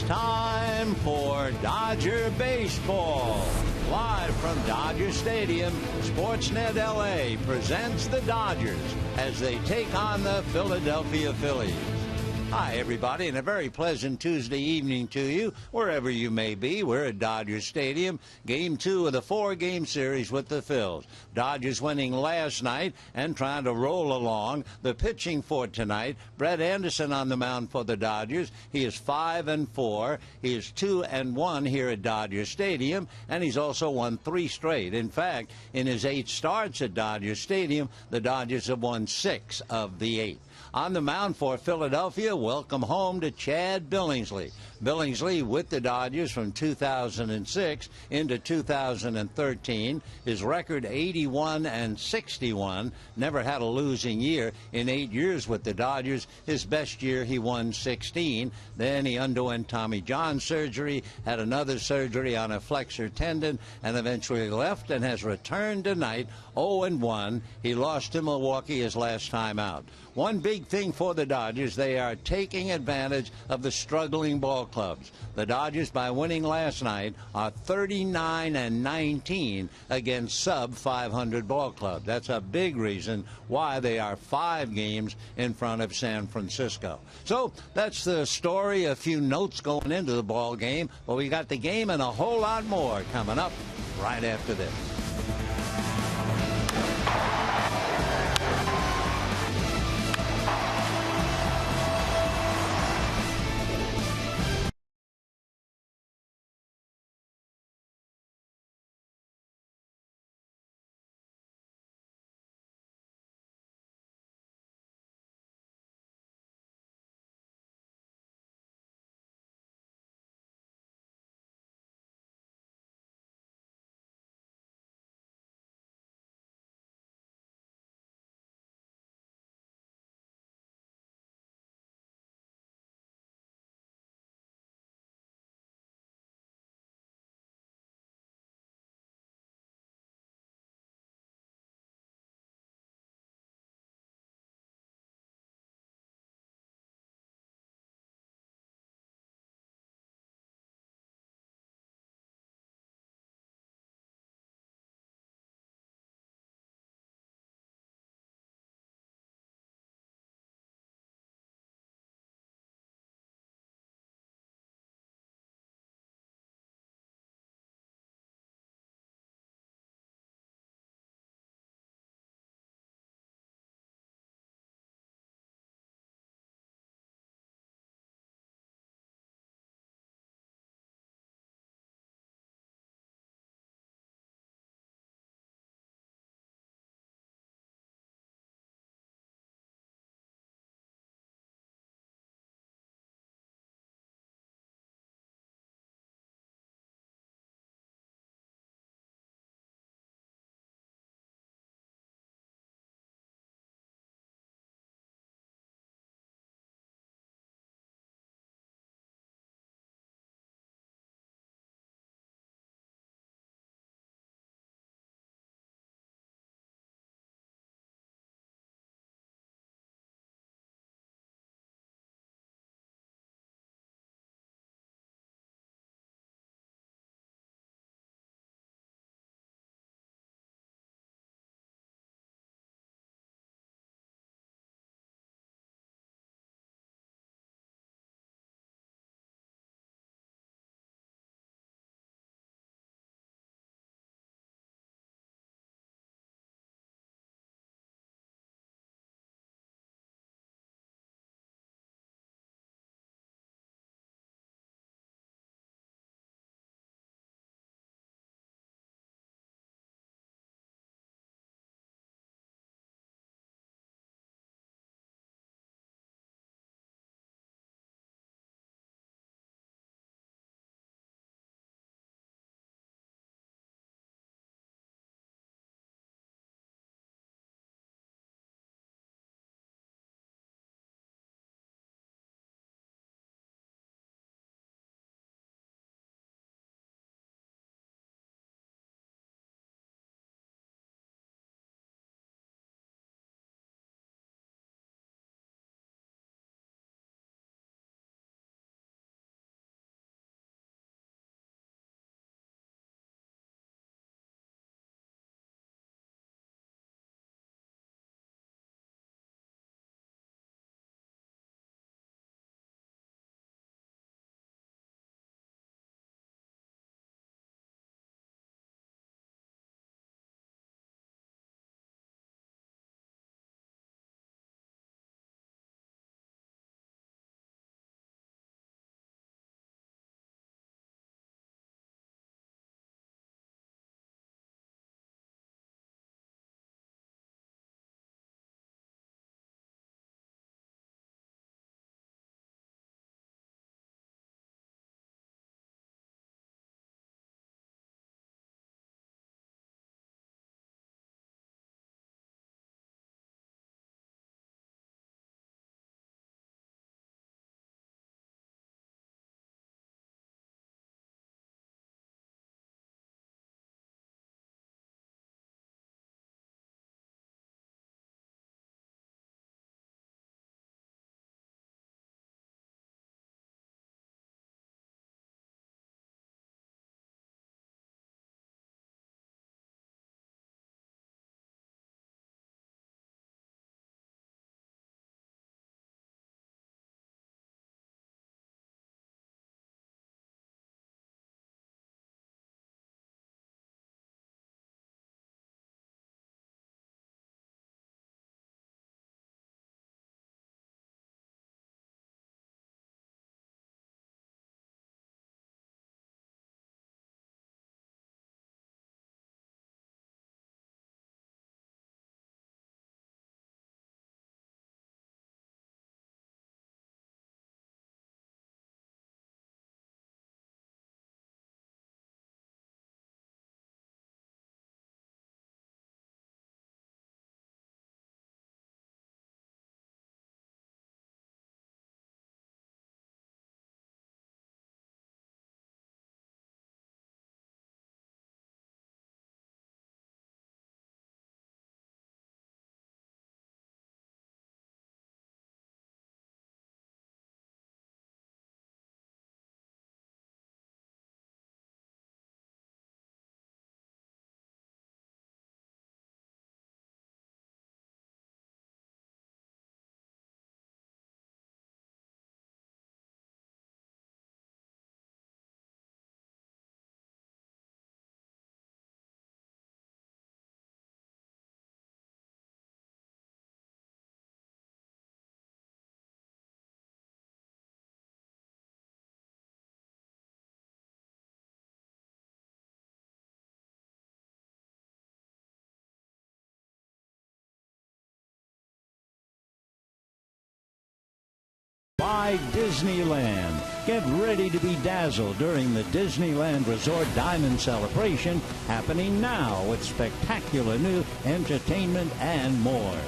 It's time for Dodger Baseball. Live from Dodger Stadium, Sportsnet LA presents the Dodgers as they take on the Philadelphia Phillies. Hi, everybody, and a very pleasant Tuesday evening to you, wherever you may be. We're at Dodger Stadium, Game 2 of the 4-game series with the Phils. Dodgers winning last night and trying to roll along. The pitching for tonight, Brett Anderson on the mound for the Dodgers. He is 5-4. He is 2-1 here at Dodger Stadium, and he's also won 3 straight. In fact, in his 8 starts at Dodger Stadium, the Dodgers have won 6 of the 8. On the mound for Philadelphia, welcome home to Chad Billingsley. Billingsley with the Dodgers from 2006 into 2013. His record 81-61. Never had a losing year in 8 years with the Dodgers. His best year, he won 16. Then he underwent Tommy John surgery, had another surgery on a flexor tendon, and eventually left and has returned tonight 0-1. He lost to Milwaukee his last time out. One big thing for the Dodgers, they are taking advantage of the struggling ball clubs. The Dodgers, by winning last night, are 39-19 against sub-500 ball clubs. That's a big reason why they are 5 games in front of San Francisco. So that's the story, a few notes going into the ball game. But we got the game and a whole lot more coming up right after this. by Disneyland. Get ready to be dazzled during the Disneyland Resort Diamond Celebration, happening now with spectacular new entertainment and more.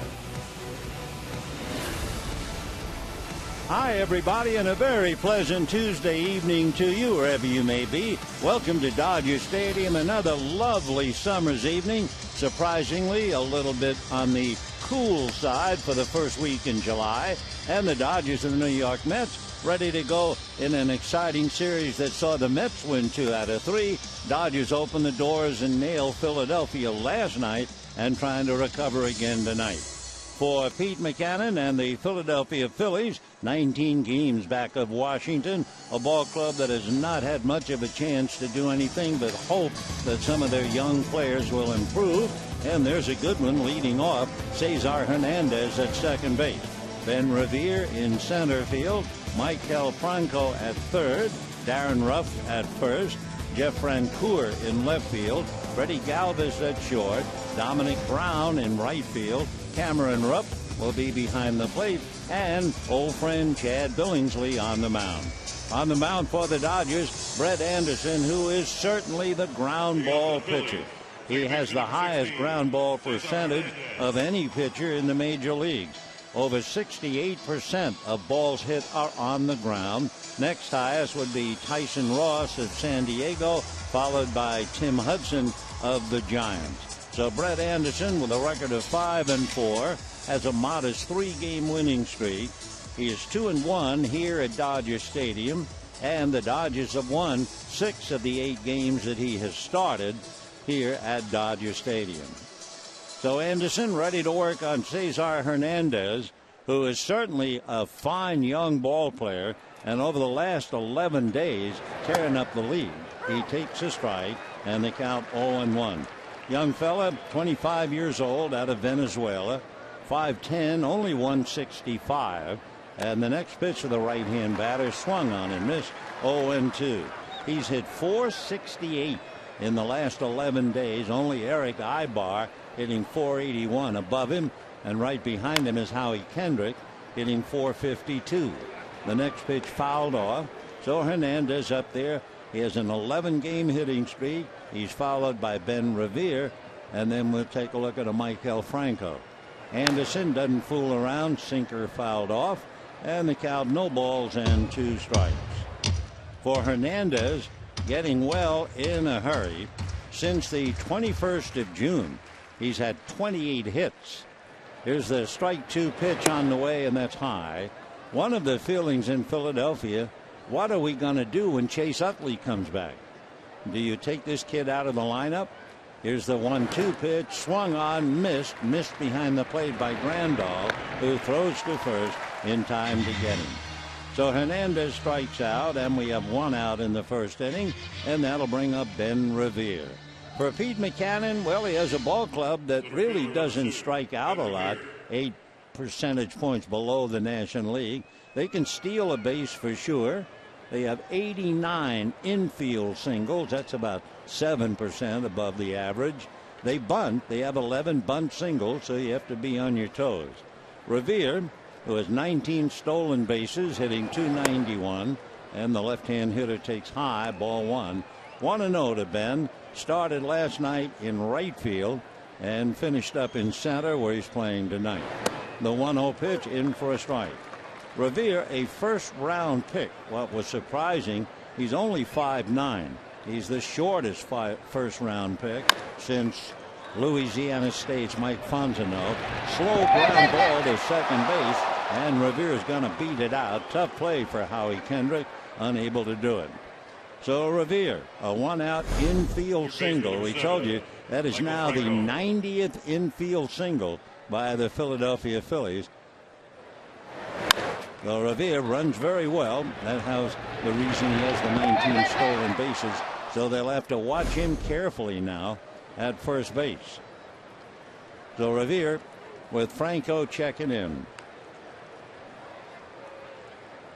Hi, everybody, and a very pleasant Tuesday evening to you, wherever you may be. Welcome to Dodger Stadium, another lovely summer's evening. Surprisingly, a little bit on the cool side for the first week in July. And the Dodgers and the New York Mets ready to go in an exciting series that saw the Mets win 2 out of 3. Dodgers open the doors and nail Philadelphia last night and trying to recover again tonight. For Pete Mackanin and the Philadelphia Phillies, 19 games back of Washington, a ball club that has not had much of a chance to do anything but hope that some of their young players will improve. And there's a good one leading off, Cesar Hernandez at second base. Ben Revere in center field, Maikel Franco at third, Darren Ruff at first, Jeff Francoeur in left field, Freddie Galvis at short, Dominic Brown in right field, Cameron Rupp will be behind the plate, and old friend Chad Billingsley on the mound. On the mound for the Dodgers, Brett Anderson, who is certainly the ground ball pitcher. He has the highest ground ball percentage of any pitcher in the major leagues. Over 68% of balls hit are on the ground. Next highest would be Tyson Ross of San Diego, followed by Tim Hudson of the Giants. So Brett Anderson, with a record of 5-4, has a modest 3-game winning streak. He is 2-1 here at Dodger Stadium, and the Dodgers have won 6 of the 8 games that he has started here at Dodger Stadium. So Anderson ready to work on Cesar Hernandez, who is certainly a fine young ball player, and over the last 11 days tearing up the lead. He takes a strike, and they count 0-1. Young fella, 25 years old, out of Venezuela, 5'10", only 165. And the next pitch of the right-hand batter swung on and missed, 0-2. He's hit .468 in the last 11 days. Only Eric Ibar hitting .481 above him, and right behind him is Howie Kendrick hitting .452. The next pitch fouled off, so Hernandez up there. He has an 11-game hitting streak. He's followed by Ben Revere, and then we'll take a look at a Maikel Franco. Anderson doesn't fool around. Sinker fouled off, and the count no balls and 2 strikes. For Hernandez, getting well in a hurry. Since the 21st of June, he's had 28 hits. Here's the strike 2 pitch on the way, and that's high. One of the feelings in Philadelphia, what are we going to do when Chase Utley comes back? Do you take this kid out of the lineup? Here's the 1-2 pitch, swung on, missed behind the plate by Grandal, who throws to first in time to get him. So Hernandez strikes out, and we have 1 out in the first inning, and that'll bring up Ben Revere. For Pete Mackanin, well, he has a ball club that really doesn't strike out a lot, 8 percentage points below the National League. They can steal a base for sure. They have 89 infield singles. That's about 7% above the average. They bunt. They have 11 bunt singles, so you have to be on your toes. Revere, who has 19 stolen bases, hitting .291, and the left-hand hitter takes high, ball 1. 1-0 to Ben. Started last night in right field and finished up in center, where he's playing tonight. The 1-0 pitch in for a strike. Revere, a first-round pick. What was surprising, he's only 5'9". He's the shortest first-round pick since Louisiana State's Mike Fontenot. Slow ground ball to second base, and Revere's going to beat it out. Tough play for Howie Kendrick, unable to do it. So Revere, a 1-out infield single. We told you that is now the 90th infield single by the Philadelphia Phillies. Well, Revere runs very well. That's the reason he has the 19 stolen bases. So they'll have to watch him carefully now at first base. So Revere with Franco checking in.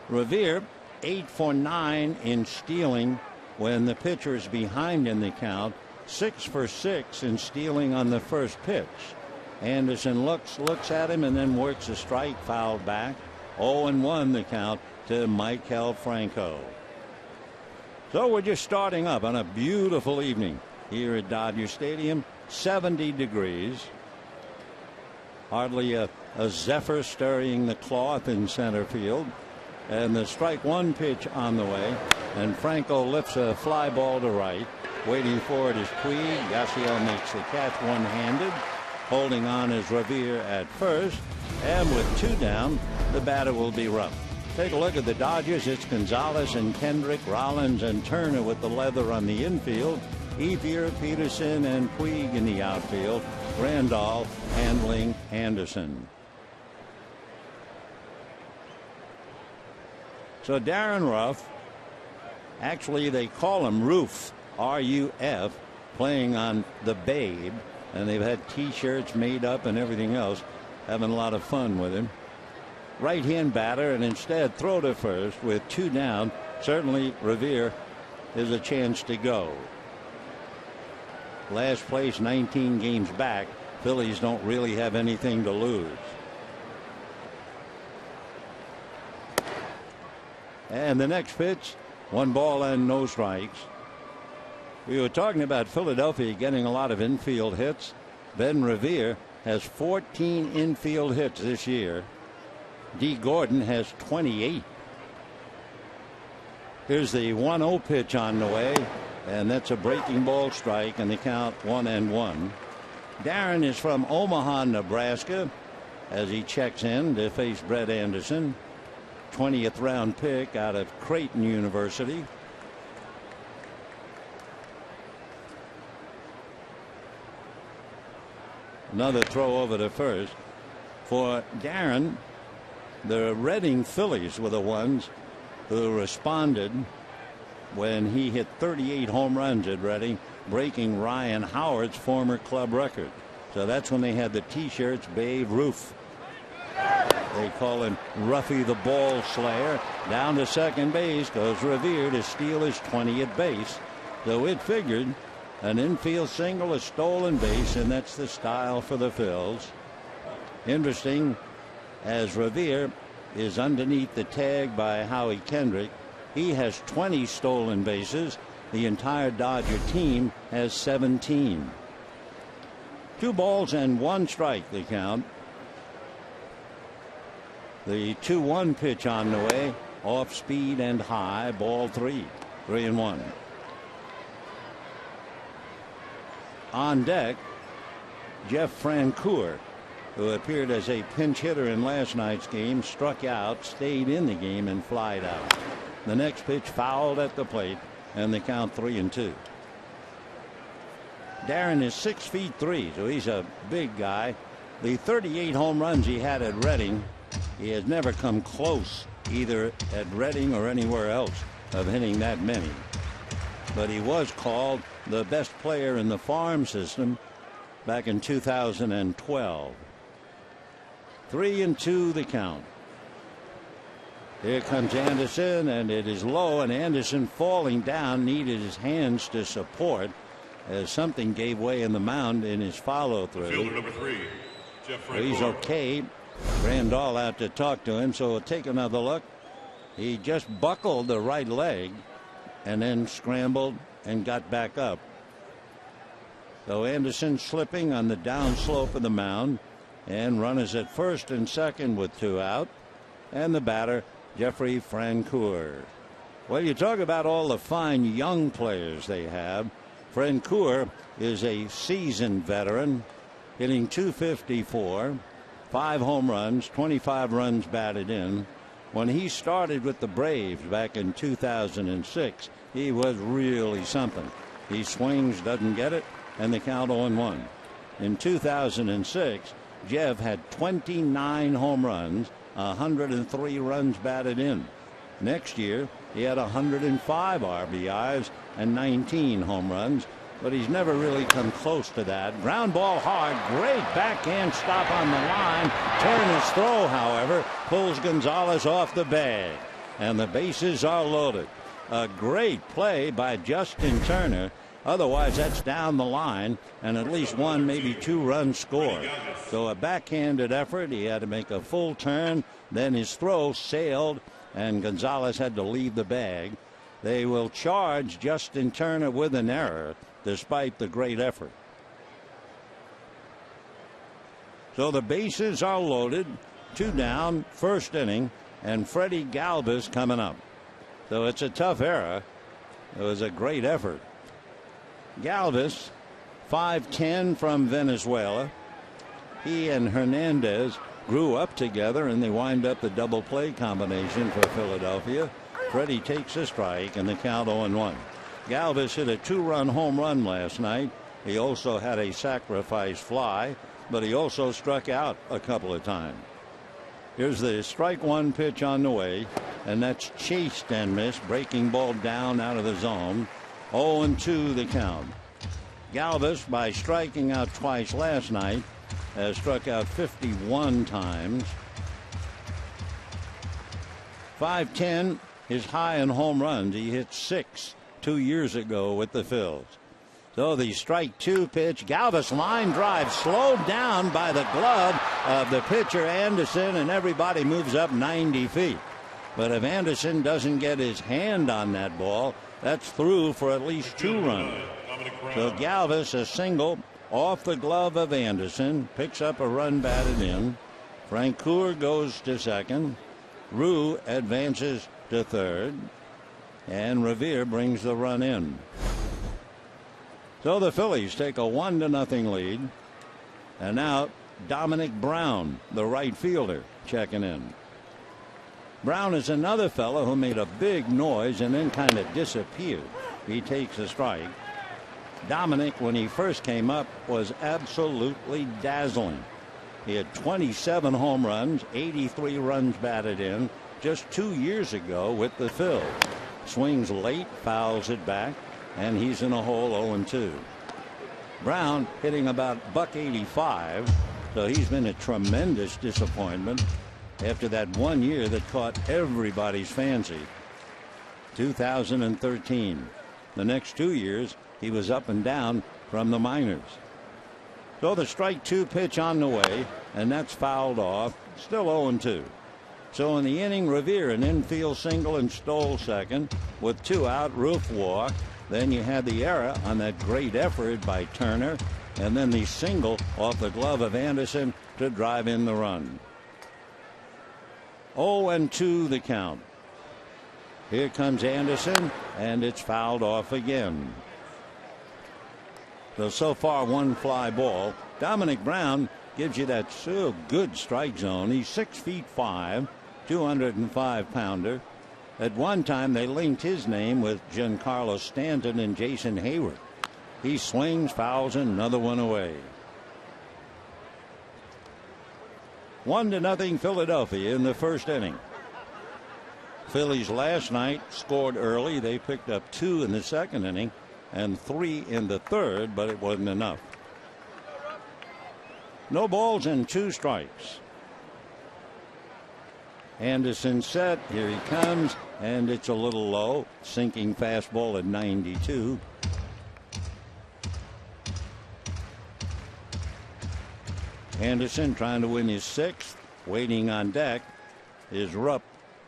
Revere 8 for 9 in stealing when the pitcher is behind in the count. 6 for 6 in stealing on the first pitch. Anderson looks at him and then works a strike, fouled back. 0-1 the count. to Maikel Franco. So we're just starting up on a beautiful evening here at Dodger Stadium. 70 degrees. Hardly a zephyr stirring the cloth in center field. And the strike one pitch on the way. And Franco lifts a fly ball to right. Waiting for it is Puig. Yasiel makes the catch one-handed. Holding on is Revere at first. And with two down, the batter will be Rupp. Take a look at the Dodgers. It's Gonzalez and Kendrick, Rollins and Turner with the leather on the infield. Ethier, Peterson, and Puig in the outfield. Randolph handling Anderson. So Darren Ruff, actually they call him Roof, R-U-F, playing on the Babe, and they've had T-shirts made up and everything else, having a lot of fun with him. Right-hand batter, and instead throw to first with two down. Certainly Revere is a chance to go. Last place, 19 games back. Phillies don't really have anything to lose. And the next pitch, 1 ball and no strikes. We were talking about Philadelphia getting a lot of infield hits. Ben Revere has 14 infield hits this year. D. Gordon has 28. Here's the 1-0 pitch on the way, and that's a breaking ball strike, and the count 1-1. Darren is from Omaha, Nebraska, as he checks in to face Brett Anderson. 20th round pick out of Creighton University. Another throw over to first. For Darren, the Reading Phillies were the ones who responded when he hit 38 home runs at Reading, breaking Ryan Howard's former club record. So that's when they had the T-shirts, Babe Ruth. They call him Ruffy the Ball Slayer. Down to second base goes Revere to steal his 20th base. So it figured an infield single, a stolen base, and that's the style for the Phils. Interesting, as Revere is underneath the tag by Howie Kendrick, he has 20 stolen bases. The entire Dodger team has 17. 2 balls and 1 strike the count. The 2-1 pitch on the way, off speed and high, ball 3, 3-1. On deck, Jeff Francoeur, who appeared as a pinch hitter in last night's game, struck out, stayed in the game, and flied out. The next pitch fouled at the plate, and the count 3-2. Darren is 6'3", so he's a big guy. The 38 home runs he had at Reading, he has never come close, either at Reading or anywhere else, of hitting that many. But he was called the best player in the farm system back in 2012. 3-2 the count. Here comes Anderson, and it is low, and Anderson, falling down, needed his hands to support as something gave way in the mound in his follow-through. Fielder number 3, Jeff Francoeur. He's okay. Randall out to talk to him, so we'll take another look. He just buckled the right leg and then scrambled and got back up. So Anderson slipping on the downslope of the mound, and runners at first and second with 2 out, and the batter Jeffrey Francoeur. Well, you talk about all the fine young players they have. Francoeur is a seasoned veteran, hitting .254, 5 home runs, 25 runs batted in. When he started with the Braves back in 2006, he was really something. He swings, doesn't get it, and the count 0-1. In 2006, Jeff had 29 home runs, 103 runs batted in. Next year, he had 105 RBIs and 19 home runs, but he's never really come close to that. Ground ball hard, great backhand stop on the line. Turner's throw, however, pulls Gonzalez off the bag, and the bases are loaded. A great play by Justin Turner. Otherwise, that's down the line, and at least 1, maybe 2 runs scored. So a backhanded effort. He had to make a full turn. Then his throw sailed and Gonzalez had to leave the bag. They will charge Justin Turner with an error despite the great effort. So the bases are loaded, 2 down, first inning, and Freddie Galvis coming up. So it's a tough error. It was a great effort. Galvis, 5'10" from Venezuela. He and Hernandez grew up together, and they wind up the double play combination for Philadelphia. Freddie takes a strike, and the count 0-1. Galvis hit a 2-run home run last night. He also had a sacrifice fly, but he also struck out a couple of times. Here's the strike 1 pitch on the way, and that's chased and missed, breaking ball down out of the zone. 0-2 the count. Galvis, by striking out twice last night, has struck out 51 times. 5'10", his high in home runs. He hit 6 2 years ago with the Phillies. So the strike 2 pitch, Galvis line drive, slowed down by the glove of the pitcher Anderson, and everybody moves up 90 feet. But if Anderson doesn't get his hand on that ball, that's through for at least 2 runs. So Galvis, a single off the glove of Anderson, picks up a run batted in. Francoeur goes to second. Rue advances to third, and Revere brings the run in. So the Phillies take a 1-0 lead. And now Dominic Brown, the right fielder, checking in. Brown is another fellow who made a big noise and then kind of disappeared. He takes a strike. Dominic, when he first came up, was absolutely dazzling. He had 27 home runs, 83 runs batted in just 2 years ago with the Phillies. Swings late, fouls it back, and he's in a hole 0-2. Brown hitting about .185, so he's been a tremendous disappointment after that 1 year that caught everybody's fancy. 2013. The next 2 years, he was up and down from the minors. So the strike 2 pitch on the way, and that's fouled off. Still 0-2. So in the inning, Revere an infield single and Stoll second with 2 out, Roof walk. Then you had the error on that great effort by Turner, and then the single off the glove of Anderson to drive in the run. 0-2 the count. Here comes Anderson, and it's fouled off again. So far 1 fly ball. Dominic Brown gives you that so good strike zone. He's 6'5", 205-pounder. At one time they linked his name with Giancarlo Stanton and Jason Hayward. He swings, fouls another one away. 1-0 Philadelphia in the first inning. Phillies last night scored early. They picked up 2 in the second inning and 3 in the third, but it wasn't enough. No balls and 2 strikes. Anderson set. Here he comes, and it's a little low. Sinking fastball at 92. Anderson trying to win his 6th. Waiting on deck is Rupp,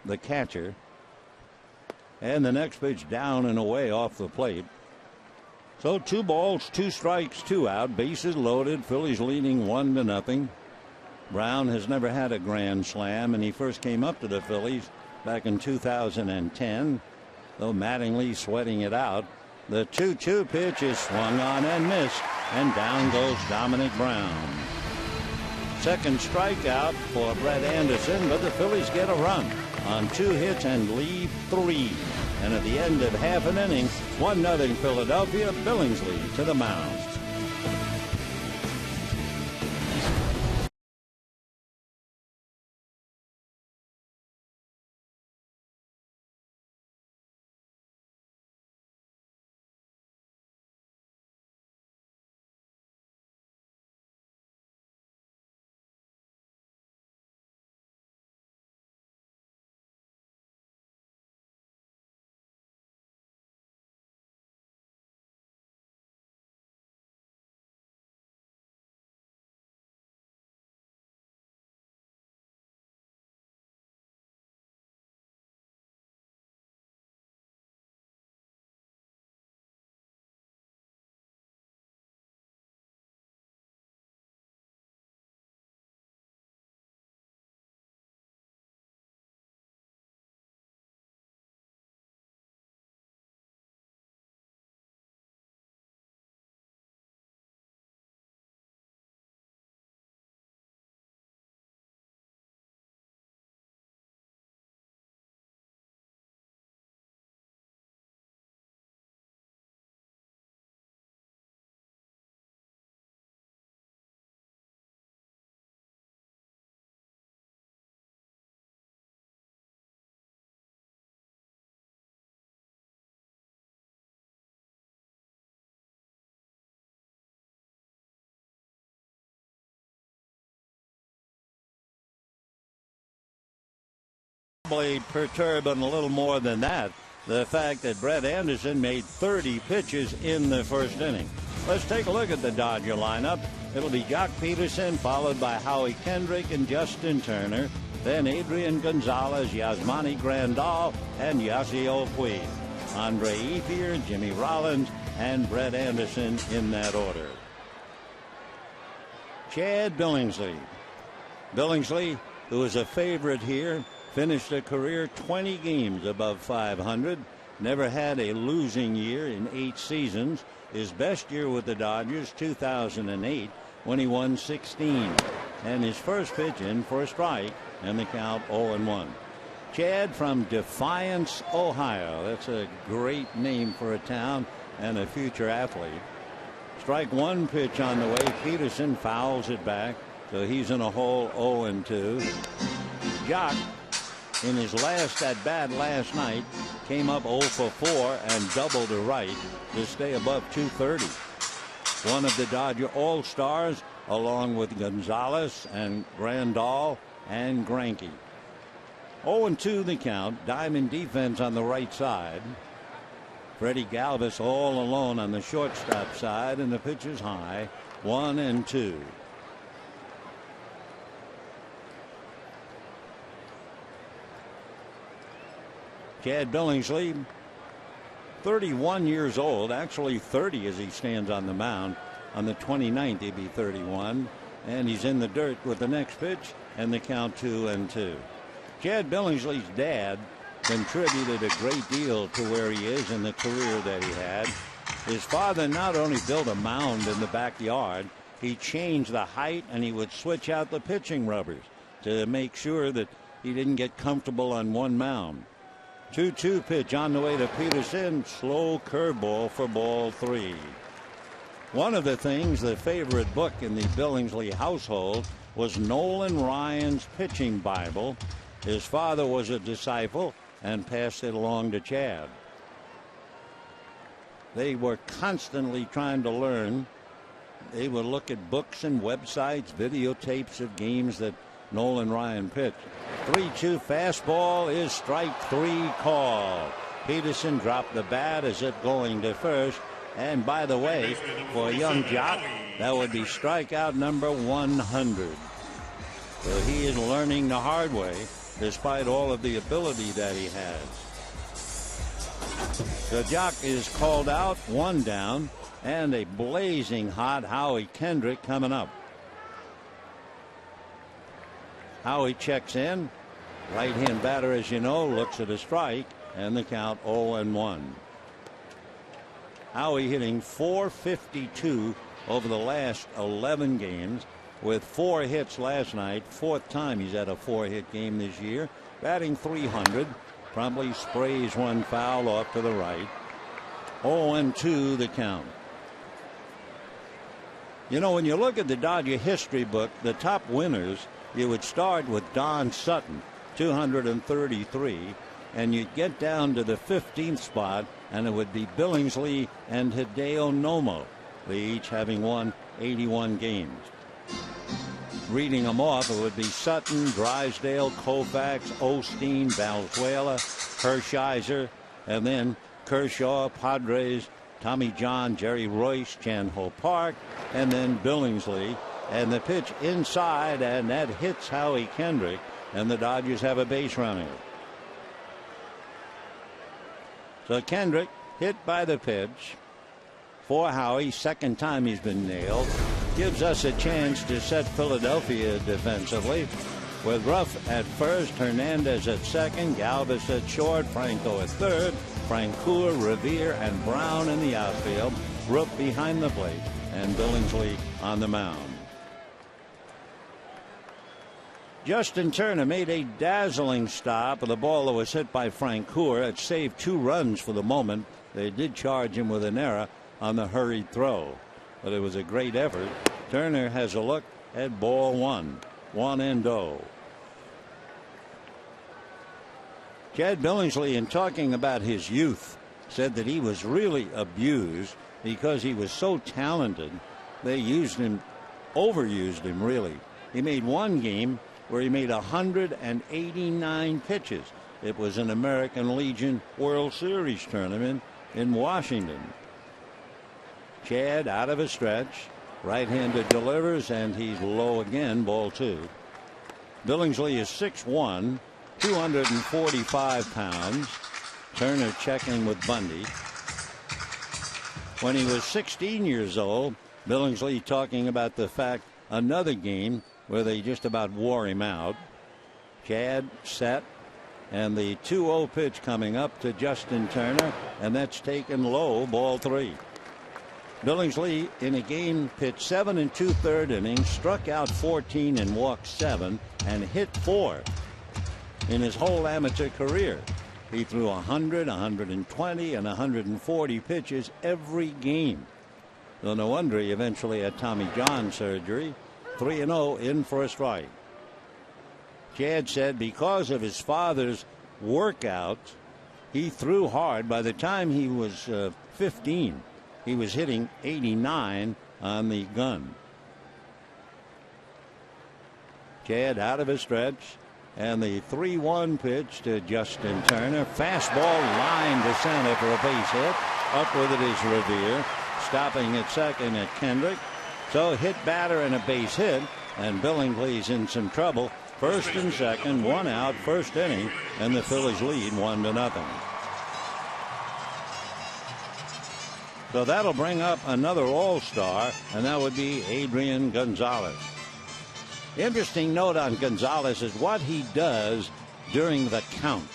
the catcher. And the next pitch down and away off the plate. So 2 balls, 2 strikes, 2 out. Bases loaded. Phillies leading 1-0. Brown has never had a grand slam, and he first came up to the Phillies back in 2010. Though Mattingly sweating it out. The 2-2 pitch is swung on and missed, and down goes Dominic Brown. Second strikeout for Brett Anderson, but the Phillies get a run on 2 hits and lead 3. And at the end of half an inning, 1-0 Philadelphia. Billingsley to the mound. probably perturbing a little more than that, the fact that Brett Anderson made 30 pitches in the first inning. Let's take a look at the Dodger lineup. It'll be Jock Peterson, followed by Howie Kendrick and Justin Turner, then Adrian Gonzalez, Yasmani Grandal, and Yasiel Puig. Andre Ethier, Jimmy Rollins, and Brett Anderson in that order. Chad Billingsley. Billingsley, who was a favorite here, finished a career 20 games above 500. Never had a losing year in 8 seasons. His best year with the Dodgers, 2008, when he won 16. And his first pitch in for a strike, and the count 0-1. Chad from Defiance, Ohio. That's a great name for a town and a future athlete. Strike one pitch on the way. Peterson fouls it back, so he's in a hole 0-2. Jock, in his last at bat last night, came up 0 for 4 and doubled to right to stay above 230. One of the Dodger All-Stars, along with Gonzalez and Grandal and Greinke. 0-2 the count. Diamond defense on the right side. Freddie Galvis all alone on the shortstop side, and the pitch is high. 1-2. Chad Billingsley, 31 years old, actually 30 as he stands on the mound. On the 29th, he'll be 31, and he's in the dirt with the next pitch, and the count 2-2. Chad Billingsley's dad contributed a great deal to where he is in the career that he had. His father not only built a mound in the backyard, he changed the height, and he would switch out the pitching rubbers to make sure that he didn't get comfortable on one mound. 2-2 pitch on the way to Peterson. Slow curveball for ball 3. One of the things, the favorite book in the Billingsley household was Nolan Ryan's Pitching Bible. His father was a disciple and passed it along to Chad. They were constantly trying to learn. They would look at books and websites, videotapes of games that Nolan Ryan pitched. 3-2 fastball is strike 3 call. Peterson dropped the bat as it going to first. And by the way, for a young Jock, that would be strikeout number 100. So he is learning the hard way, despite all of the ability that he has. The Jock is called out, 1 down, and a blazing hot Howie Kendrick coming up. Howie checks in. Right-hand batter, as you know, looks at a strike, and the count 0-1. Howie hitting .452 over the last 11 games with 4 hits last night. 4th time he's had a 4-hit game this year. Batting .300. Probably sprays one foul off to the right. 0-2 the count. You know, when you look at the Dodger history book, the top winners, you would start with Don Sutton, 233, and you'd get down to the 15th spot, and it would be Billingsley and Hideo Nomo, they each having won 81 games. Reading them off, it would be Sutton, Drysdale, Koufax, Osteen, Valenzuela, Hershiser, and then Kershaw, Padres, Tommy John, Jerry Royce, Chan-Ho Park, and then Billingsley. And the pitch inside, and that hits Howie Kendrick, and the Dodgers have a base runner. So Kendrick hit by the pitch for Howie. Second time he's been nailed. Gives us a chance to set Philadelphia defensively with Ruff at first, Hernandez at second, Galvis at short, Franco at third, Francoeur, Revere, and Brown in the outfield. Rupp behind the plate, and Billingsley on the mound. Justin Turner made a dazzling stop. The ball that was hit by Francoeur. It saved 2 runs for the moment. They did charge him with an error on the hurried throw, but it was a great effort. Turner has a look at ball 1. 1-0. Chad Billingsley, in talking about his youth, said that he was really abused because he was so talented. They used him, overused him really. He made one game where he made 189 pitches. It was an American Legion World Series tournament in Washington. Chad out of a stretch. Right-hander delivers, and he's low again, ball 2. Billingsley is 6'1", 245 pounds. Turner checking with Bundy. When he was 16 years old, Billingsley talking about the fact another game where they just about wore him out. Chad set, and the 2-0 pitch coming up to Justin Turner, and that's taken low, ball 3. Billingsley in a game pitched 7 2/3 innings, struck out 14 and walked 7, and hit 4 in his whole amateur career. He threw 100, 120, and 140 pitches every game. So no wonder he eventually had Tommy John surgery. 3-0 in for a strike. Chad said because of his father's workouts, he threw hard. By the time he was 15, he was hitting 89 on the gun. Chad out of his stretch, and the 3-1 pitch to Justin Turner. Fastball line to center for a base hit. Up with it is Revere. Stopping at second at Kendrick. So hit batter and a base hit, and Billingsley's in some trouble. First and second, 1 out, first inning, and the Phillies lead 1-0. So that'll bring up another All-Star, and that would be Adrian Gonzalez. Interesting note on Gonzalez is what he does during the count.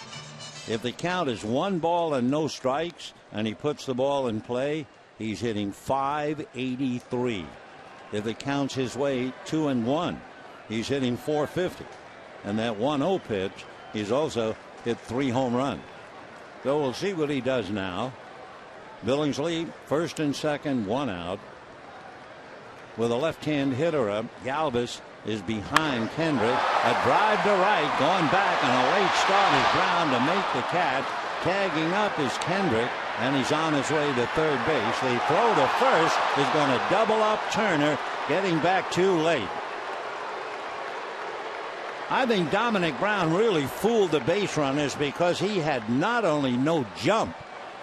If the count is 1 ball and no strikes, and he puts the ball in play, he's hitting .583. If the count's his way 2-1, he's hitting .450. And that 1-0 pitch, he's also hit 3 home runs. So we'll see what he does now. Billingsley first and second, 1 out. With a left-hand hitter up, Galvis is behind Kendrick. A drive to right, going back, and a late start is Brown to make the catch. Tagging up is Kendrick, and he's on his way to third base. The throw to first is going to double up Turner, getting back too late. I think Dominic Brown really fooled the base runners because he had not only no jump,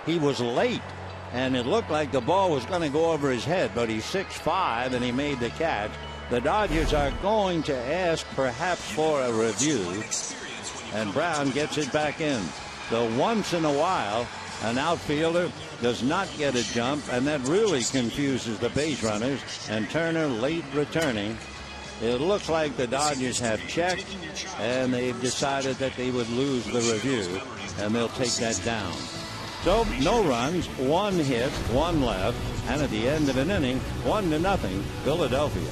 he was late. And it looked like the ball was going to go over his head, but he's 6'5", and he made the catch. The Dodgers are going to ask perhaps for a review, and Brown gets it back in. So once in a while, an outfielder does not get a jump, and that really confuses the base runners. And Turner late returning. It looks like the Dodgers have checked, and they've decided that they would lose the review, and they'll take that down. So no runs, 1 hit, 1 left, and at the end of an inning, 1-0 Philadelphia.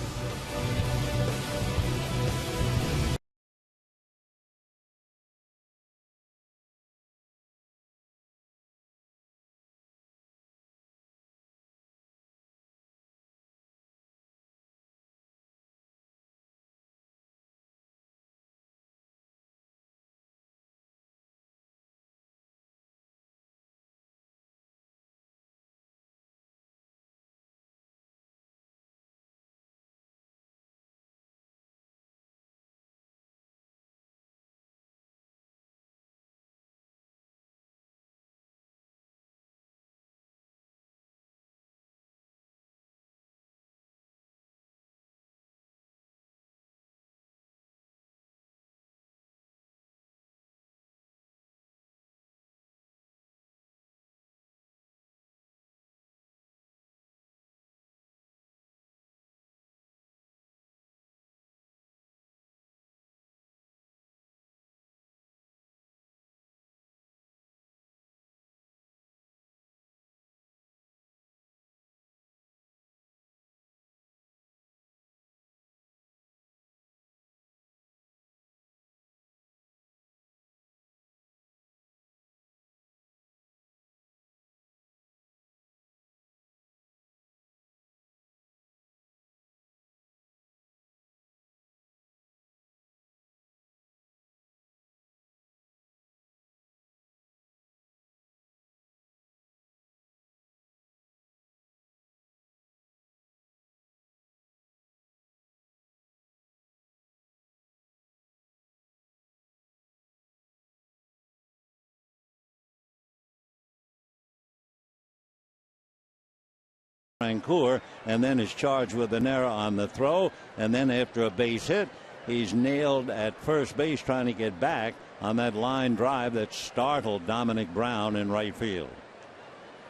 Francoeur, and then is charged with an error on the throw, and then after a base hit, he's nailed at first base trying to get back on that line drive that startled Dominic Brown in right field.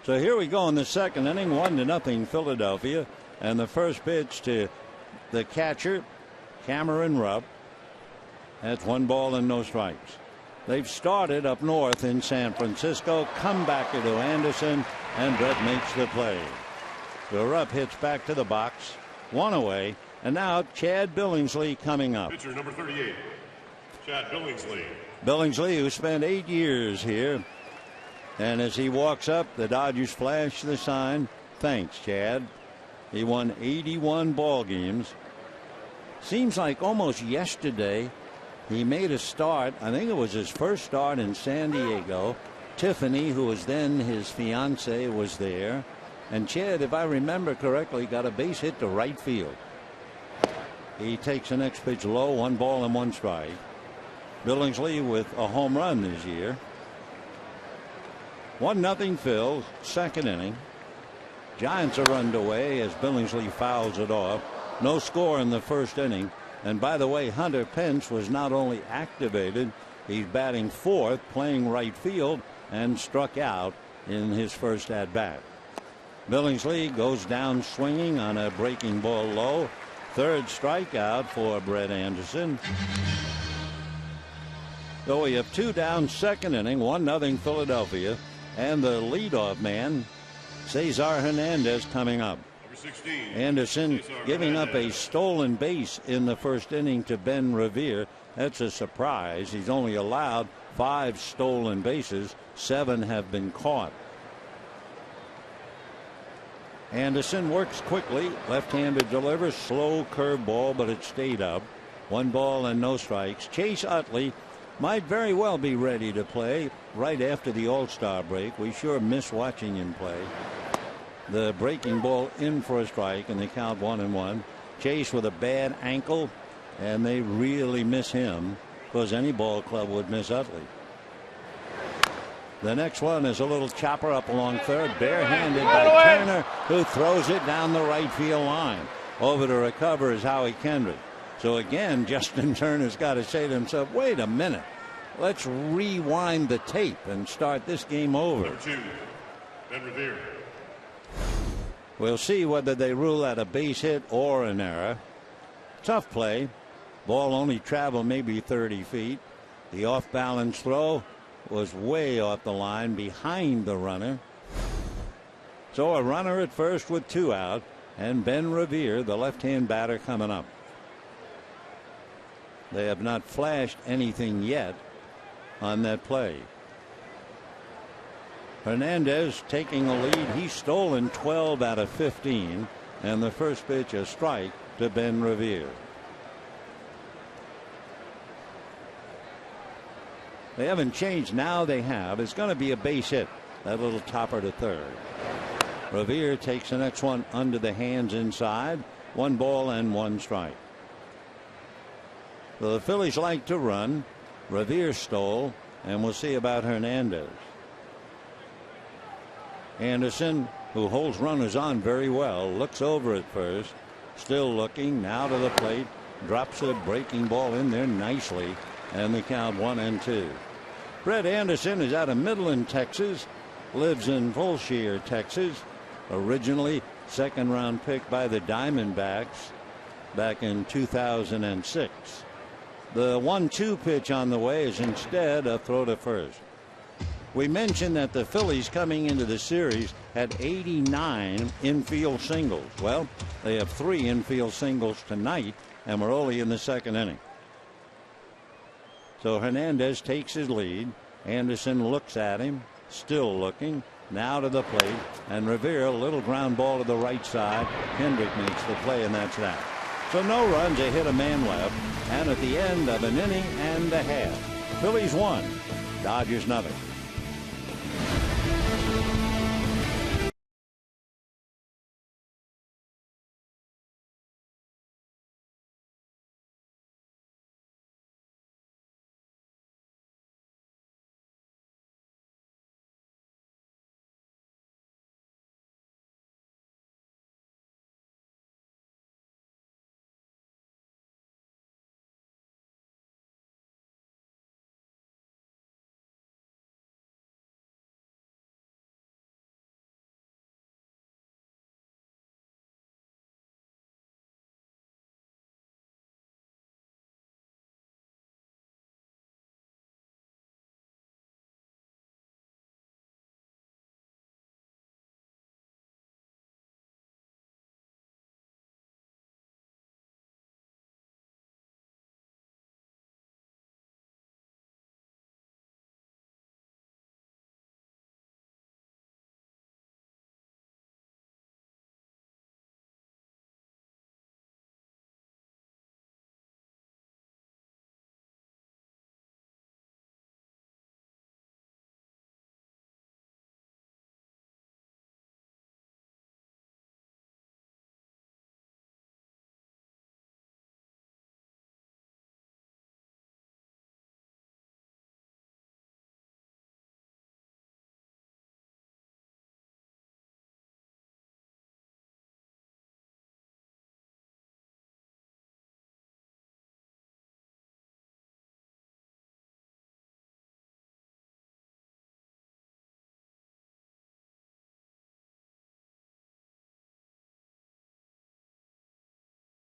So here we go in the second inning, 1-0 Philadelphia, and the first pitch to the catcher, Cameron Rupp. That's 1 ball and no strikes. They've started up north in San Francisco, comebacker to Anderson, and Brett makes the play. The Rupp hits back to the box, 1 away, and now Chad Billingsley coming up. Pitcher number 38, Chad Billingsley. Billingsley, who spent 8 years here, and as he walks up, the Dodgers flash the sign. Thanks, Chad. He won 81 ball games. Seems like almost yesterday he made a start. I think it was his first start in San Diego. Tiffany, who was then his fiance, was there. And Chad, if I remember correctly, got a base hit to right field. He takes the next pitch low, 1 ball and 1 strike. Billingsley with a home run this year. 1-0 Phil, second inning. Giants are underway as Billingsley fouls it off. No score in the first inning. And by the way, Hunter Pence was not only activated, he's batting fourth, playing right field, and struck out in his first at bat. Billingsley goes down swinging on a breaking ball low. Third strikeout for Brett Anderson. So we have 2 down, second inning, 1-0 Philadelphia, and the leadoff man, Cesar Hernandez, coming up. Number 16, Anderson Cesar giving up a Hernandez. stolen base in the first inning to Ben Revere. That's a surprise. He's only allowed 5 stolen bases. 7 have been caught. Anderson works quickly. Left-handed delivers. Slow curveball, but it stayed up. 1 ball and no strikes. Chase Utley might very well be ready to play right after the All-Star break. We sure miss watching him play. The breaking ball in for a strike, and they count 1-1. Chase with a bad ankle, and they really miss him because any ball club would miss Utley. The next one is a little chopper up along third, barehanded by Turner, who throws it down the right field line. Over to recover is Howie Kendrick. So again, Justin Turner's got to say to himself, wait a minute, let's rewind the tape and start this game over. Number 2, Ben Revere. We'll see whether they rule out a base hit or an error. Tough play. Ball only traveled maybe 30 feet. The off-balance throw was way off the line behind the runner. So a runner at first with 2 out, and Ben Revere, the left-hand batter, coming up. They have not flashed anything yet on that play. Hernandez taking a lead. He's stolen 12 out of 15, and the first pitch a strike to Ben Revere. They haven't changed. Now they have. It's going to be a base hit. That little topper to third. Revere takes the next one under the hands inside. 1 ball and 1 strike. So the Phillies like to run. Revere stole, and we'll see about Hernandez. Anderson, who holds runners on very well, looks over at first. Still looking. Now to the plate. Drops a breaking ball in there nicely. And the count 1-2. Brett Anderson is out of Midland, Texas. Lives in Fulshear, Texas. Originally second-round pick by the Diamondbacks back in 2006. The 1-2 pitch on the way is instead a throw to first. We mentioned that the Phillies coming into the series had 89 infield singles. Well, they have 3 infield singles tonight, and we're only in the second inning. So Hernandez takes his lead. Anderson looks at him, still looking. Now to the plate, and Revere, a little ground ball to the right side. Kendrick makes the play, and that's that. So no runs, a hit, a man left, and at the end of an inning and a half, Phillies 1, Dodgers 0.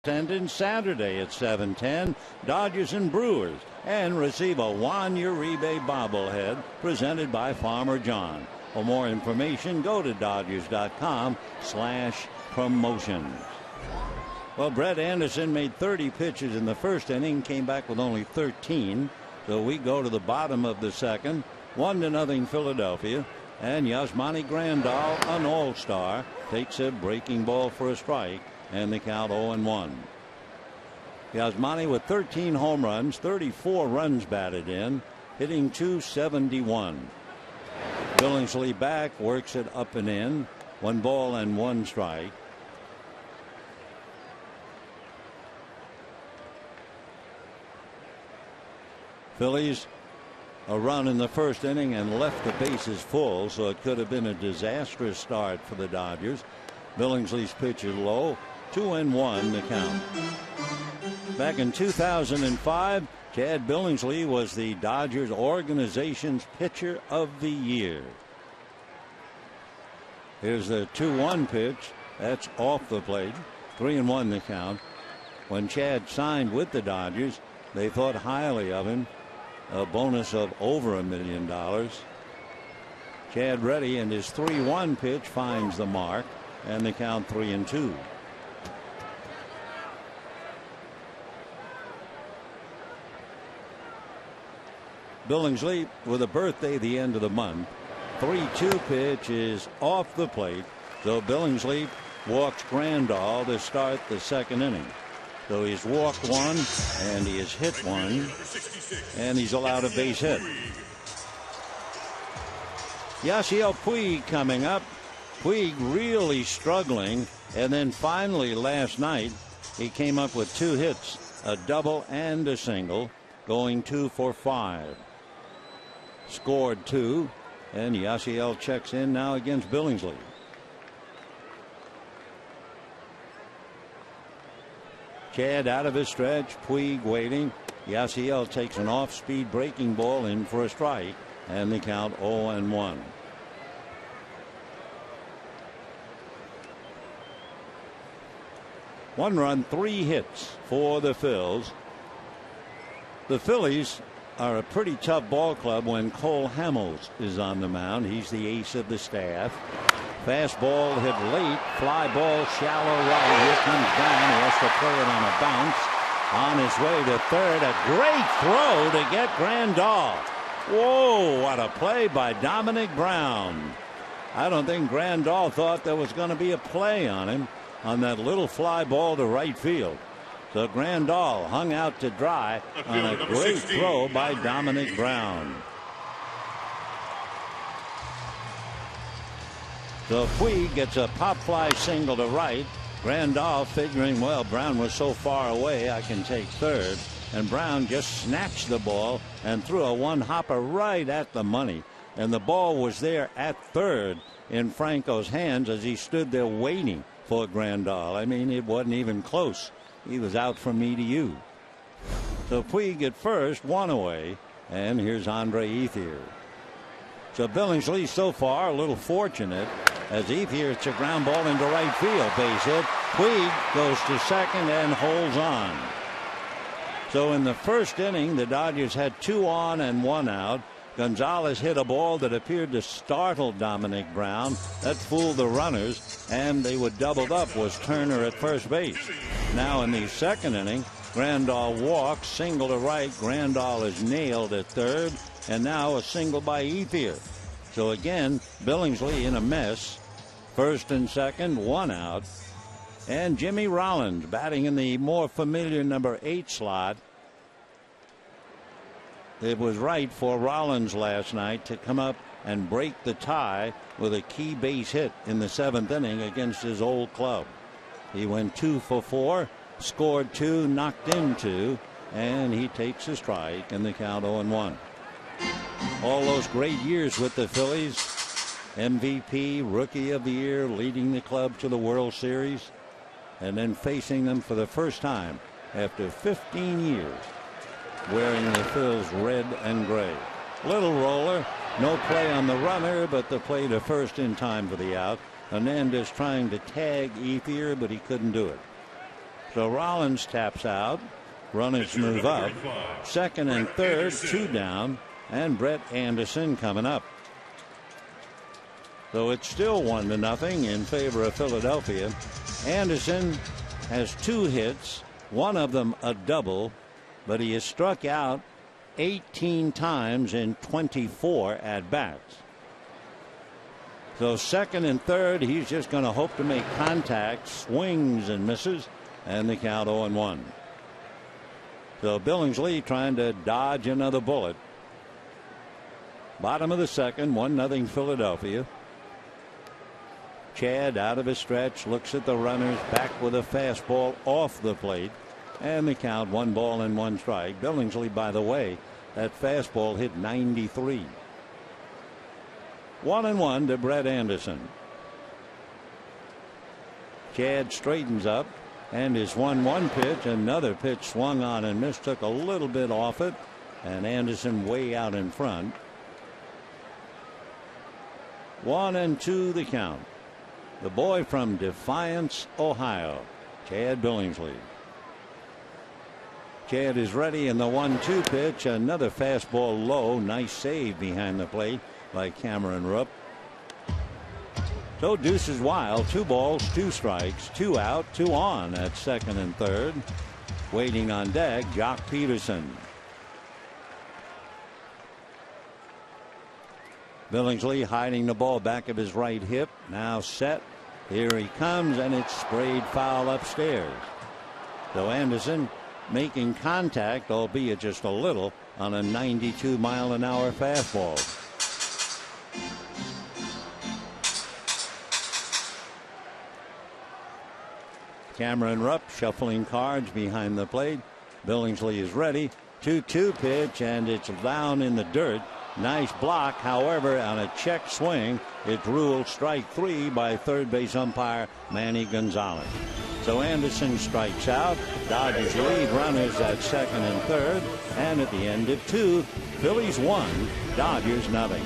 Attendance Saturday at 7:10, Dodgers and Brewers, and receive a Juan Uribe bobblehead presented by Farmer John. For more information, go to Dodgers.com/promotions. Well, Brett Anderson made 30 pitches in the first inning, came back with only 13. So we go to the bottom of the second, 1-0 Philadelphia, and Yasmani Grandal, an all-star, takes a breaking ball for a strike, and the count 0-1. Yasmani with 13 home runs, 34 runs batted in, hitting .271. Billingsley back, works it up and in, 1 ball and 1 strike. Phillies a run in the first inning and left the bases full, so it could have been a disastrous start for the Dodgers. Billingsley's pitch is low, 2-1 the count. Back in 2005, Chad Billingsley was the Dodgers organization's pitcher of the year. Here's the 2-1 pitch. That's off the plate. 3-1 the count. When Chad signed with the Dodgers, they thought highly of him. A bonus of over $1 million. Chad ready, and his 3-1 pitch finds the mark, and the count 3-2. Billingsley with a birthday the end of the month. 3-2 pitch is off the plate, so Billingsley walks Grandal to start the second inning. So he's walked one, and he has hit one, and he's allowed a base hit. Yasiel Puig coming up. Puig really struggling, and then finally last night he came up with 2 hits, a double and a single, going 2 for 5. Scored 2, and Yasiel checks in now against Billingsley. Chad out of his stretch, Puig waiting. Yasiel takes an off-speed breaking ball in for a strike, and the count 0-1. One run, 3 hits for the Phils. The Phillies are a pretty tough ball club when Cole Hamels is on the mound. He's the ace of the staff. Fastball hit late, fly ball shallow right. Here comes down. He has to play it on a bounce. On his way to third, a great throw to get Grandal. Whoa, what a play by Dominic Brown. I don't think Grandal thought there was going to be a play on him on that little fly ball to right field. So Grandal hung out to dry on a great throw by Dominic Brown. So Puig gets a pop fly single to right. Grandal figuring, well, Brown was so far away, I can take third. And Brown just snatched the ball and threw a one-hopper right at the money. And the ball was there at third in Franco's hands as he stood there waiting for Grandal. I mean, it wasn't even close. He was out from me to you. So Puig at first, 1 away. And here's Andre Ethier. So Billingsley so far a little fortunate as Ethier hits a ground ball into right field. Base hit. Puig goes to second and holds on. So in the first inning, the Dodgers had 2 on and 1 out. Gonzalez hit a ball that appeared to startle Dominic Brown. That fooled the runners, and they were doubled up was Turner at first base. Now in the second inning, Grandal walks, single to right. Grandal is nailed at third, and now a single by Ethier. So again, Billingsley in a mess. First and second, 1 out. And Jimmy Rollins batting in the more familiar number 8 slot. It was right for Rollins last night to come up and break the tie with a key base hit in the 7th inning against his old club. He went 2 for 4, scored 2, knocked in 2, and he takes a strike, and the count 0-1. All those great years with the Phillies, MVP, Rookie of the Year, leading the club to the World Series, and then facing them for the first time after 15 years, wearing the Phils red and gray. Little roller, no play on the runner, but the play to first in time for the out. Hernandez trying to tag Ethier, but he couldn't do it. So Rollins taps out. Runners move up. Second and third, 2 down, and Brett Anderson coming up. So it's still 1-0 in favor of Philadelphia. Anderson has 2 hits, one of them a double, but he has struck out 18 times in 24 at-bats. So second and third, he's just going to hope to make contact, swings and misses, and the count 0-1. So Billingsley trying to dodge another bullet. Bottom of the second, 1-0 Philadelphia. Chad out of his stretch, looks at the runners, back with a fastball off the plate, and the count 1-1 strike. Billingsley, by the way, that fastball hit 93. 1-1 to Brett Anderson. Chad straightens up, and his 1-1 pitch, another pitch swung on and missed, took a little bit off it, and Anderson way out in front. 1-2 the count. The boy from Defiance, Ohio, Chad Billingsley. Chad is ready in the 1-2 pitch. Another fastball low. Nice save behind the plate by Cameron Rupp. So deuce is wild. 2 balls, 2 strikes, 2 out, 2 on at second and third. Waiting on deck, Jock Peterson. Billingsley hiding the ball back of his right hip. Now set. Here he comes, and it's sprayed foul upstairs. So Anderson making contact, albeit just a little, on a 92-mile-an-hour fastball. Cameron Rupp shuffling cards behind the plate. Billingsley is ready. 2-2 pitch, and it's down in the dirt. Nice block. However, on a check swing, it's ruled strike 3 by third base umpire Manny Gonzalez. So Anderson strikes out. Dodgers lead runners at second and third. And at the end of 2, Phillies 1, Dodgers 0.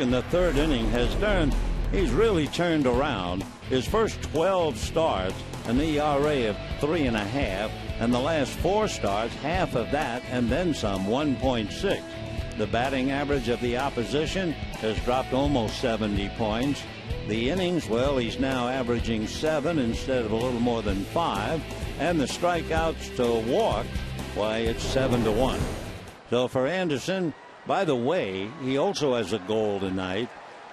In the third inning has done. He's really turned around. His first 12 starts, an ERA of 3.5, and the last 4 starts, half of that and then some, 1.6. The batting average of the opposition has dropped almost 70 points. The innings, well, he's now averaging 7 instead of a little more than 5, and the strikeouts to walk, why, it's 7-1. So for Anderson, by the way, he also has a goal tonight.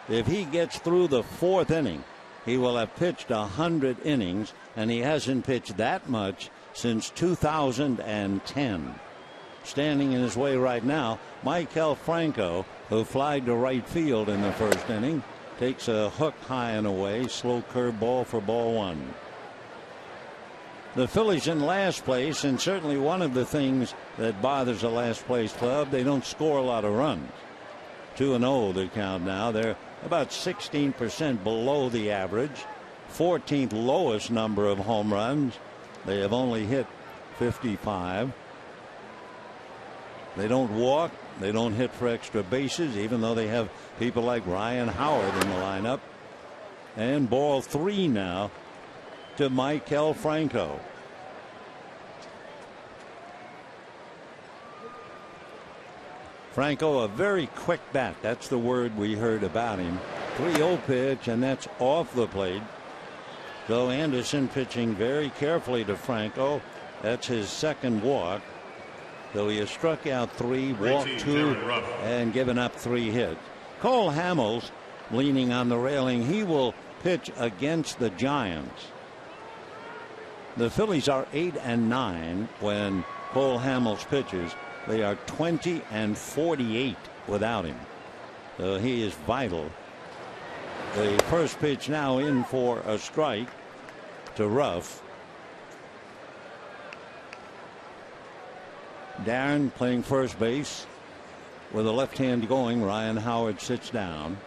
If he gets through the 4th inning, he will have pitched 100 innings, and he hasn't pitched that much since 2010. standing in his way right now. Maikel Franco, who flied to right field in the first inning, takes a hook high and away. Slow curve ball for ball one. The Phillies in last place, and certainly one of the things that bothers a last place club, they don't score a lot of runs. 2-0 the count now. They're about 16% below the average. 14th lowest number of home runs. They have only hit 55. They don't walk. They don't hit for extra bases, even though they have people like Ryan Howard in the lineup. And ball three now to Maikel Franco. Franco, a very quick bat. That's the word we heard about him. 3-0 pitch, and that's off the plate. So Anderson pitching very carefully to Franco. That's his second walk. So he has struck out 3, walked 2, and given up 3 hits. Cole Hamels leaning on the railing. He will pitch against the Giants. The Phillies are 8-9 when Cole Hamels pitches. They are 20-48 without him. So he is vital. The first pitch now in for a strike to Ruff. Darren playing first base with a left hand going. Ryan Howard sits down.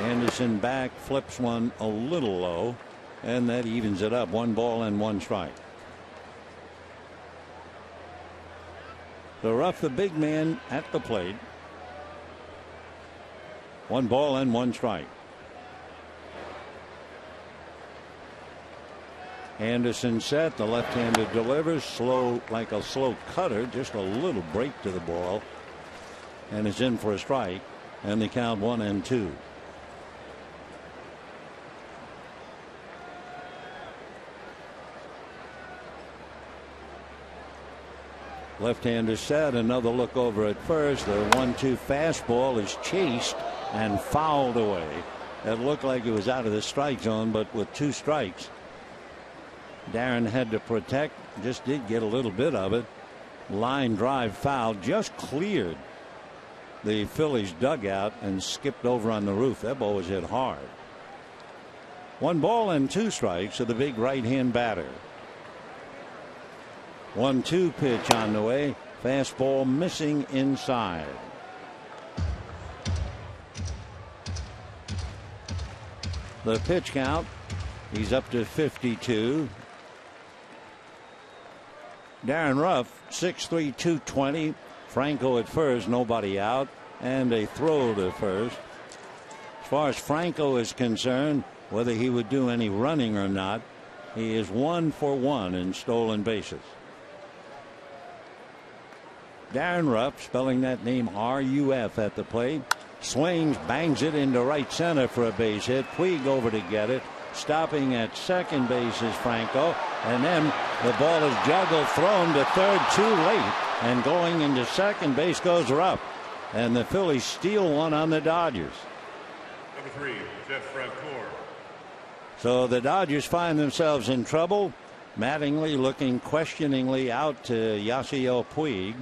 Anderson back, flips one a little low, and that evens it up. 1 ball and 1 strike. So Ruff, the big man at the plate. 1 ball and 1 strike. Anderson set. The left-handed delivers slow, like a slow cutter, just a little break to the ball, and is in for a strike, and they count 1-2. Left-hander set. Another look over at first. The 1-2 fastball is chased and fouled away. It looked like it was out of the strike zone, but with 2 strikes, Darren had to protect. Just did get a little bit of it. Line drive foul. Just cleared the Phillies dugout and skipped over on the roof. That ball was hit hard. 1 ball and 2 strikes to the big right-hand batter. 1-2 pitch on the way. Fastball missing inside. The pitch count. He's up to 52. Darren Ruff, 6'3", 220. Franco at first, nobody out, and a throw to first. As far as Franco is concerned, whether he would do any running or not, he is 1 for 1 in stolen bases. Darren Ruff, spelling that name R-U-F at the plate, swings, bangs it into right center for a base hit. Puig over to get it. Stopping at second base is Franco, and then the ball is juggled, thrown to third too late, and going into second base goes Ruff, and the Phillies steal one on the Dodgers. Number 3, Jeff Francoeur. So the Dodgers find themselves in trouble. Mattingly looking questioningly out to Yasiel Puig.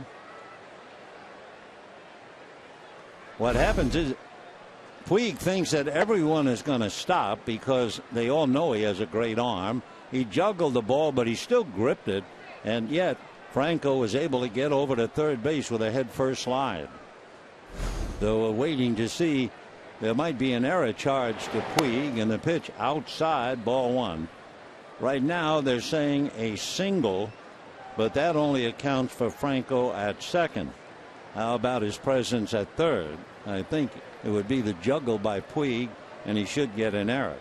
What happens is Puig thinks that everyone is going to stop because they all know he has a great arm. He juggled the ball, but he still gripped it, and yet Franco was able to get over to third base with a head-first slide. So we're waiting to see. There might be an error charged to Puig, and the pitch outside, ball 1. Right now they're saying a single, but that only accounts for Franco at second. How about his presence at third? I think it would be the juggle by Puig, and he should get an error.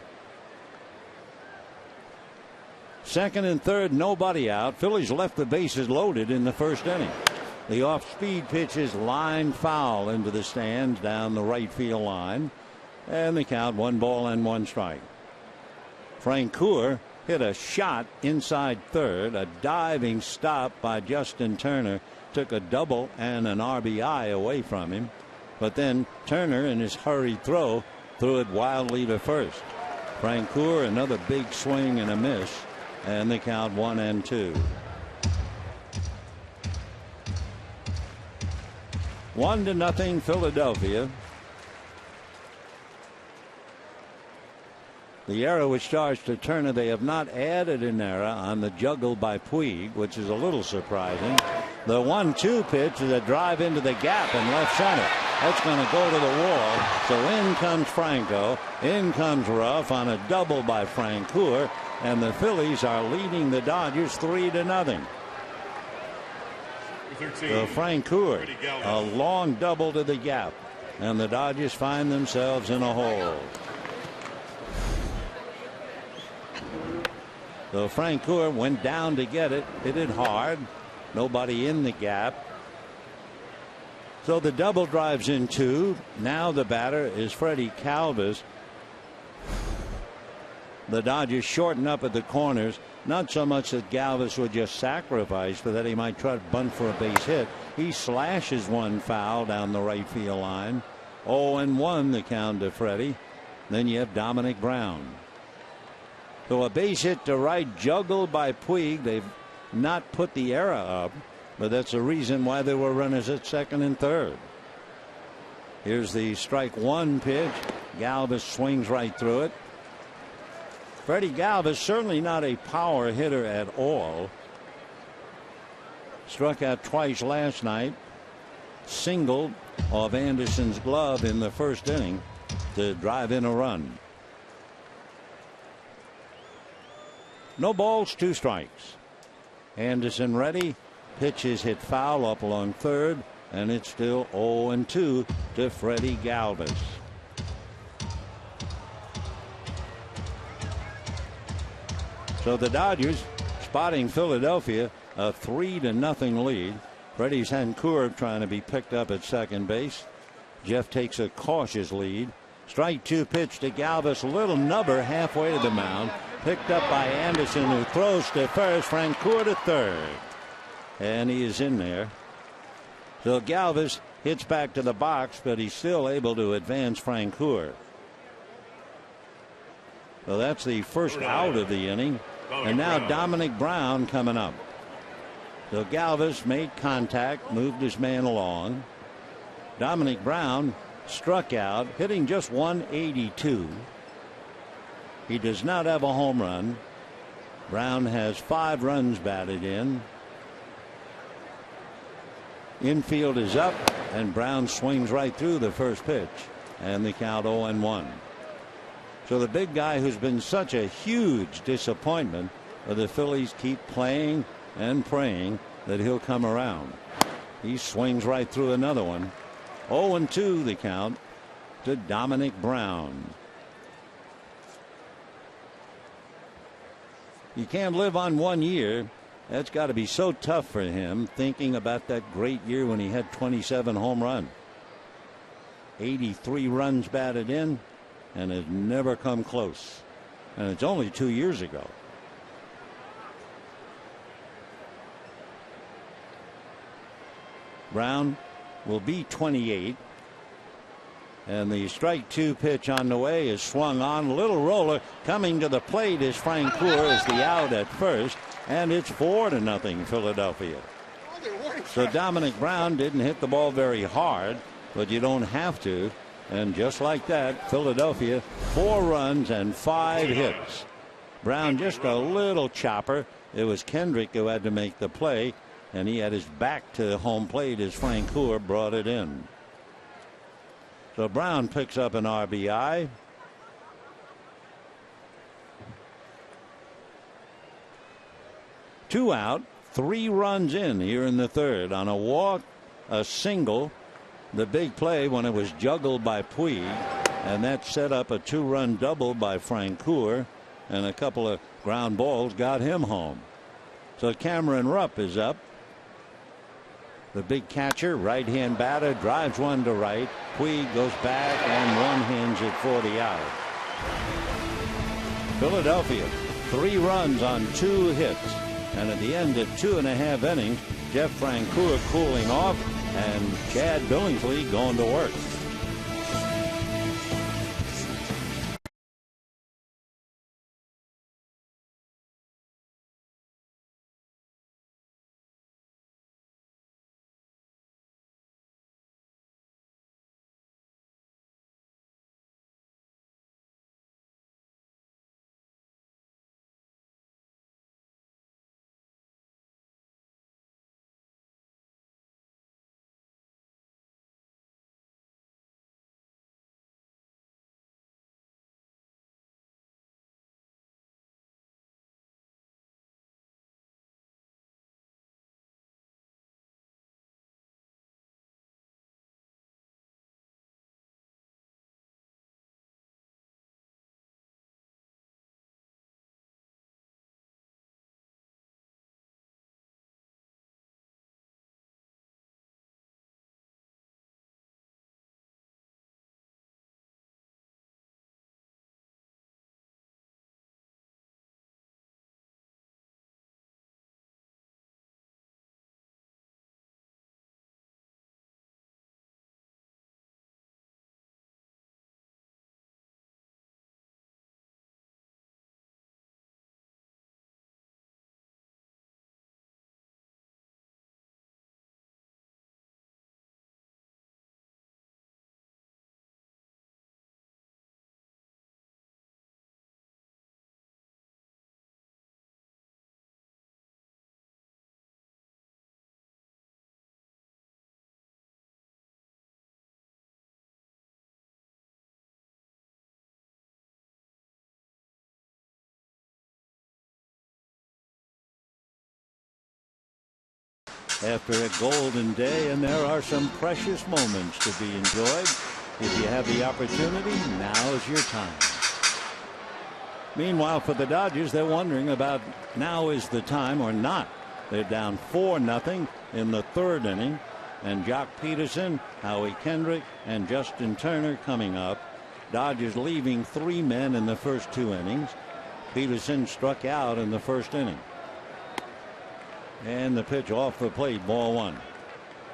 Second and third, nobody out. Phillies left the bases loaded in the first inning. The off-speed pitch is line foul into the stands down the right field line, and the count 1 ball and 1 strike. Francoeur hit a shot inside third. A diving stop by Justin Turner took a double and an RBI away from him. But then Turner, in his hurried throw, threw it wildly to first. Francoeur, another big swing and a miss, and the count 1-2. 1-0 Philadelphia. The error which starts to Turner, they have not added an error on the juggle by Puig, which is a little surprising. The 1-2 pitch is a drive into the gap in left center. That's going to go to the wall. So in comes Franco. In comes Ruff on a double by Francoeur. And the Phillies are leading the Dodgers 3-0. So Francoeur, a long double to the gap. And the Dodgers find themselves in a hole. So Francoeur went down to get it, hit it hard. Nobody in the gap. So the double drives in two. Now the batter is Freddie Galvis. The Dodgers shorten up at the corners. Not so much that Galvis would just sacrifice, but that he might try to bunt for a base hit. He slashes one foul down the right field line. 0-1 the count to Freddie. Then you have Dominic Brown. So a base hit to right, juggled by Puig. They've not put the error up, but that's the reason why there were runners at second and third. Here's the strike one pitch. Galvis swings right through it. Freddie Galvis certainly not a power hitter at all. Struck out twice last night. Singled off Anderson's glove in the first inning to drive in a run. No balls, 2 strikes. Anderson ready. Pitch is hit foul up along third, and it's still 0-2 to Freddie Galvis. So the Dodgers spotting Philadelphia a 3-0 lead. Freddie Francoeur trying to be picked up at second base. Jeff takes a cautious lead. Strike 2 pitch to Galvis, a little nubber halfway to the mound. Picked up by Anderson, who throws to first. Francoeur to third. And he is in there. So Galvis hits back to the box, but he's still able to advance Francoeur. So that's the first out of the inning. And now Dominic Brown coming up. So Galvis made contact, moved his man along. Dominic Brown struck out, hitting just 182. He does not have a home run. Brown has 5 runs batted in. Infield is up, and Brown swings right through the first pitch, and the count 0-1. So the big guy who's been such a huge disappointment, the Phillies keep playing and praying that he'll come around. He swings right through another one. 0-2 the count to Dominic Brown. You can't live on 1 year. That's got to be so tough for him, thinking about that great year when he had 27 home runs. 83 runs batted in, and has never come close. And it's only 2 years ago. Brown will be 28. And the strike 2 pitch on the way is swung on. Little roller coming to the plate is Francoeur as the out at first. And it's 4-0 Philadelphia. So Dominic Brown didn't hit the ball very hard, but you don't have to. And just like that, Philadelphia 4 runs and 5 hits. Brown just a little chopper. It was Kendrick who had to make the play, and he had his back to home plate as Francoeur brought it in. So Brown picks up an RBI. Two out, 3 runs in here in the third on a walk, a single. The big play when it was juggled by Puig, and that set up a 2-run double by Francoeur, and a couple of ground balls got him home. So Cameron Rupp is up. The big catcher, right-hand batter, drives one to right. Puig goes back and one-hands it for the out. Philadelphia, 3 runs on 2 hits. And at the end of 2.5 innings, Jeff Francoeur cooling off, and Chad Billingsley going to work. after a golden day, and there are some precious moments to be enjoyed. If you have the opportunity, now is your time. Meanwhile, for the Dodgers, they're wondering about now is the time or not. They're down 4-0 in the third inning, and Jock Peterson, Howie Kendrick, and Justin Turner coming up. Dodgers leaving 3 men in the first 2 innings. Peterson struck out in the first inning. And the pitch off the plate, ball 1.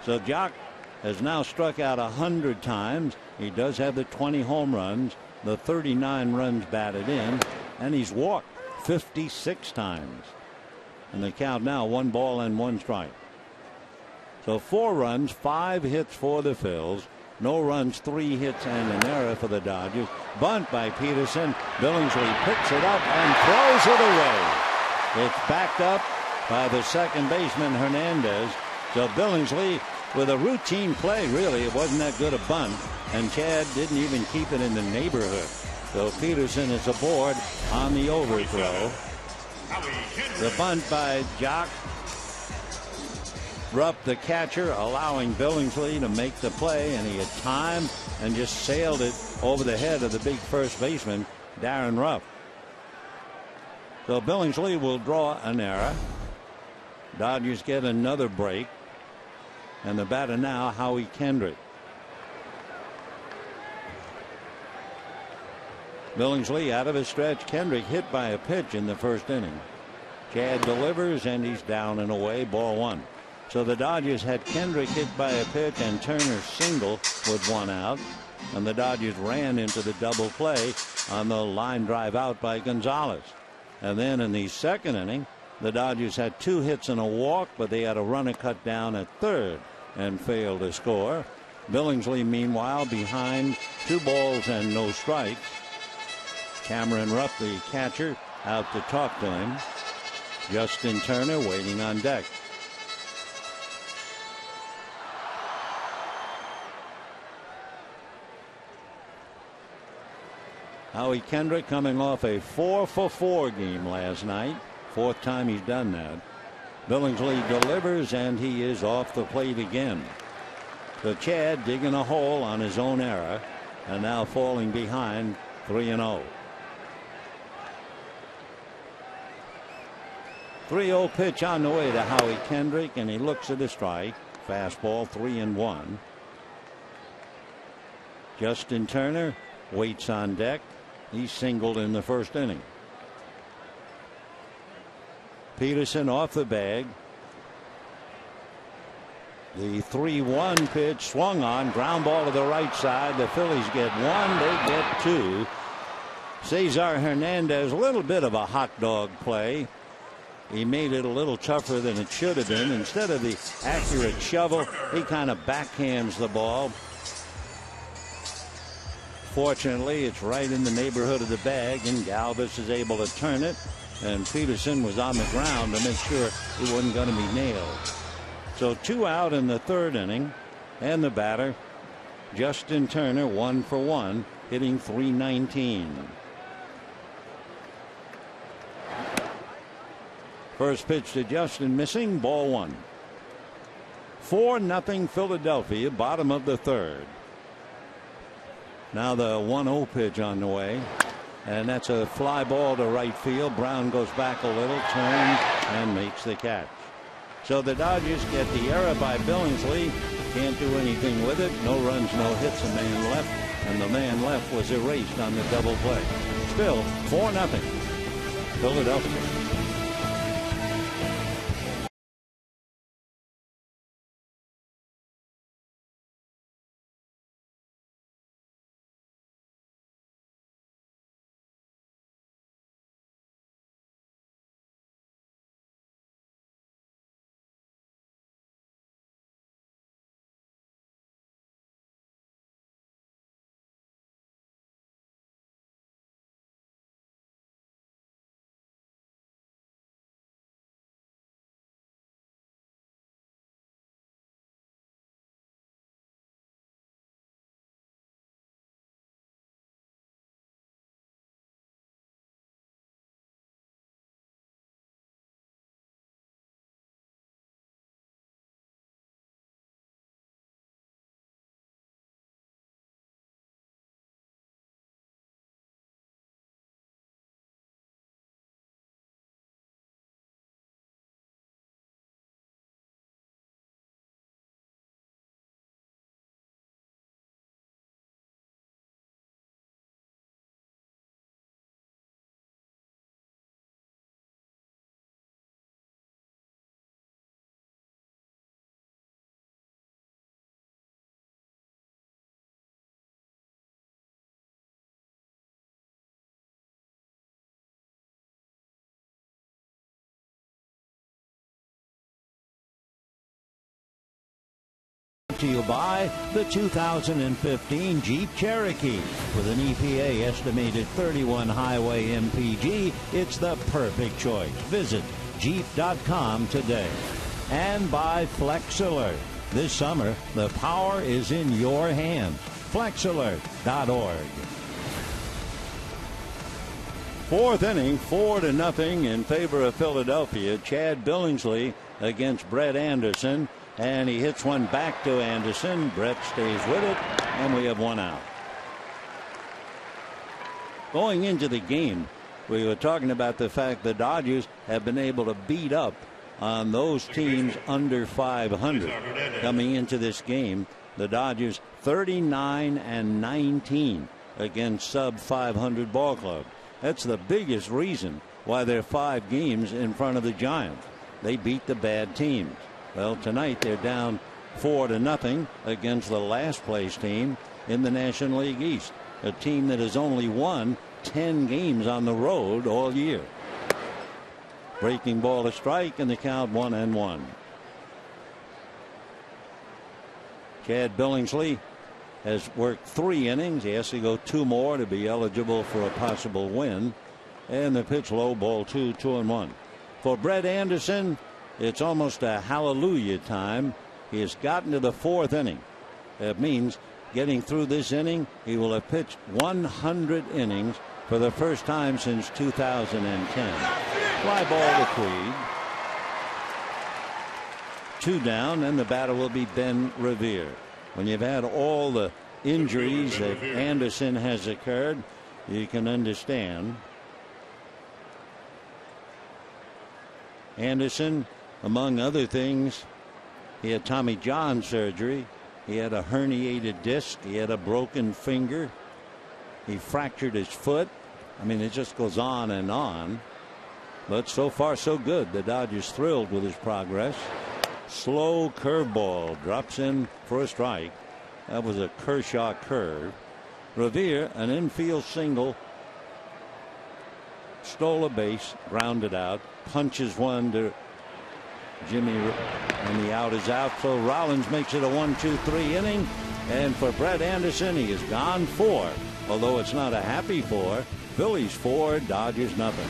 So Jock has now struck out 100 times. He does have the 20 home runs, the 39 runs batted in, and he's walked 56 times. And the count now 1 ball and 1 strike. So 4 runs, 5 hits for the Phils. No runs, 3 hits and an error for the Dodgers. Bunt by Peterson. Billingsley picks it up and throws it away. It's backed up by the second baseman Hernandez. So Billingsley with a routine play, really. It wasn't that good a bunt, and Chad didn't even keep it in the neighborhood. So Peterson is aboard on the overthrow. The bunt by Jock Rupp, the catcher, allowing Billingsley to make the play, and he had time and just sailed it over the head of the big first baseman, Darren Rupp. So Billingsley will draw an error. Dodgers get another break, and the batter now, Howie Kendrick. Billingsley out of his stretch. Kendrick hit by a pitch in the first inning. Chad delivers, and he's down and away, ball 1. So the Dodgers had Kendrick hit by a pitch and Turner single with 1 out. And the Dodgers ran into the double play on the line drive out by Gonzalez. And then in the second inning, the Dodgers had 2 hits and a walk, but they had a runner cut down at third and failed to score. Billingsley, meanwhile, behind 2 balls and no strikes. Cameron Rupp, the catcher, out to talk to him. Justin Turner waiting on deck. Howie Kendrick coming off a 4-for-4 game last night. 4th time he's done that. Billingsley delivers, and he is off the plate again. So Chad digging a hole on his own error, and now falling behind 3-0. 3-0 pitch on the way to Howie Kendrick, and he looks at a strike. Fastball, 3-1. Justin Turner waits on deck. He singled in the first inning. Peterson off the bag. The 3-1 pitch swung on, ground ball to the right side. The Phillies get 1, they get 2. Cesar Hernandez, a little bit of a hot dog play. He made it a little tougher than it should have been. Instead of the accurate shovel, he kind of backhands the ball. Fortunately, it's right in the neighborhood of the bag, and Galvis is able to turn it. And Peterson was on the ground to make sure he wasn't going to be nailed. So 2 out in the third inning, and the batter, Justin Turner, 1 for 1, hitting .319. First pitch to Justin, missing, ball 1. 4-0 Philadelphia, bottom of the third. Now the 1-0 pitch on the way, and that's a fly ball to right field. Brown goes back a little, turns, and makes the catch. So the Dodgers get the error by Billingsley. Can't do anything with it. No runs, no hits, a man left, and the man left was erased on the double play. Still 4-0 Philadelphia. to you by the 2015 Jeep Cherokee. With an EPA estimated 31 highway MPG, it's the perfect choice. Visit Jeep.com today. And by Flex Alert. This summer, the power is in your hands. FlexAlert.org. Fourth inning, 4-0 in favor of Philadelphia. Chad Billingsley against Brett Anderson, and he hits one back to Anderson. Brett stays with it, and we have one out. Going into the game, we were talking about the fact the Dodgers have been able to beat up on those teams under 500. Coming into this game, the Dodgers 39-19 against sub 500 ball clubs. That's the biggest reason why they're 5 games in front of the Giants. They beat the bad teams. Well, tonight they're down 4-0 against the last place team in the National League East, a team that has only won 10 games on the road all year. Breaking ball, a strike, and the count 1-1. Chad Billingsley has worked 3 innings. He has to go 2 more to be eligible for a possible win. And the pitch low, ball 2, 2-1. For Brett Anderson, it's almost a hallelujah time. He has gotten to the 4th inning. That means getting through this inning, he will have pitched 100 innings for the first time since 2010. Fly ball to Creed. 2 down, and the batter will be Ben Revere. When you've had all the injuries that Anderson has occurred, you can understand. Anderson, among other things, he had Tommy John surgery. He had a herniated disc. He had a broken finger. He fractured his foot. I mean, it just goes on and on. But so far, so good. The Dodgers thrilled with his progress. Slow curveball drops in for a strike. That was a Kershaw curve. Revere, an infield single, stole a base, grounded out, punches one to Jimmy, and the out is out. So Rollins makes it a 1-2-3 inning. And for Brett Anderson, he has gone 4. Although it's not a happy 4. Phillies 4, Dodgers nothing.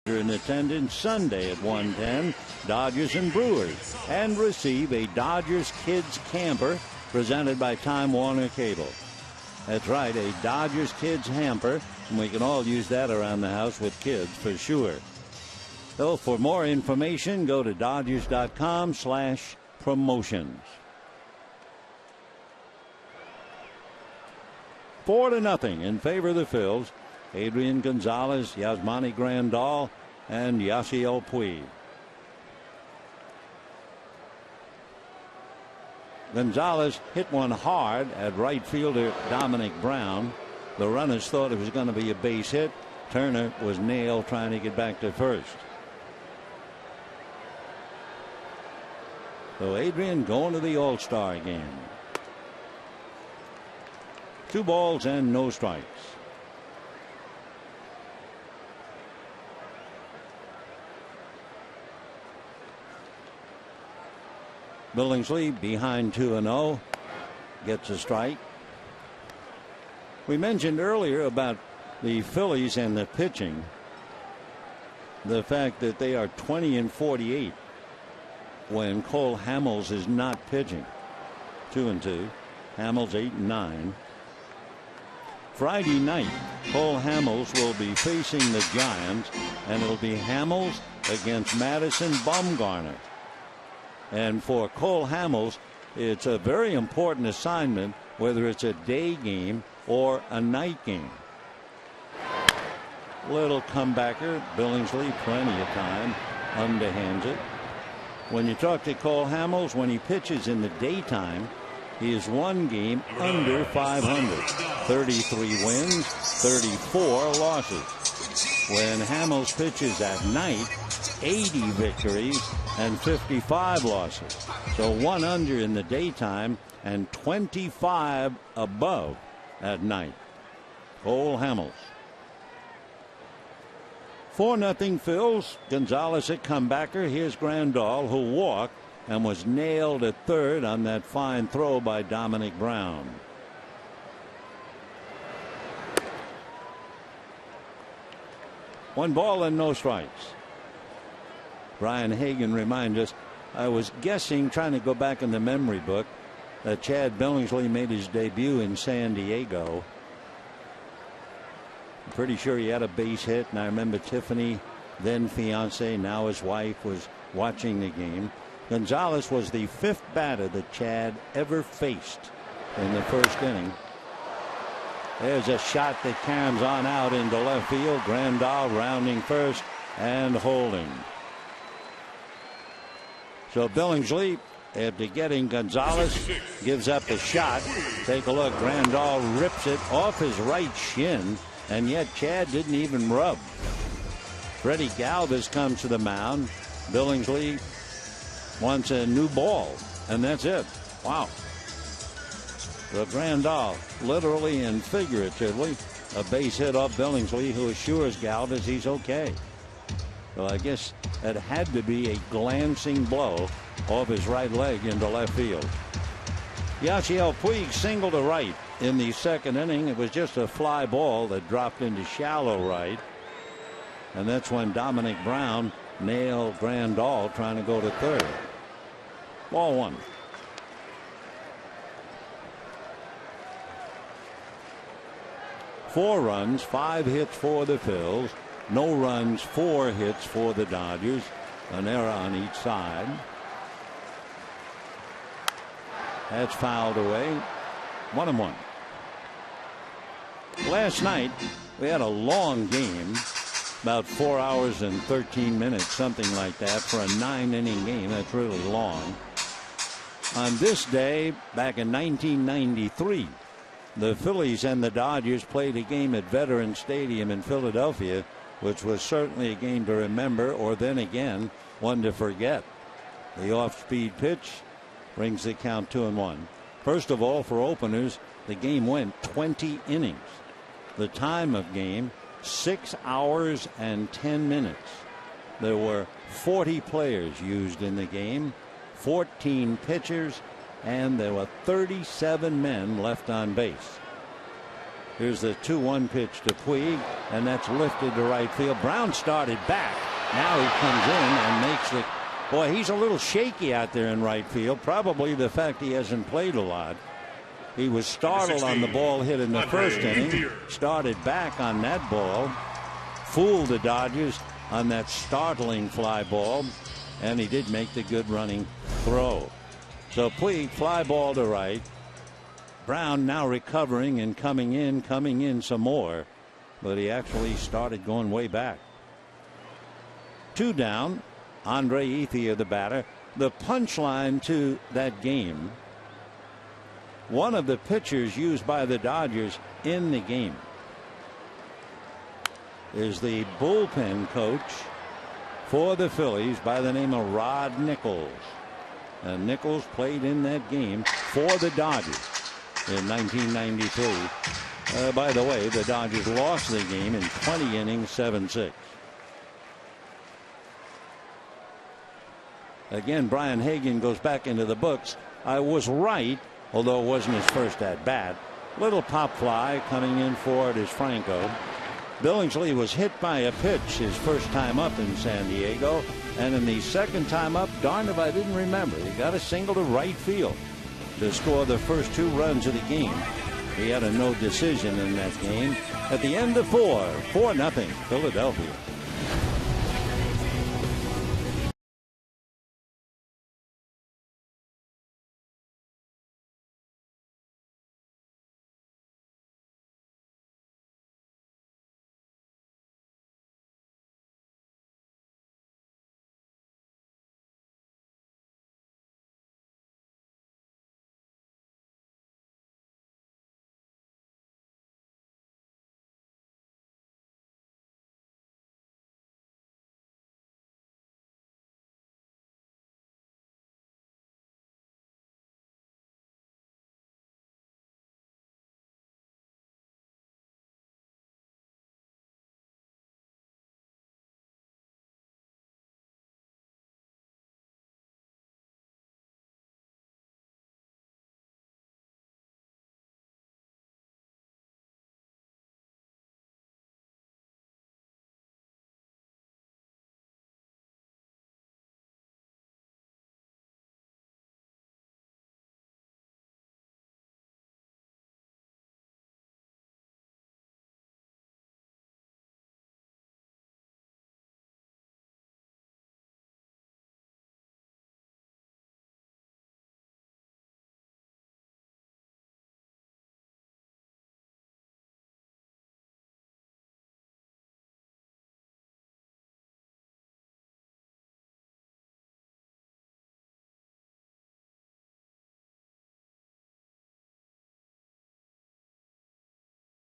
In attendance Sunday at 1:10, Dodgers and Brewers, and receive a Dodgers Kids Camper presented by Time Warner Cable. That's right, a Dodgers Kids Hamper, and we can all use that around the house with kids for sure. So for more information, go to Dodgers.com/promotions. 4-0 in favor of the Phils. Adrian Gonzalez, Yasmani Grandal, and Yasiel Puig. Gonzalez hit one hard at right fielder Dominic Brown. The runners thought it was going to be a base hit. Turner was nailed trying to get back to first. So Adrian going to the All-Star game. 2 balls and no strikes. Billingsley behind 2-0 gets a strike. We mentioned earlier about the Phillies and the pitching. The fact that they are 20-48 when Cole Hamels is not pitching. 2-2. Hamels 8-9. Friday night, Cole Hamels will be facing the Giants, and it'll be Hamels against Madison Bumgarner. And for Cole Hamels, it's a very important assignment, whether it's a day game or a night game. Little comebacker. Billingsley, plenty of time, underhands it. When you talk to Cole Hamels, when he pitches in the daytime, he is 1 game under 500. 33 wins, 34 losses. When Hamels pitches at night, 80 victories and 55 losses. So 1 under in the daytime and 25 above at night. Cole Hamels. 4-0 Phils. Gonzalez at comebacker. Here's Grandal, who walked and was nailed at third on that fine throw by Dominic Brown. One ball and no strikes. Brian Hagan reminds us, I was guessing, trying to go back in the memory book, that Chad Billingsley made his debut in San Diego. I'm pretty sure he had a base hit, and I remember Tiffany, then fiance, now his wife, was watching the game. Gonzalez was the 5th batter that Chad ever faced in the first inning. There's a shot that caroms on out into left field. Grandal rounding first and holding. So Billingsley, after getting Gonzalez, gives up a shot. Take a look. Grandal rips it off his right shin, and yet Chad didn't even rub. Freddie Galvis comes to the mound. Billingsley wants a new ball, and that's it. Wow. The Grandal, literally and figuratively, a base hit off Billingsley, who assures Galvis he's okay. So I guess that had to be a glancing blow off his right leg into left field. Yasiel Puig singled to right in the second inning. It was just a fly ball that dropped into shallow right. And that's when Dominic Brown nailed Grandal trying to go to third. Ball 1. Four runs, 5 hits for the Phils. No runs, 4 hits for the Dodgers. An error on each side. That's fouled away. 1-1. Last night we had a long game, about 4 hours and 13 minutes, something like that, for a 9-inning game. That's really long. On this day, back in 1993, the Phillies and the Dodgers played a game at Veterans Stadium in Philadelphia, which was certainly a game to remember, or then again, one to forget. The off-speed pitch brings the count 2-1. First of all, for openers, the game went 20 innings. The time of game, 6 hours and 10 minutes. There were 40 players used in the game, 14 pitchers, and there were 37 men left on base. Here's the 2-1 pitch to Puig, and that's lifted to right field. Brown started back. Now he comes in and makes the... Boy, he's a little shaky out there in right field. Probably the fact he hasn't played a lot. He was startled on the ball hit in the first inning. Started back on that ball. Fooled the Dodgers on that startling fly ball. And he did make the good running throw. So Puig, fly ball to right. Brown now recovering and coming in some more. But he actually started going way back. 2 down. Andre Ethier, the batter. The punchline to that game, one of the pitchers used by the Dodgers in the game is the bullpen coach for the Phillies by the name of Rod Nichols. And Nichols played in that game for the Dodgers in 1993. By the way, the Dodgers lost the game in 20 innings, 7-6. Again, Brian Hagan goes back into the books. I was right, although it wasn't his first at bat. Little pop fly coming in for it is Franco. Billingsley was hit by a pitch his first time up in San Diego, and in the second time up, darned if I didn't remember, he got a single to right field to score the first 2 runs of the game. He had a no decision in that game. At the end of 4-0 Philadelphia.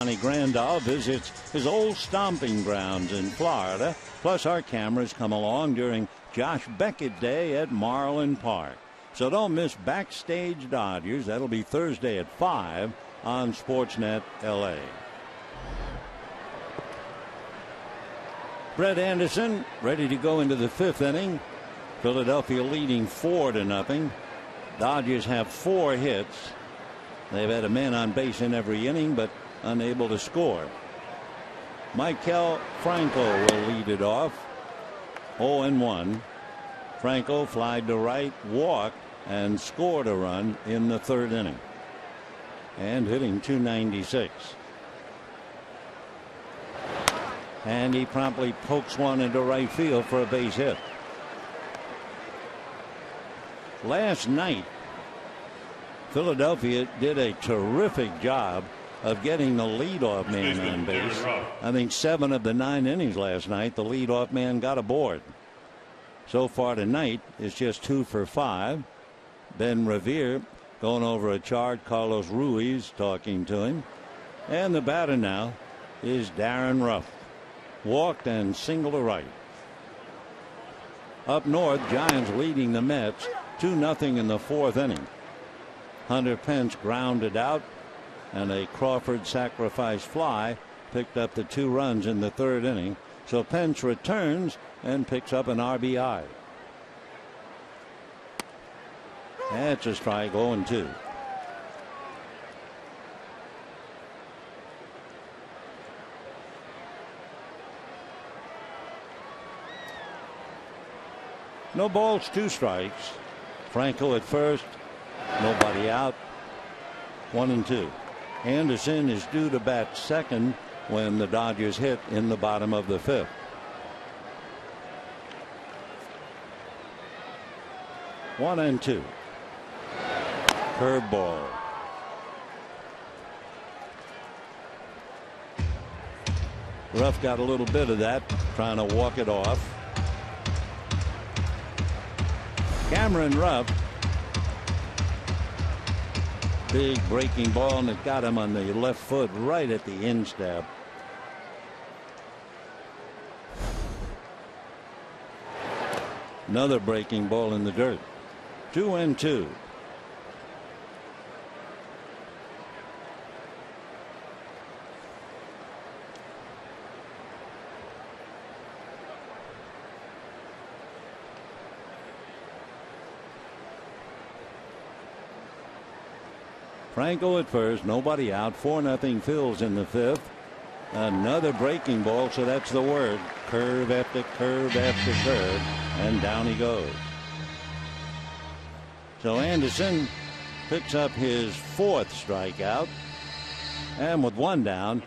Johnny Grandal visits his old stomping grounds in Florida. Plus, our cameras come along during Josh Beckett Day at Marlin Park. So don't miss Backstage Dodgers. That'll be Thursday at 5 on Sportsnet LA. Brett Anderson ready to go into the 5th inning. Philadelphia leading 4-0. Dodgers have 4 hits. They've had a man on base in every inning, but unable to score. Maikel Franco will lead it off. 0-1. Franco flied to right, walked, and scored a run in the 3rd inning. And hitting .296. And he promptly pokes one into right field for a base hit. Last night, Philadelphia did a terrific job of getting the leadoff man on base. I think 7 of the 9 innings last night, the leadoff man got aboard. So far tonight, it's just 2 for 5. Ben Revere going over a chart. Carlos Ruiz talking to him. And the batter now is Darren Ruff. Walked and single to right. Up north, Giants leading the Mets 2-0 in the 4th inning. Hunter Pence grounded out, and a Crawford sacrifice fly picked up the 2 runs in the 3rd inning. So Pence returns and picks up an RBI. That's a strike, 0-2. No balls, 2 strikes. Franco at first, nobody out. 1-2. Anderson is due to bat second when the Dodgers hit in the bottom of the 5th. One and 2. Curveball. Ruff got a little bit of that, trying to walk it off. Cameron Ruff. Big breaking ball, and it got him on the left foot right at the instep. Another breaking ball in the dirt. 2-2. Franco at first, nobody out. 4-0 Phillies in the fifth. Another breaking ball, so that's the word. Curve after curve after curve, and down he goes. So Anderson picks up his fourth strikeout, and with one down,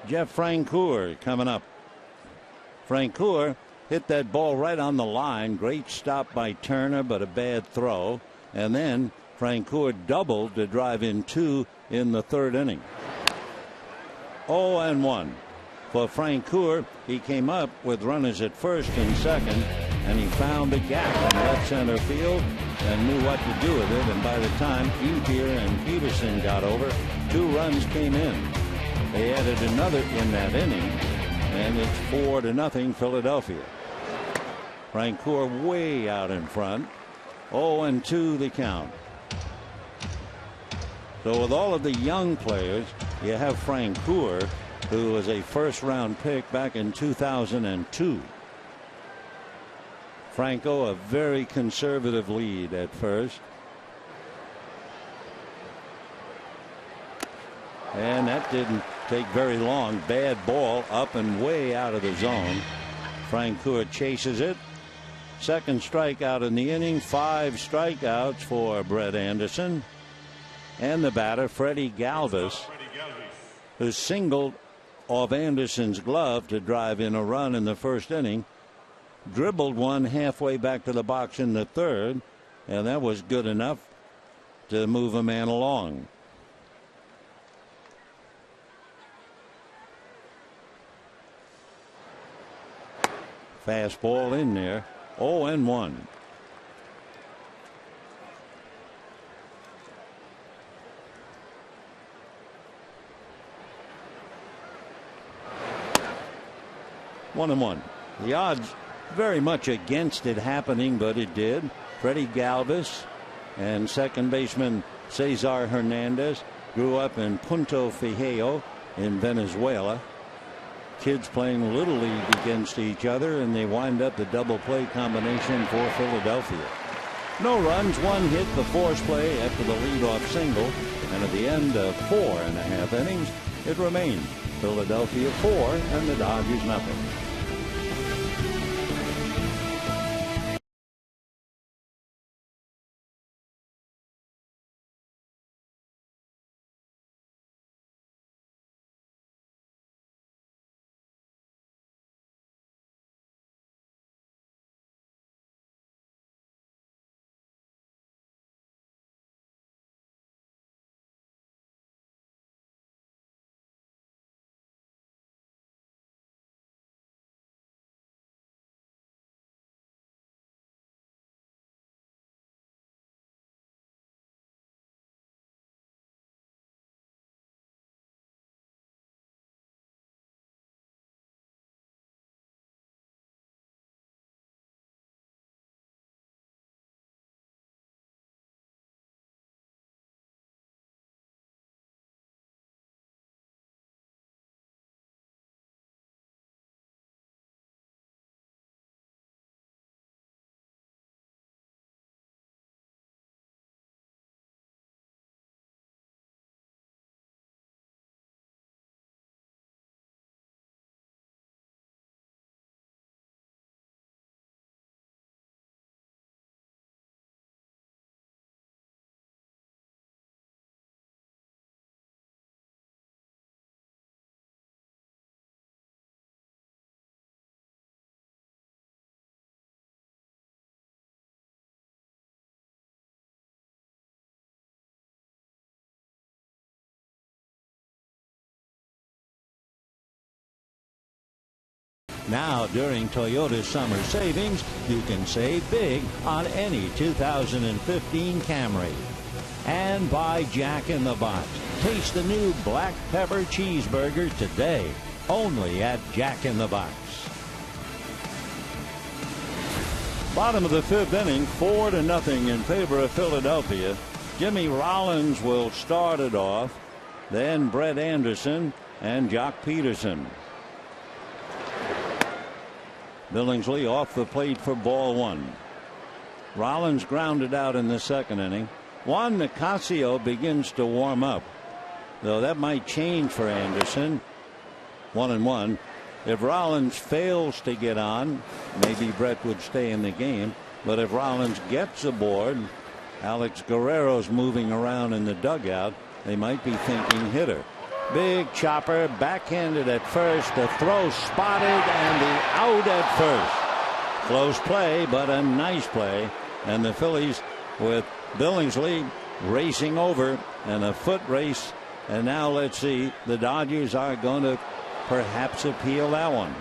Jeff Francoeur coming up. Francoeur hit that ball right on the line. Great stop by Turner, but a bad throw. And then Francoeur doubled to drive in 2 in the third inning. 0-1 for Francoeur. He came up with runners at first and second, and he found a gap in left center field and knew what to do with it. And by the time Ethier and Peterson got over, 2 runs came in. They added another in that inning, and it's 4-0 Philadelphia. Francoeur way out in front. 0-2 the count. So with all of the young players, you have Francoeur, who was a first-round pick back in 2002. Franco, a very conservative lead at first. And that didn't take very long. Bad ball up and way out of the zone. Francoeur chases it. Second strikeout in the inning. 5 strikeouts for Brett Anderson. And the batter, Freddie Galvis, who singled off Anderson's glove to drive in a run in the first inning, dribbled one halfway back to the box in the third, and that was good enough to move a man along. Fastball in there. 0-1. One and one. The odds very much against it happening, but it did. Freddie Galvis and second baseman Cesar Hernandez grew up in Punto Fijo in Venezuela. Kids playing Little League against each other, and they wind up the double play combination for Philadelphia. No runs, 1 hit, the force play after the leadoff single, and at the end of 4.5 innings, it remained Philadelphia 4 and the Dodgers nothing. Now, during Toyota's summer savings, you can save big on any 2015 Camry. And buy Jack in the Box. Taste the new black pepper cheeseburger today, only at Jack in the Box. Bottom of the fifth inning, 4-0 in favor of Philadelphia. Jimmy Rollins will start it off. Then Brett Anderson and Jock Peterson. Billingsley off the plate for ball one. Rollins grounded out in the second inning. Juan Nicasio begins to warm up, though that might change for Anderson. 1-1. If Rollins fails to get on, maybe Brett would stay in the game. But if Rollins gets aboard, Alex Guerrero's moving around in the dugout. They might be thinking hitter. Big chopper, backhanded at first. The throw spotted and the out at first. Close play, but a nice play. And the Phillies with Billingsley racing over and a foot race. And now let's see. The Dodgers are going to perhaps appeal that one.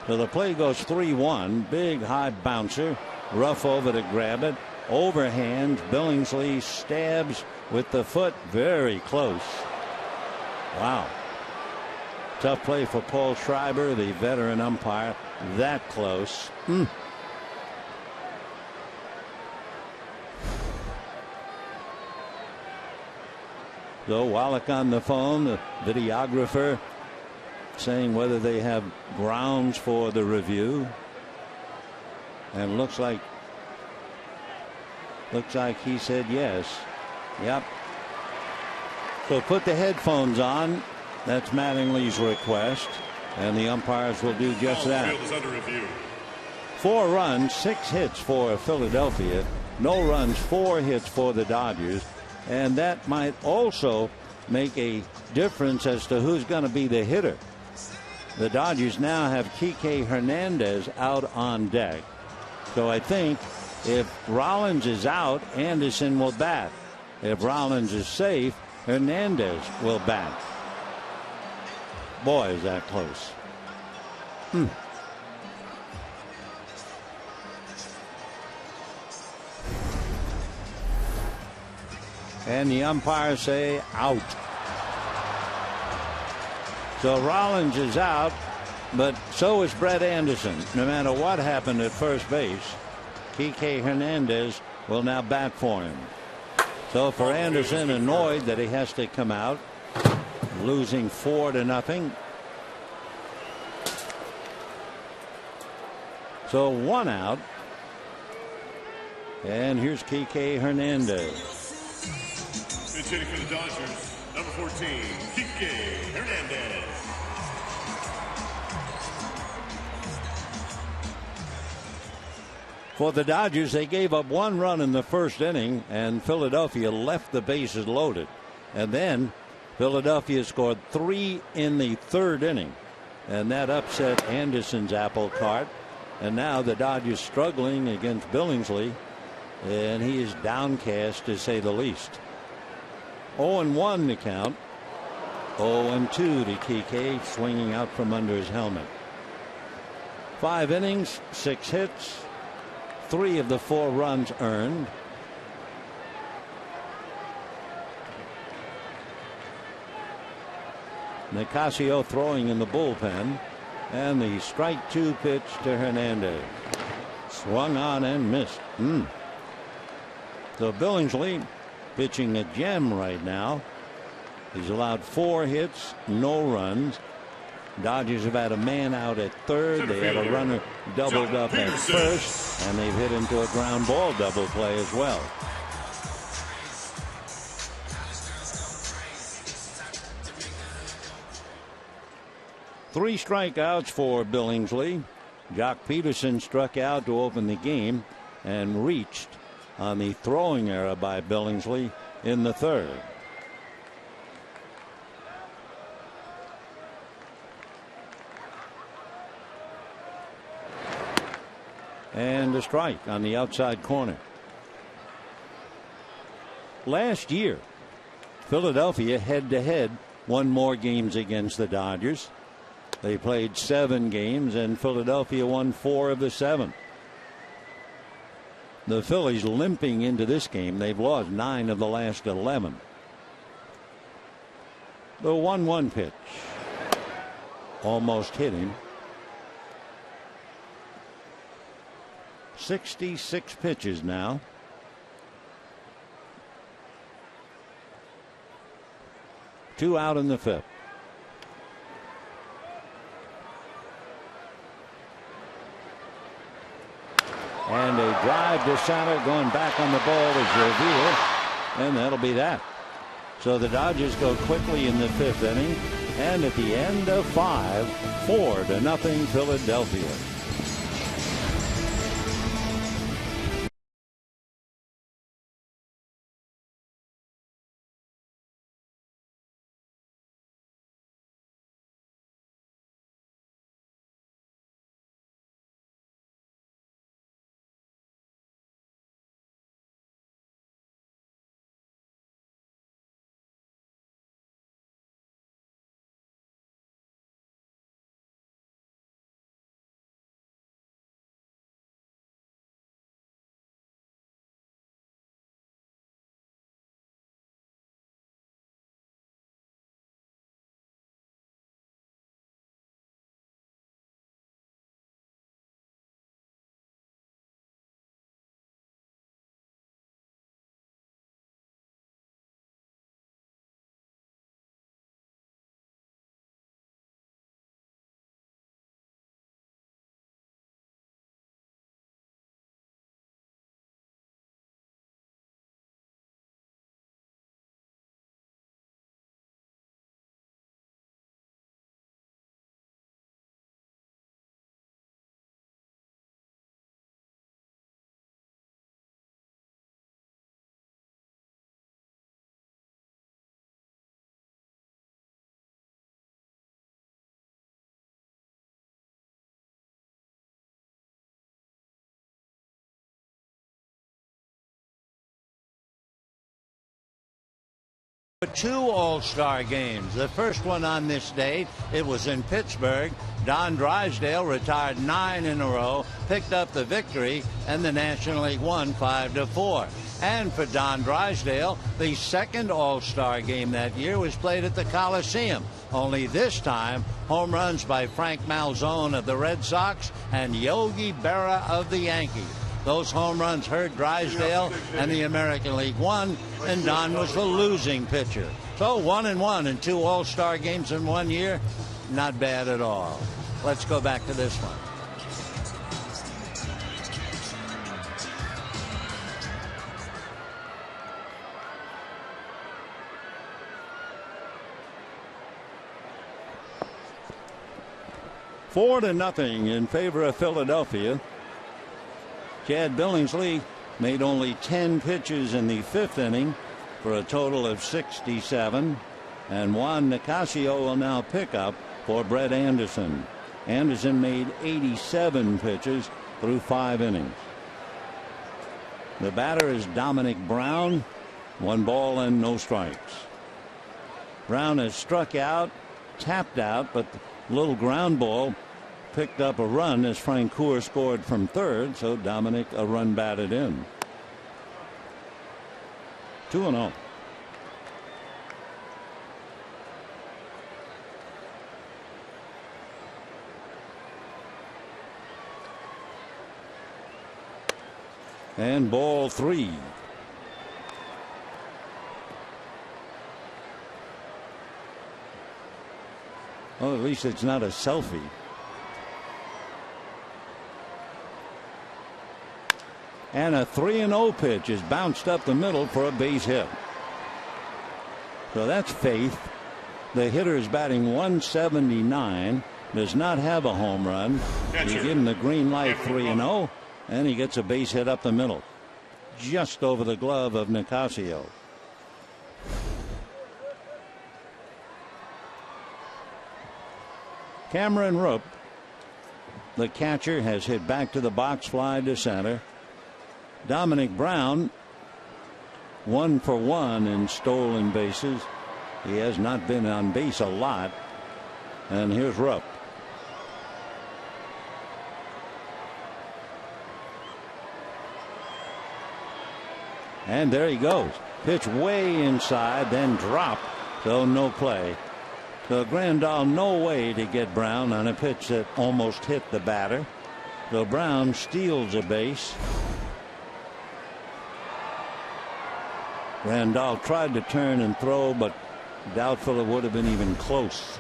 So the play goes 3-1. Big high bouncer. Rough over to grab it. Overhand. Billingsley stabs with the foot. Very close. Wow. Tough play for Paul Schreiber, the veteran umpire. That close. So Wallach on the phone, the videographer, saying whether they have grounds for the review. And looks like he said yes. Yep. So put the headphones on. That's Mattingly's request. And the umpires will do just that. 4 runs, 6 hits for Philadelphia. No runs, 4 hits for the Dodgers. And that might also make a difference as to who's going to be the hitter. The Dodgers now have Kike Hernandez out on deck. So I think if Rollins is out, Anderson will bat. If Rollins is safe, Hernandez will bat. Boy, is that close. And the umpires say out. So Rollins is out, but so is Brett Anderson. No matter what happened at first base, Kike Hernandez will now bat for him. So for Anderson, annoyed that he has to come out, losing 4-0. So 1 out. And here's Kike Hernandez. Hitting for the Dodgers, number 14, Kike Hernandez. For the Dodgers, they gave up 1 run in the first inning, and Philadelphia left the bases loaded. And then Philadelphia scored 3 in the third inning, and that upset Anderson's apple cart. And now the Dodgers struggling against Billingsley, and he is downcast to say the least. 0-1 the count. 0-2 to Kike, swinging out from under his helmet. 5 innings, 6 hits, 3 of the 4 runs earned. Nicasio throwing in the bullpen, and the strike 2 pitch to Hernandez. Swung on and missed. So Billingsley pitching a gem right now. He's allowed 4 hits, no runs. Dodgers have had a man out at third. They had a runner doubled up at first, and they've hit into a ground ball double play as well. Three strikeouts for Billingsley. Jock Peterson struck out to open the game and reached on the throwing error by Billingsley in the third. And a strike on the outside corner. Last year, Philadelphia head-to-head won more games against the Dodgers. They played 7 games, and Philadelphia won 4 of the 7. The Phillies limping into this game. They've lost 9 of the last 11. The 1-1 pitch. Almost hit him. 66 pitches now. Two out in the fifth. And a drive to center, going back on the ball is Revere, and that'll be that. So the Dodgers go quickly in the fifth inning, and at the end of 5, 4-0 Philadelphia. Two All-Star games. The first one on this date, it was in Pittsburgh. Don Drysdale retired 9 in a row, picked up the victory, and the National League won 5-4. And for Don Drysdale, the second All-Star game that year was played at the Coliseum. Only this time, home runs by Frank Malzone of the Red Sox and Yogi Berra of the Yankees. Those home runs hurt Drysdale, and the American League won, and Don was the losing pitcher. So 1-1 in 2 All-Star games in 1 year, not bad at all. Let's go back to this one. Four to nothing in favor of Philadelphia. Chad Billingsley made only 10 pitches in the fifth inning for a total of 67. And Juan Nicasio will now pick up for Brett Anderson. Anderson made 87 pitches through 5 innings. The batter is Dominic Brown. 1 ball and no strikes. Brown has struck out, tapped out, but the little ground ball picked up a run as Francoeur scored from third, so Dominic a run batted in. 2-0. And ball 3. Well, at least it's not a selfie. And a 3-0 pitch is bounced up the middle for a base hit. So that's Faith. The hitter is batting 179. Does not have a home run. You give him the green light, 3-0, and he gets a base hit up the middle, just over the glove of Nicasio. Cameron Rupp, the catcher, has hit back to the box fly to center. Dominic Brown, 1 for 1 in stolen bases. He has not been on base a lot. And here's Rupp. And there he goes. Pitch way inside, then drop. So no play. So Grandal no way to get Brown on a pitch that almost hit the batter. So Brown steals a base. Randolph tried to turn and throw, but doubtful it would have been even close.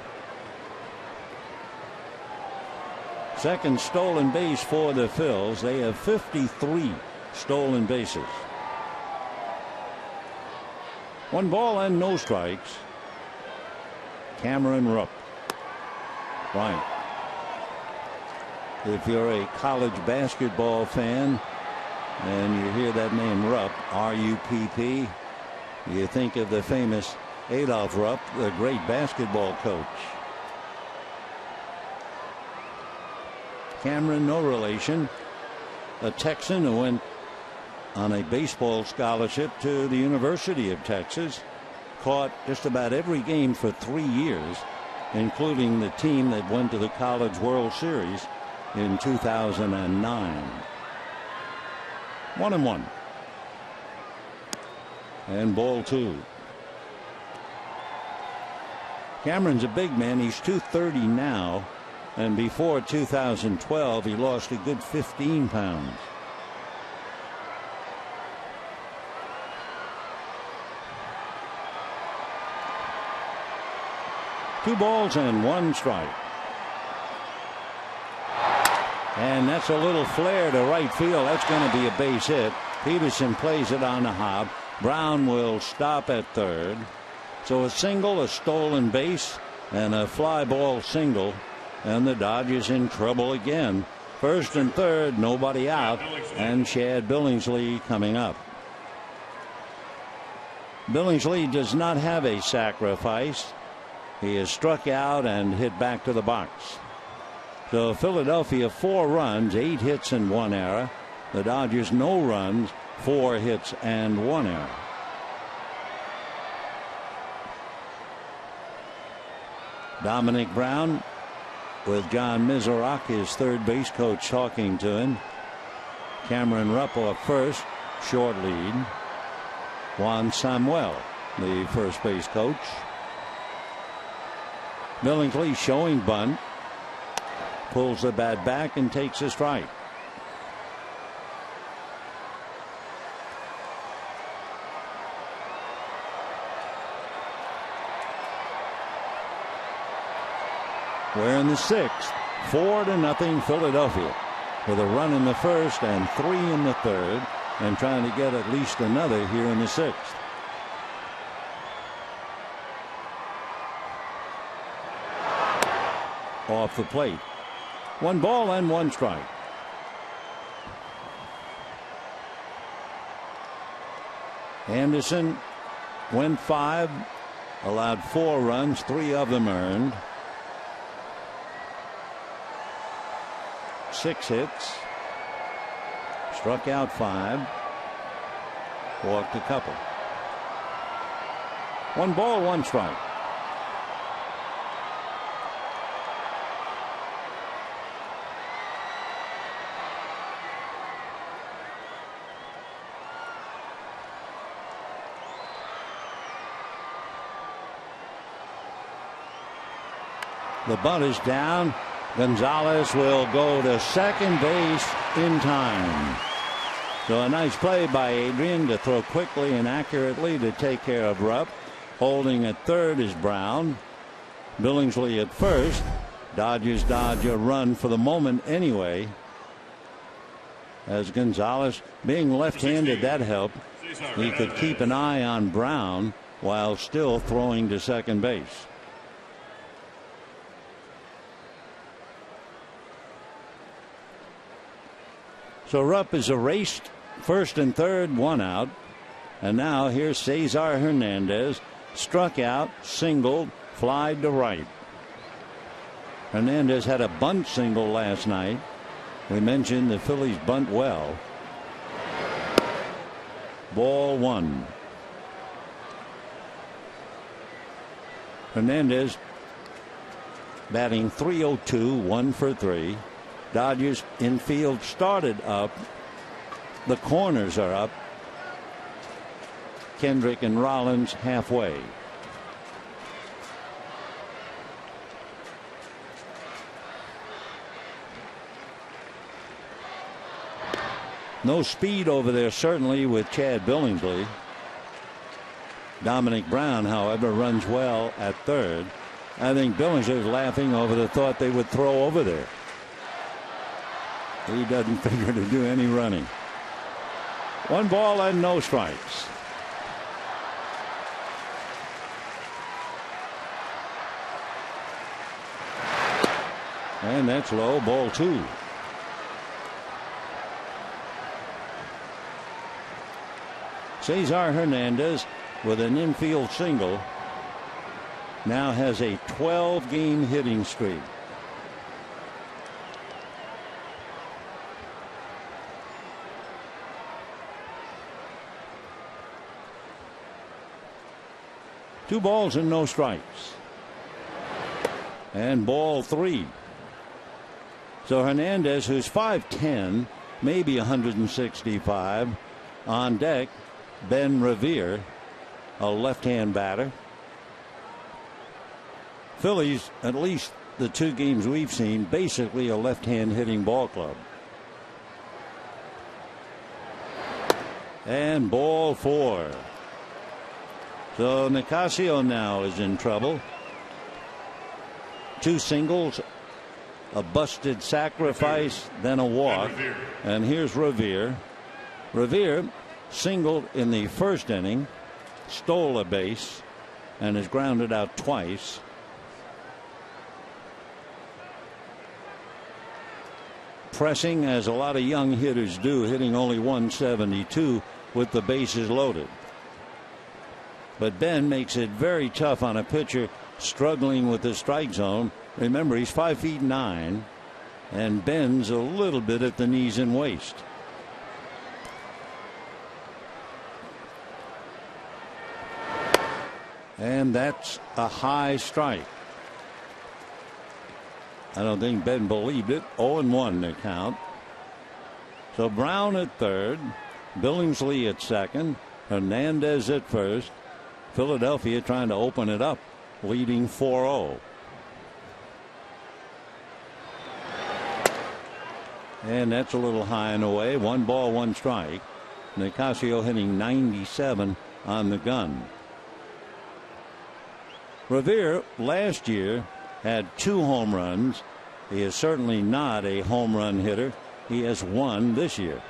Second stolen base for the Phils. They have 53 stolen bases. 1 ball and no strikes. Cameron Rupp. Right. If you're a college basketball fan and you hear that name Rupp, R-U-P-P, you think of the famous Adolph Rupp, the great basketball coach. Cameron, no relation, a Texan who went on a baseball scholarship to the University of Texas, caught just about every game for 3 years, including the team that went to the College World Series in 2009. 1-1. And ball 2. Cameron's a big man. He's 230 now. And before 2012, he lost a good 15 pounds. Two balls and 1 strike. And that's a little flare to right field. That's going to be a base hit. Peterson plays it on the hop. Brown will stop at third. So a single, a stolen base, and a fly ball single. And the Dodgers in trouble again. First and third, nobody out, and Chad Billingsley coming up. Billingsley does not have a sacrifice. He is struck out and hit back to the box. So Philadelphia 4 runs, 8 hits and 1 error. The Dodgers no runs, 4 hits and 1 error. Dominic Brown with John Mizorok, his third base coach, talking to him. Cameron Rupp off first, short lead. Juan Samuel, the first base coach. Billingsley showing bunt. Pulls the bat back and takes a strike. We're in the 6th. 4-0 Philadelphia, with a run in the first and 3 in the third, and trying to get at least another here in the 6th. Off the plate. 1 ball and 1 strike. Anderson went 5, allowed 4 runs, 3 of them earned. 6 hits. Struck out 5. Walked a couple. 1 ball, 1 strike. The bunt is down. Gonzalez will go to second base in time. So a nice play by Adrian to throw quickly and accurately to take care of Rupp. Holding at third is Brown. Billingsley at first. Dodgers dodge a run for the moment anyway. As Gonzalez, being left-handed, that helped. He could keep an eye on Brown while still throwing to second base. So Rupp is erased. First and third, 1 out. And now here's Cesar Hernandez. Struck out, singled, flied to right. Hernandez had a bunt single last night. We mentioned the Phillies bunt well. Ball 1. Hernandez batting .302, 1 for 3. Dodgers infield started up. The corners are up. Kendrick and Rollins halfway. No speed over there, certainly, with Chad Billingsley. Dominic Brown, however, runs well at third. I think Billingsley is laughing over the thought they would throw over there. He doesn't figure to do any running. 1 ball and no strikes. And that's low, ball 2. Cesar Hernandez with an infield single now has a 12-game hitting streak. Two balls and no strikes. And ball 3. So Hernandez, who's 5'10", maybe 165, on deck. Ben Revere, a left-hand batter. Phillies, at least the 2 games we've seen, basically a left-hand hitting ball club. And ball 4. So Nicasio now is in trouble. 2 singles, a busted sacrifice, then a walk. And here's Revere. Revere singled in the first inning, stole a base, and is grounded out twice. Pressing, as a lot of young hitters do, hitting only 172 with the bases loaded. But Ben makes it very tough on a pitcher struggling with the strike zone. Remember, he's 5'9", and bends a little bit at the knees and waist. And that's a high strike. I don't think Ben believed it. 0-1 to count. So Brown at third, Billingsley at second, Hernandez at first. Philadelphia trying to open it up, leading 4-0. And that's a little high and away. 1 ball, 1 strike. Nicasio hitting 97 on the gun. Revere last year had 2 home runs. He is certainly not a home run hitter. He has 1 this year.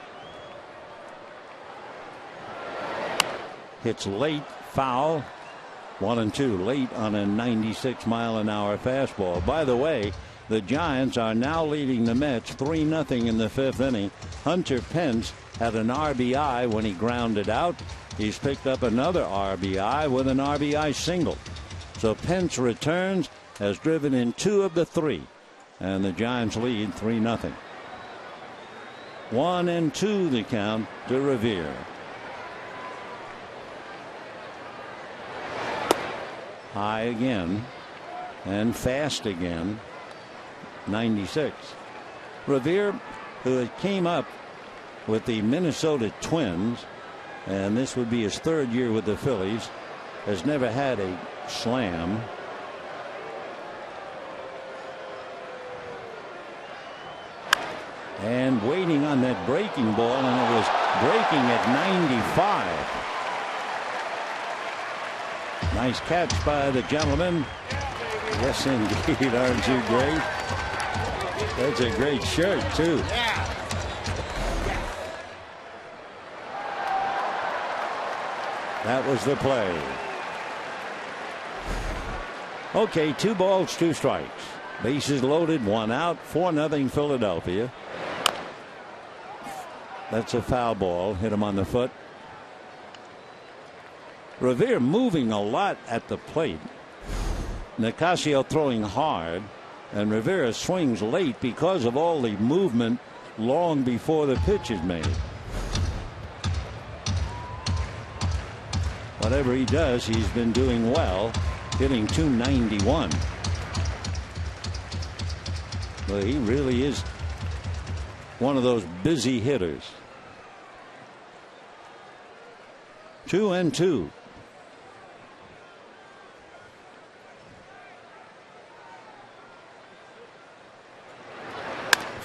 Hits late, foul. 1-2 late on a 96-mile-an-hour fastball. By the way, the Giants are now leading the Mets 3-0 in the 5th inning. Hunter Pence had an RBI when he grounded out. He's picked up another RBI with an RBI single. So Pence returns, has driven in 2 of the 3, and the Giants lead 3-0. 1-2 the count to Revere. High again and fast again. 96. Revere, who came up with the Minnesota Twins, and this would be his 3rd year with the Phillies, has never had a slam. And waiting on that breaking ball, and it was breaking at 95. Nice catch by the gentleman. Yes, indeed. Aren't you great? That's a great shirt, too. That was the play. Okay, 2 balls, 2 strikes. Bases loaded, 1 out, 4-0 Philadelphia. That's a foul ball. Hit him on the foot. Revere moving a lot at the plate. Nicasio throwing hard, and Rivera swings late because of all the movement long before the pitch is made. Whatever he does, he's been doing well, hitting .291. But he really is one of those busy hitters. 2-2.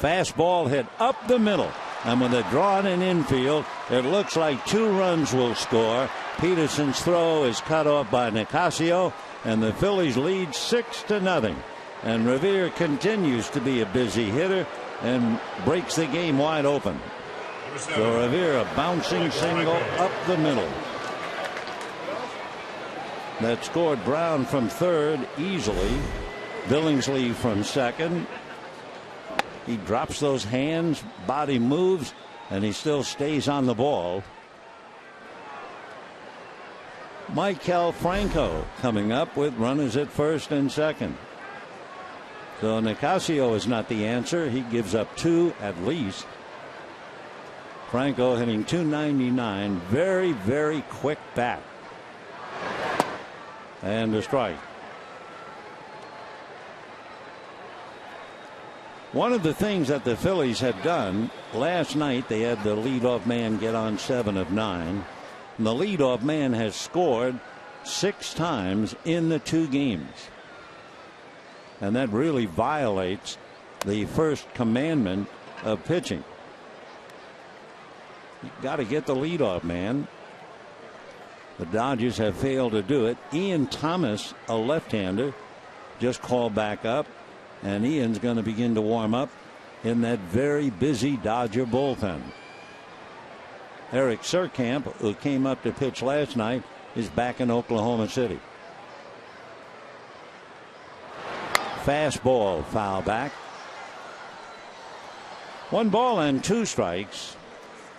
Fastball hit up the middle. And with a draw in infield, it looks like 2 runs will score. Peterson's throw is cut off by Nicasio, and the Phillies lead 6-0. And Revere continues to be a busy hitter and breaks the game wide open. So Revere, a bouncing single up the middle. That scored Brown from third easily. Billingsley from second. He drops those hands, body moves, and he still stays on the ball. Maikel Franco coming up with runners at first and second. So Nicasio is not the answer. He gives up 2 at least. Franco hitting .299. Very, very quick bat. And a strike. One of the things that the Phillies have done last night, they had the leadoff man get on 7 of 9. And the leadoff man has scored 6 times in the 2 games. And that really violates the first commandment of pitching. You got to get the leadoff man. The Dodgers have failed to do it. Ian Thomas, a left-hander, just called back up, and Ian's going to begin to warm up in that very busy Dodger bullpen. Eric Surkamp, who came up to pitch last night, is back in Oklahoma City. Fastball foul back. 1 ball and 2 strikes.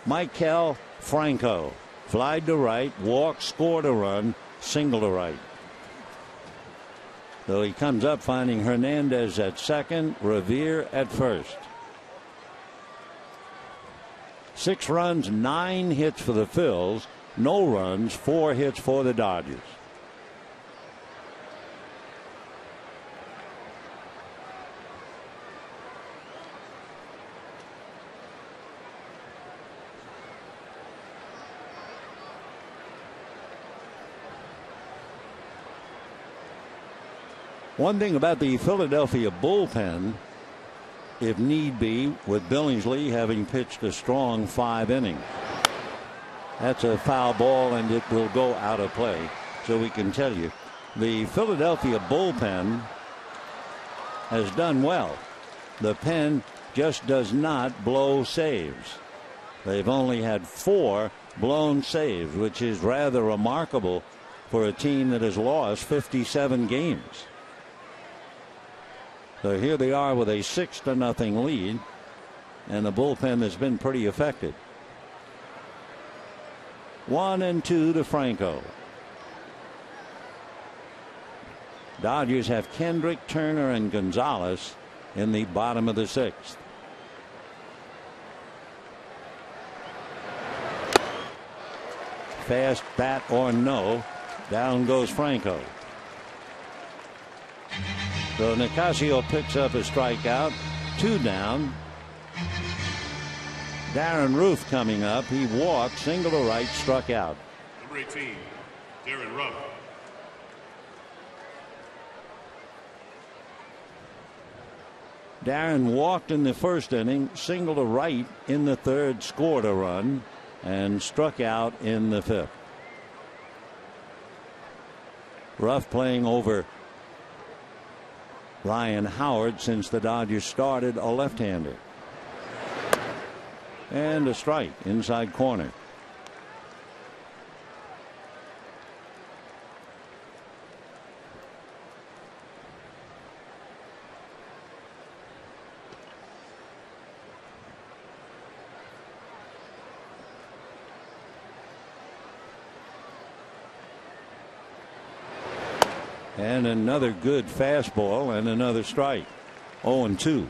Maikel Franco. Flied to right, walked, scored a run, single to right. So he comes up finding Hernandez at second, Revere at first. 6 runs, 9 hits for the Phils, no runs, 4 hits for the Dodgers. One thing about the Philadelphia bullpen, if need be, with Billingsley having pitched a strong 5 innings. That's a foul ball and it will go out of play. So we can tell you the Philadelphia bullpen has done well. The pen just does not blow saves. They've only had 4 blown saves, which is rather remarkable for a team that has lost 57 games. So here they are with a 6-0 lead, and the bullpen has been pretty effective. 1-2 to Franco. Dodgers have Kendrick, Turner, and Gonzalez in the bottom of the 6th. Fast bat or no, down goes Franco. So Nicasio picks up a strikeout. 2 down. Darren Ruth coming up. He walked, single to right, struck out. Number 18, Darren Ruff. Darren walked in the first inning, single to right in the 3rd, scored a run, and struck out in the 5th. Ruff playing over Ryan Howard since the Dodgers started, a left-hander. And a strike inside corner. And another good fastball and another strike. 0-2.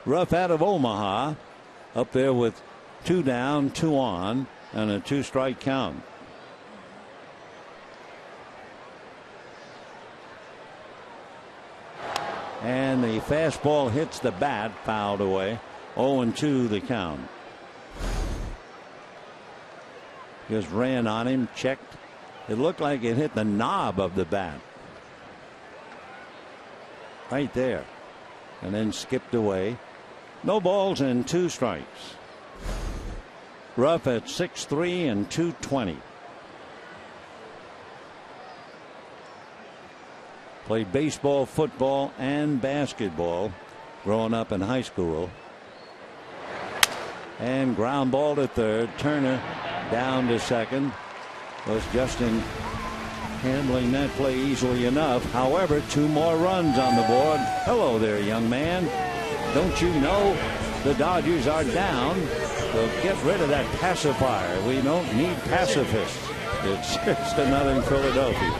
Ruff out of Omaha, up there with 2 down, 2 on, and a 2-strike count. And the fastball hits the bat, fouled away. 0-2 the count. Just ran on him, checked, It looked like it hit the knob of the bat. Right there. And then skipped away. No balls and 2 strikes. Ruff at 6'3" and 220. Played baseball, football, and basketball growing up in high school. And ground ball to third. Turner down to second. Was Justin handling that play easily enough. However, 2 more runs on the board. Hello there, young man. Don't you know the Dodgers are down? So get rid of that pacifier. We don't need pacifists. It's 6-0 Philadelphia.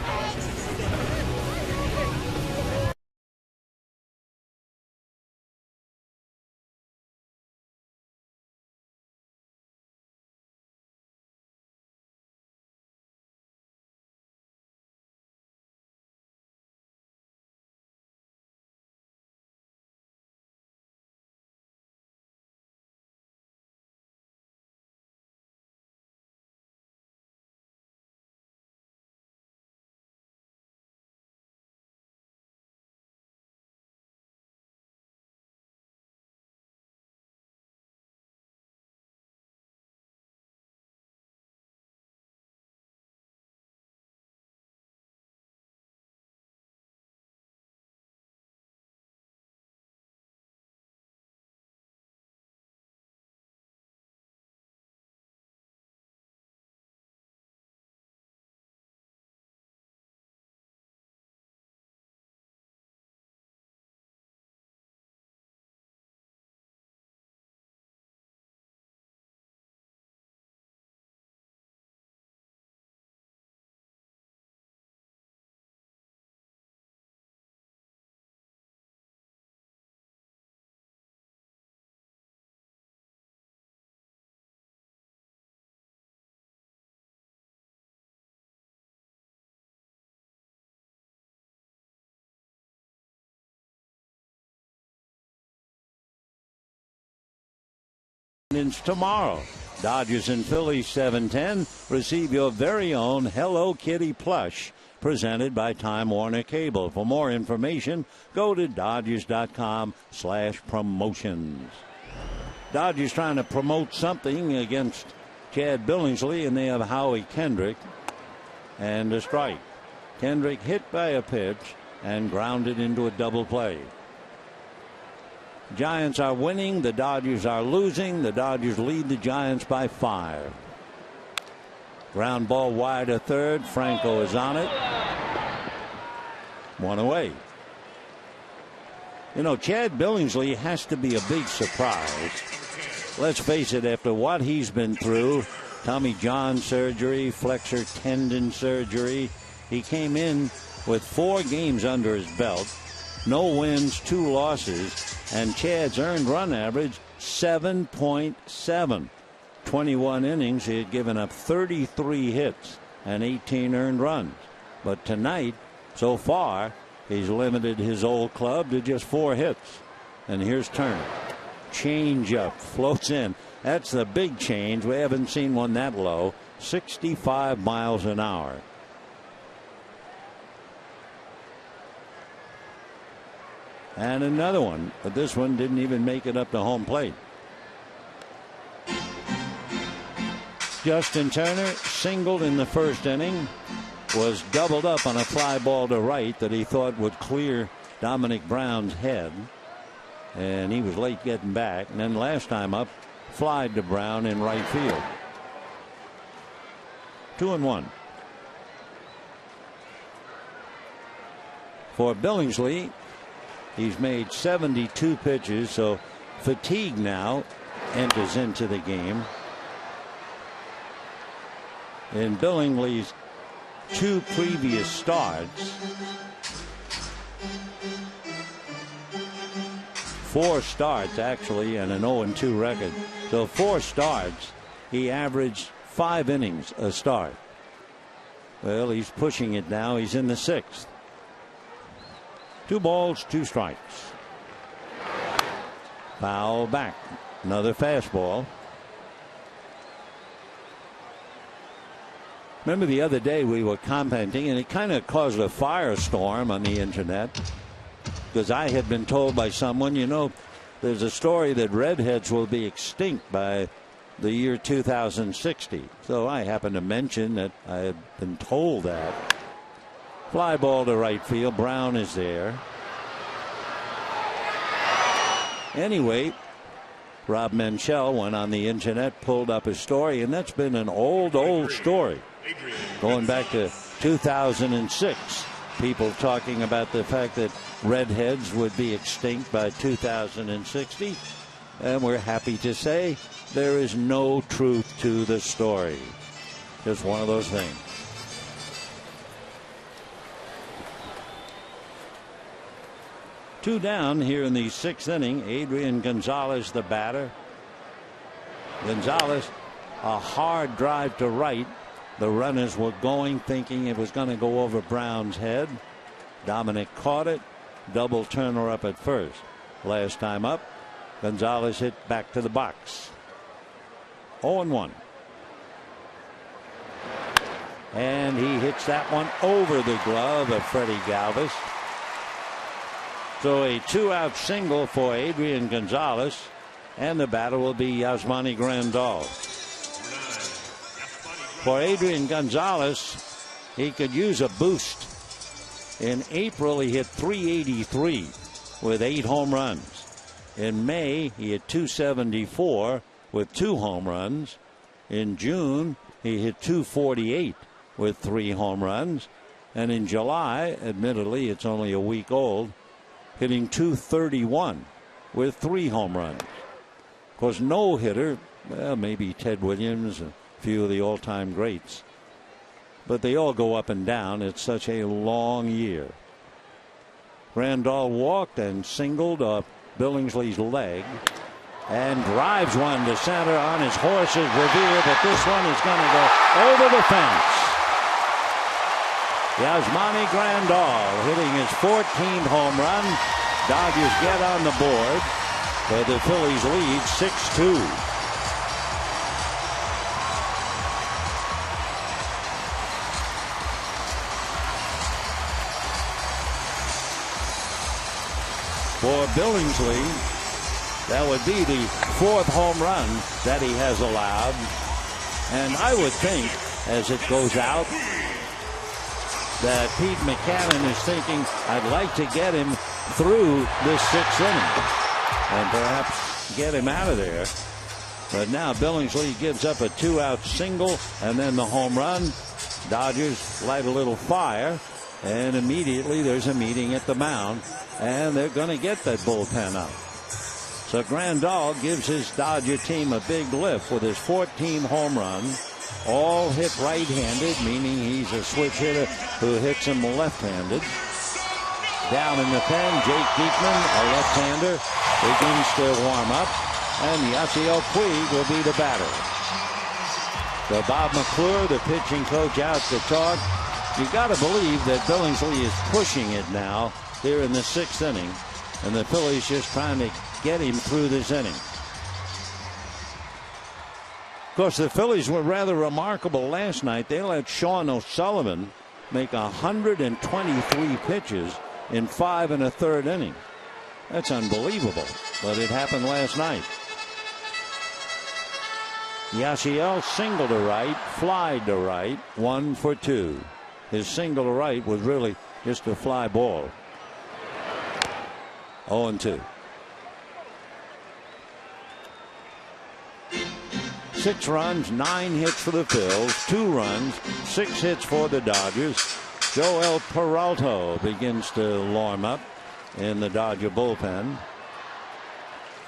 Tomorrow, Dodgers and Phillies 7:10. Receive your very own Hello Kitty plush presented by Time Warner Cable. For more information, go to Dodgers.com/promotions. Dodgers trying to promote something against Chad Billingsley, and they have Howie Kendrick and a strike. Kendrick hit by a pitch and grounded into a double play. Giants are winning. The Dodgers are losing. The Dodgers lead the Giants by 5. Ground ball wide to third. Franco is on it. 1 away. You know, Chad Billingsley has to be a big surprise. Let's face it, after what he's been through, Tommy John surgery, flexor tendon surgery, he came in with 4 games under his belt. No wins, 2 losses, and Chad's earned run average 7.7. 21 innings, he had given up 33 hits and 18 earned runs. But tonight, so far, he's limited his old club to just 4 hits. And here's Turner. Change up, floats in. That's the big change. We haven't seen one that low. 65 miles an hour. And another one, but this one didn't even make it up to home plate. Justin Turner singled in the first inning, was doubled up on a fly ball to right that he thought would clear Dominic Brown's head, and he was late getting back. And then last time up, flied to Brown in right field. 2-1. For Billingsley, he's made 72 pitches, so fatigue now enters into the game. In Billingsley's 2 previous starts, 4 starts actually, and an 0-2 record. So 4 starts, he averaged 5 innings a start. Well, he's pushing it now. He's in the 6th. 2 balls, 2 strikes. Foul back. Another fastball. Remember the other day we were commenting, and it kind of caused a firestorm on the internet, because I had been told by someone, there's a story that redheads will be extinct by the year 2060. So I happened to mention that I had been told that. Fly ball to right field. Brown is there. Anyway, Rob Menchel went on the internet, pulled up his story, and that's been an old story. Going back to 2006, people talking about the fact that redheads would be extinct by 2060. And we're happy to say there is no truth to the story. Just one of those things. Two down here in the sixth inning. Adrian Gonzalez, the batter. Gonzalez, a hard drive to right. The runners were going, thinking it was going to go over Brown's head. Dominic caught it. Double turner up at first. Last time up, Gonzalez hit back to the box. 0-1. And he hits that one over the glove of Freddie Galvis. So a 2-out single for Adrian Gonzalez, and the batter will be Yasmani Grandal. For Adrian Gonzalez, he could use a boost. In April, he hit .383 with 8 home runs. In May, he hit .274 with 2 home runs. In June, he hit .248 with 3 home runs. And in July, admittedly, it's only a week old, hitting .231 with 3 home runs. Of course, no hitter, well, maybe Ted Williams, a few of the all-time greats. But they all go up and down. It's such a long year. Grandal walked and singled up Billingsley's leg and drives one to center on his horse's Revere, but this one is going to go over the fence. Yasmani Grandal hitting his 14th home run. Dodgers get on the board, but the Phillies lead 6-2. For Billingsley, that would be the 4th home run that he has allowed. And I would think, as it goes out, that Pete Mackanin is thinking, I'd like to get him through this 6th inning and perhaps get him out of there. But now Billingsley gives up a 2-out single and then the home run. Dodgers light a little fire, and immediately there's a meeting at the mound, and they're going to get that bullpen up. So Grandal gives his Dodger team a big lift with his 14 home runs. All hit right-handed, meaning he's a switch hitter who hits him left-handed. Down in the pen, Jake Diekman, a left-hander, begins to warm up, and Yasiel Puig will be the batter. So Bob McClure, the pitching coach, out to talk. You got to believe that Billingsley is pushing it now here in the 6th inning, and the Phillies just trying to get him through this inning. Of course, the Phillies were rather remarkable last night. They let Sean O'Sullivan make 123 pitches in 5 1/3 innings. That's unbelievable, but it happened last night. Yasiel single to right, fly to right, 1 for 2. His single to right was really just a fly ball. 0-2. 6 runs, 9 hits for the Phils, 2 runs, 6 hits for the Dodgers. Joel Peralta begins to warm up in the Dodger bullpen.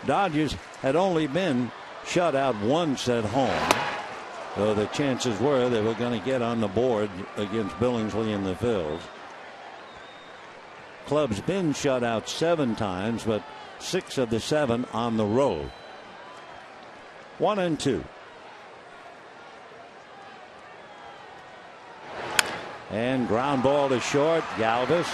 Dodgers had only been shut out once at home, so the chances were they were going to get on the board against Billingsley and the Phils. Club's been shut out 7 times, but 6 of the 7 on the road. 1-2. And ground ball to short. Galvis.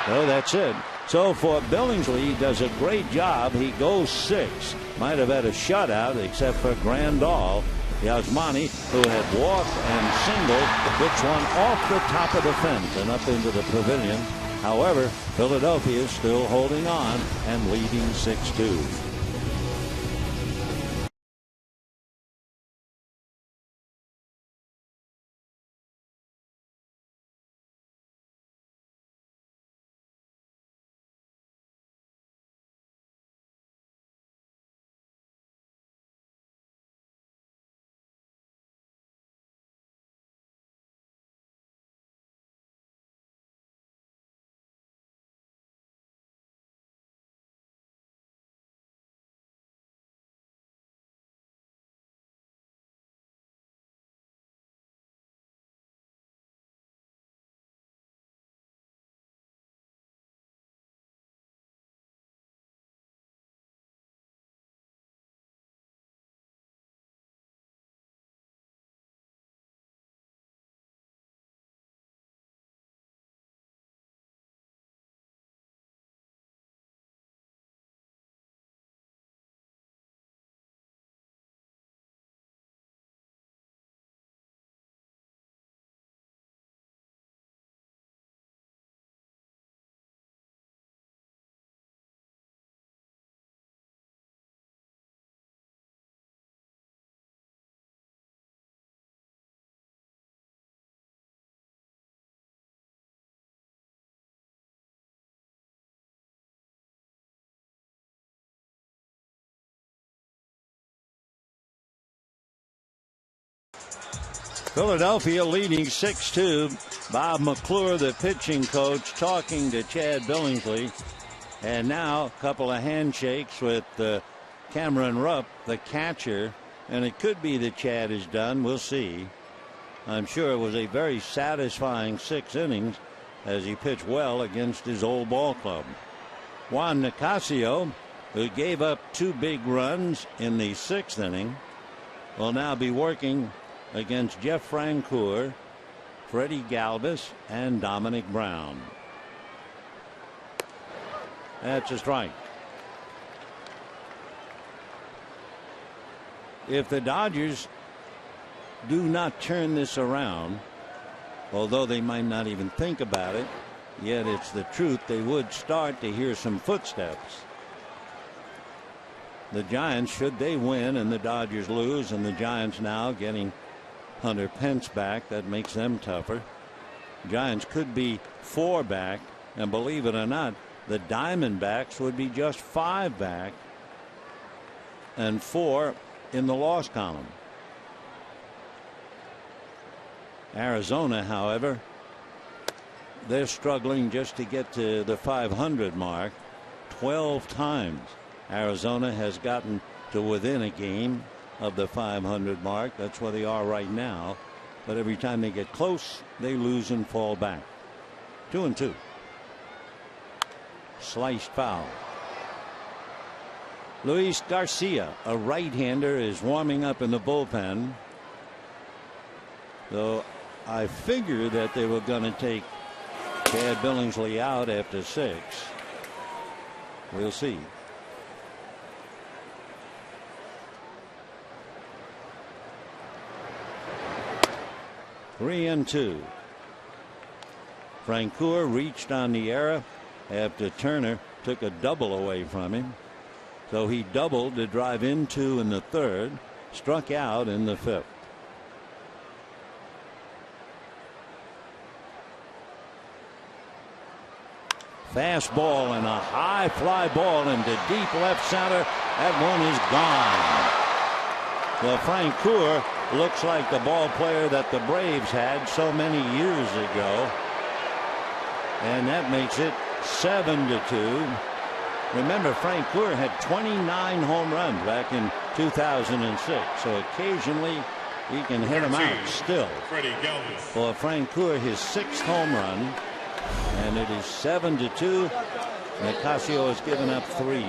Oh, that's it. So for Billingsley, he does a great job. He goes 6. Might have had a shutout except for Grandal. Yasmani, who had walked and singled, gets one off the top of the fence and up into the pavilion. However, Philadelphia is still holding on and leading 6-2. Philadelphia leading 6-2. Bob McClure, the pitching coach, talking to Chad Billingsley. And now a couple of handshakes with Cameron Rupp, the catcher. And it could be that Chad is done. We'll see. I'm sure it was a very satisfying 6 innings as he pitched well against his old ball club. Juan Nicasio, who gave up 2 big runs in the 6th inning, will now be working against Jeff Francoeur, Freddie Galvis, and Dominic Brown. That's a strike. If the Dodgers do not turn this around, although they might not even think about it, yet it's the truth, they would start to hear some footsteps. The Giants, should they win and the Dodgers lose, and the Giants now getting Hunter Pence back, that makes them tougher. Giants could be 4 back, and believe it or not, the Diamondbacks would be just 5 back and 4 in the loss column. Arizona, however, they're struggling just to get to the 500 mark. 12 times Arizona has gotten to within a game of the 500 mark. That's where they are right now. But every time they get close, they lose and fall back. 2-2. Sliced foul. Luis Garcia, a right-hander, is warming up in the bullpen. Though I figured that they were going to take Chad Billingsley out after 6. We'll see. Three and 2. Francoeur reached on the error after Turner took a double away from him. So he doubled to drive in 2 in the 3rd, struck out in the 5th. Fastball and a high fly ball into deep left center. That one is gone. Well, Francoeur looks like the ball player that the Braves had so many years ago. And that makes it 7-2. Remember, Francoeur had 29 home runs back in 2006. So occasionally he can hit them out still. For Francoeur, his 6th home run. And it is 7-2. Nicasio has given up 3.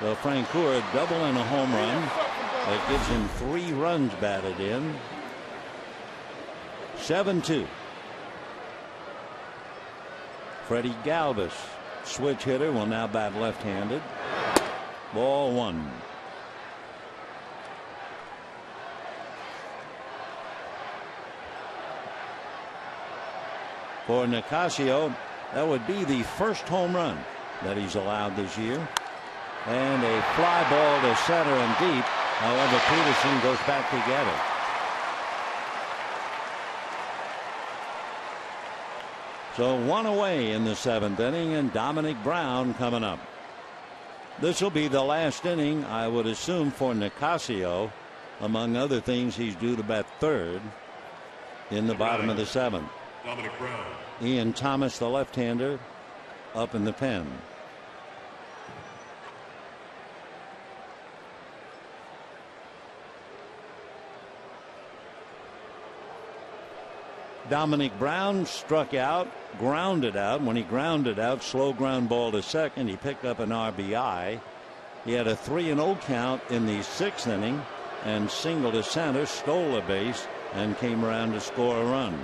So Francoeur, a double and a home run. That gives him 3 runs batted in. 7-2. Freddie Galvis, switch hitter, will now bat left-handed. Ball one. For Nicasio, that would be the first home run that he's allowed this year. And a fly ball to center and deep. However, Peterson goes back to get it. So one away in the 7th inning, and Dominic Brown coming up. This will be the last inning, I would assume, for Nicasio. Among other things, he's due to bat third in the bottom of the 7th. Dominic Brown. Ian Thomas, the left-hander, up in the pen. Dominic Brown struck out, grounded out. When he grounded out, slow ground ball to second, he picked up an RBI. He had a 3-0 count in the 6th inning and singled to center, stole a base, and came around to score a run.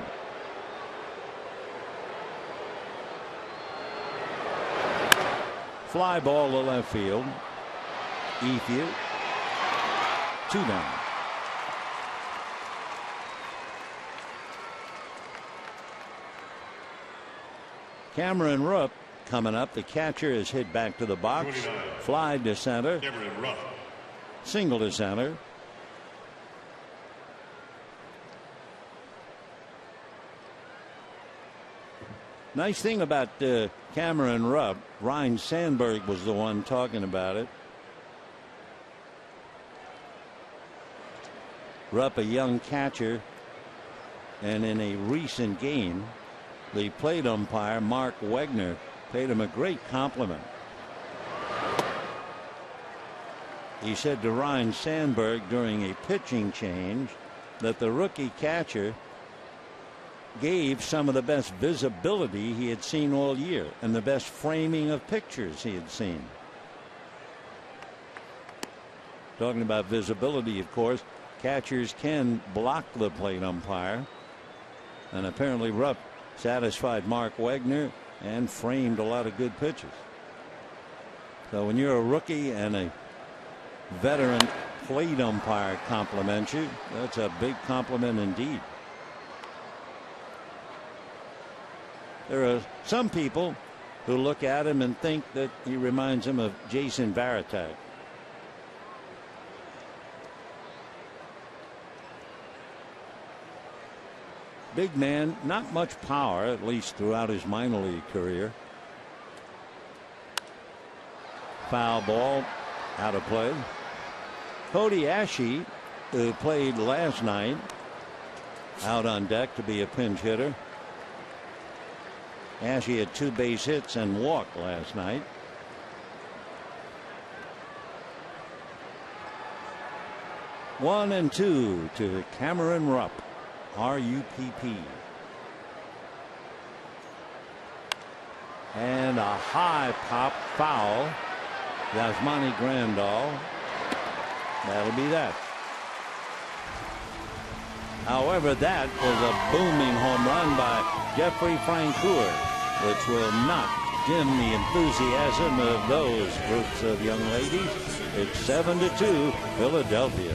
Fly ball to left field. Efield. 2 down. Cameron Rupp coming up. The catcher is hit back to the box. Fly to center. Single to center. Nice thing about Cameron Rupp, Ryan Sandberg was the one talking about it. Rupp, a young catcher, and in a recent game, the plate umpire, Mark Wegner, paid him a great compliment. He said to Ryan Sandberg during a pitching change that the rookie catcher gave some of the best visibility he had seen all year and the best framing of pictures he had seen. Talking about visibility, of course, catchers can block the plate umpire, and apparently Rupp satisfied Mark Wegner and framed a lot of good pitches. So when you're a rookie and a veteran plate umpire compliments you, that's a big compliment indeed. There are some people who look at him and think that he reminds them of Jason Varitek. Big man, not much power, at least throughout his minor league career. Foul ball, out of play. Cody Ashe, who played last night, out on deck to be a pinch hitter. Ashe had 2 base hits and walked last night. One and 2 to Cameron Rupp. R-U-P-P. And a high pop foul. Yasmani Grandal. That'll be that. However, that was a booming home run by Jeffrey Francoeur, which will not dim the enthusiasm of those groups of young ladies. It's 7-2 Philadelphia.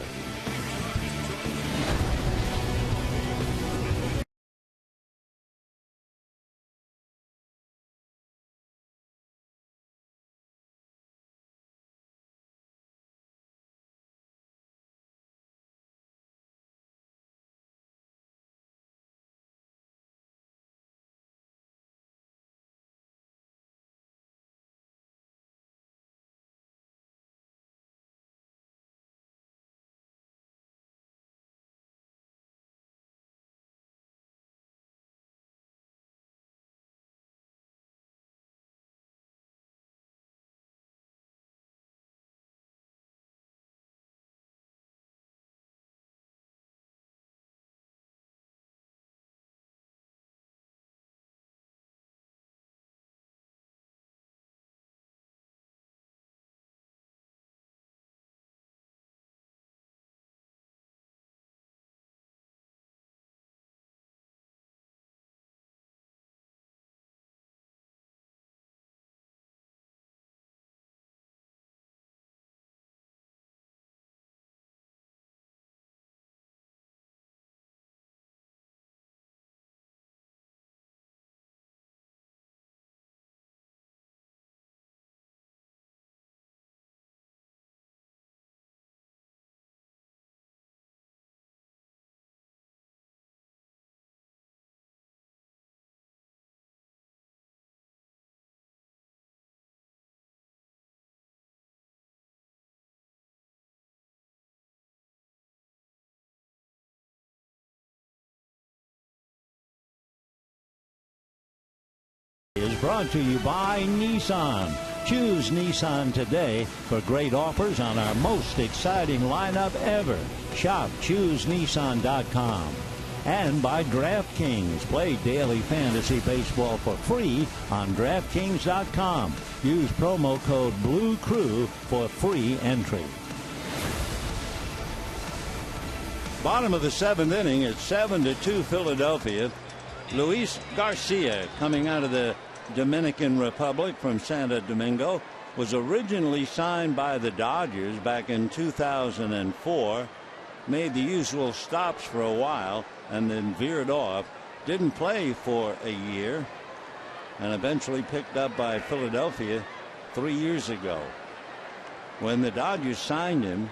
brought to you by Nissan. Choose Nissan today for great offers on our most exciting lineup ever. Shop ChooseNissan.com. And by DraftKings. Play daily fantasy baseball for free on DraftKings.com. Use promo code BLUECREW for free entry. Bottom of the seventh inning, it's 7-2 Philadelphia. Luis Garcia, coming out of the Dominican Republic from Santo Domingo, was originally signed by the Dodgers back in 2004. Made the usual stops for a while and then veered off. Didn't play for a year and eventually picked up by Philadelphia 3 years ago. When the Dodgers signed him,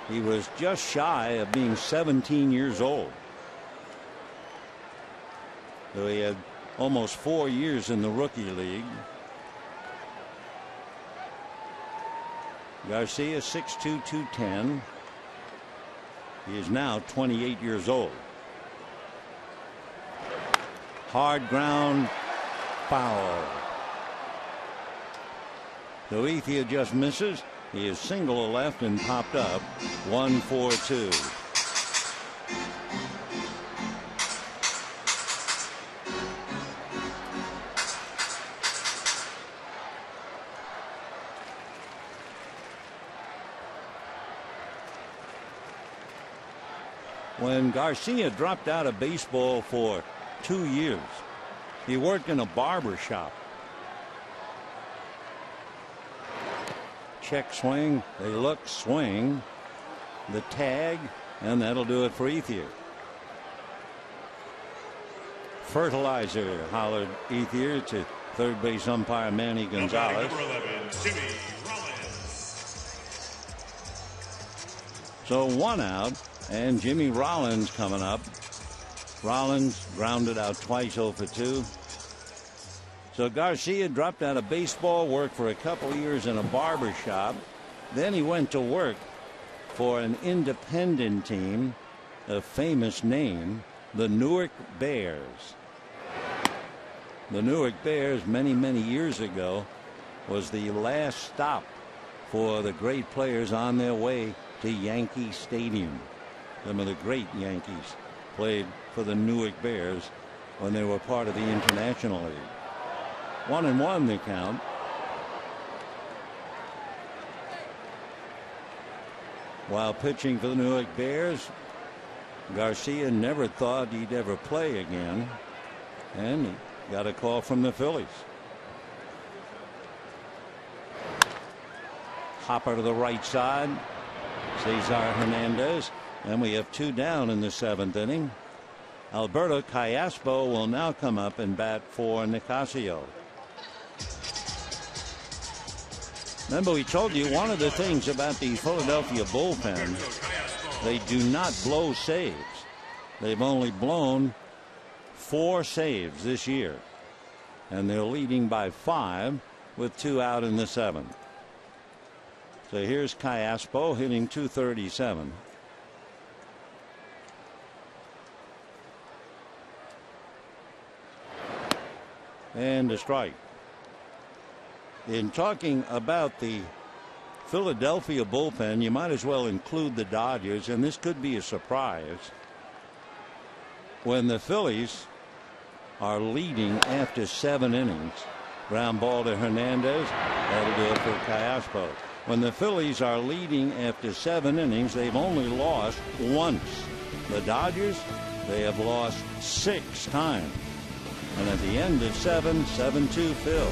he was just shy of being 17 years old. So he had almost 4 years in the rookie league. Garcia, 6'2", 210. He is now 28 years old. Hard ground foul. Noethia just misses. He is single left and popped up. 1-4-2. When Garcia dropped out of baseball for 2 years, he worked in a barber shop. Check swing, they look, swing, the tag, and that'll do it for Ethier. Fertilizer, hollered Ethier to third base umpire Manny Gonzalez. Number 11, Jimmy Rollins. So 1 out, and Jimmy Rollins coming up. Rollins grounded out twice, 0 for 2. So Garcia dropped out of baseball, worked for a couple of years in a barber shop. Then he went to work for an independent team, a famous name, the Newark Bears. The Newark Bears, many, many years ago, was the last stop for the great players on their way to Yankee Stadium. Some of the great Yankees played for the Newark Bears when they were part of the International League. 1-1 the count. While pitching for the Newark Bears, Garcia never thought he'd ever play again, and he got a call from the Phillies. Hopper to the right side. Cesar Hernandez. And we have 2 down in the 7th inning. Alberto Callaspo will now come up and bat for Nicasio. Remember, we told you one of the things about the Philadelphia bullpen, they do not blow saves. They've only blown 4 saves this year, and they're leading by 5 with 2 out in the 7th. So here's Callaspo hitting .237. And a strike. In talking about the Philadelphia bullpen, you might as well include the Dodgers, and this could be a surprise. When the Phillies are leading after 7 innings, ground ball to Hernandez, that'll do it for Callaspo. When the Phillies are leading after 7 innings, they've only lost once. The Dodgers, they have lost 6 times. And at the end of 7-2 Phil.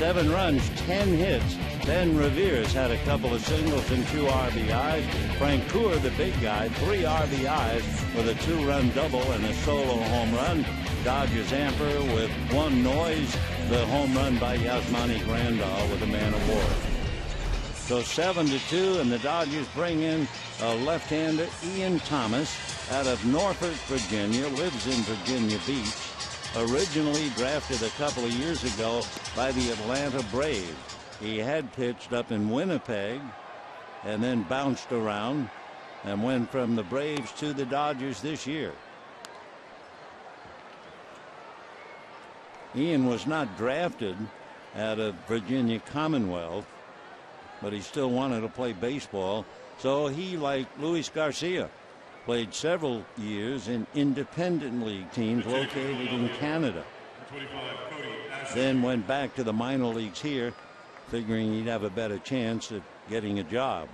7 runs, 10 hits. Ben Revere's had a couple of singles and 2 RBIs. Frank Coeur, the big guy, 3 RBIs with a 2-run double and a solo home run. Dodgers amper with 1 noise, the home run by Yasmani Grandal with a man of war. So 7-2, and the Dodgers bring in a left-hander, Ian Thomas, out of Norfolk, Virginia, lives in Virginia Beach. Originally drafted a couple of years ago by the Atlanta Braves. He had pitched up in Winnipeg and then bounced around and went from the Braves to the Dodgers this year. Ian was not drafted out of Virginia Commonwealth, but he still wanted to play baseball. So he, like Luis Garcia, played several years in independent league teams located in Canada. Then went back to the minor leagues here, figuring he'd have a better chance at getting a job.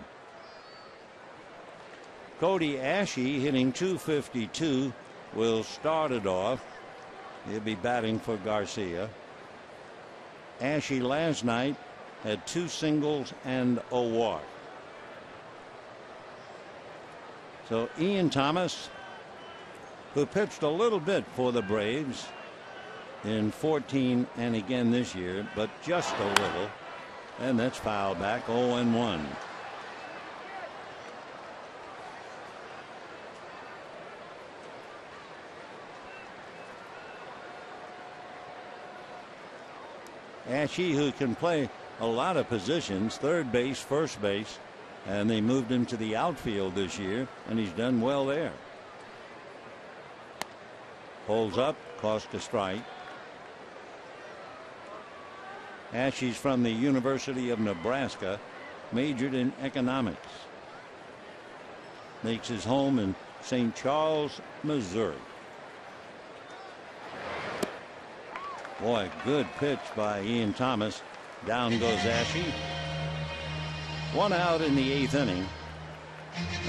Cody Ashe, hitting .252, will start it off. He'll be batting for Garcia. Ashe last night had 2 singles and a walk. So Ian Thomas, who pitched a little bit for the Braves in 14 and again this year, but just a little, and that's foul back, 0-1. Ashe, who can play a lot of positions, third base, first base, and they moved him to the outfield this year, and he's done well there. Pulls up, cost a strike. Ashe's from the University of Nebraska, majored in economics. Makes his home in St. Charles, Missouri. Boy, good pitch by Ian Thomas. Down goes Ashe. 1 out in the 8th inning.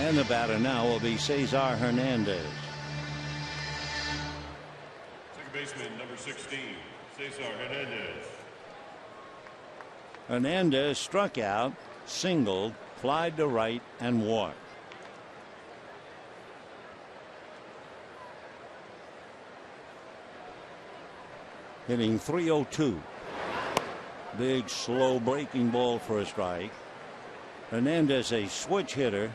And the batter now will be Cesar Hernandez. Second baseman, number 16, Cesar Hernandez. Hernandez struck out, singled, flied to right, and walked. Hitting .302. Big, slow breaking ball for a strike. Hernandez, a switch hitter,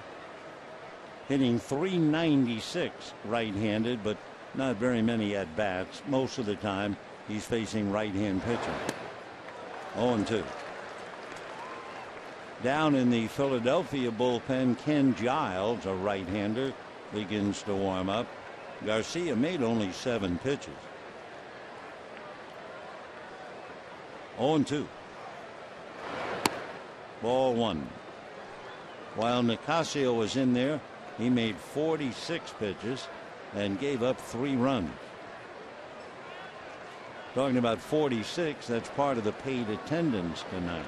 hitting .396 right-handed, but not very many at bats. Most of the time he's facing right-hand pitching. 0-2. Down in the Philadelphia bullpen, Ken Giles, a right-hander, begins to warm up. Garcia made only 7 pitches. 0-2. Ball 1. While Nicasio was in there, he made 46 pitches and gave up 3 runs. Talking about 46, that's part of the paid attendance tonight.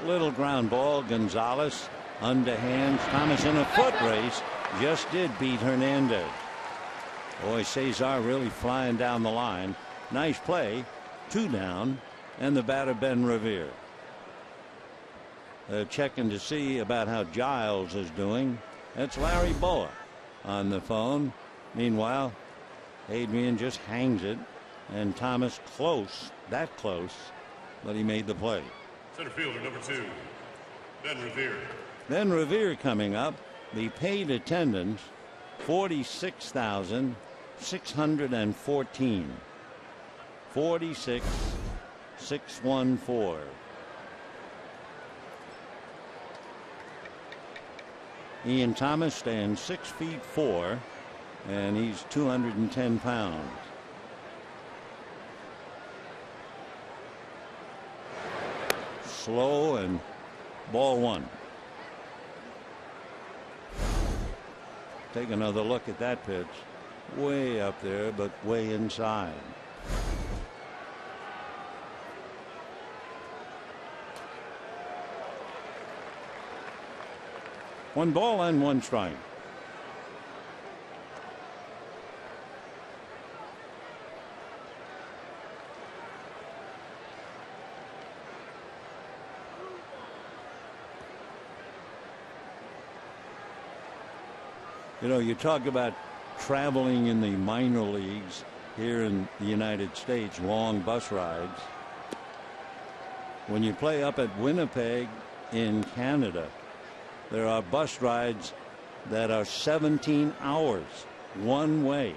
Little ground ball. Gonzalez underhands. Thomas in a foot race just did beat Hernandez. Boy, Cesar really flying down the line. Nice play. 2 down, and the batter Ben Revere. Checking to see about how Giles is doing. That's Larry Boa on the phone. Meanwhile, Adrian just hangs it, and Thomas close, that close, but he made the play. Center fielder, number 2, Ben Revere. Ben Revere coming up. The paid attendance, 46,614. 46,614. Ian Thomas stands 6'4", and he's 210 pounds. Slow, and ball 1. Take another look at that pitch. Way up there, but way inside. One ball and 1 strike. You know, you talk about traveling in the minor leagues here in the United States, long bus rides. When you play up at Winnipeg in Canada, there are bus rides that are 17 hours one way.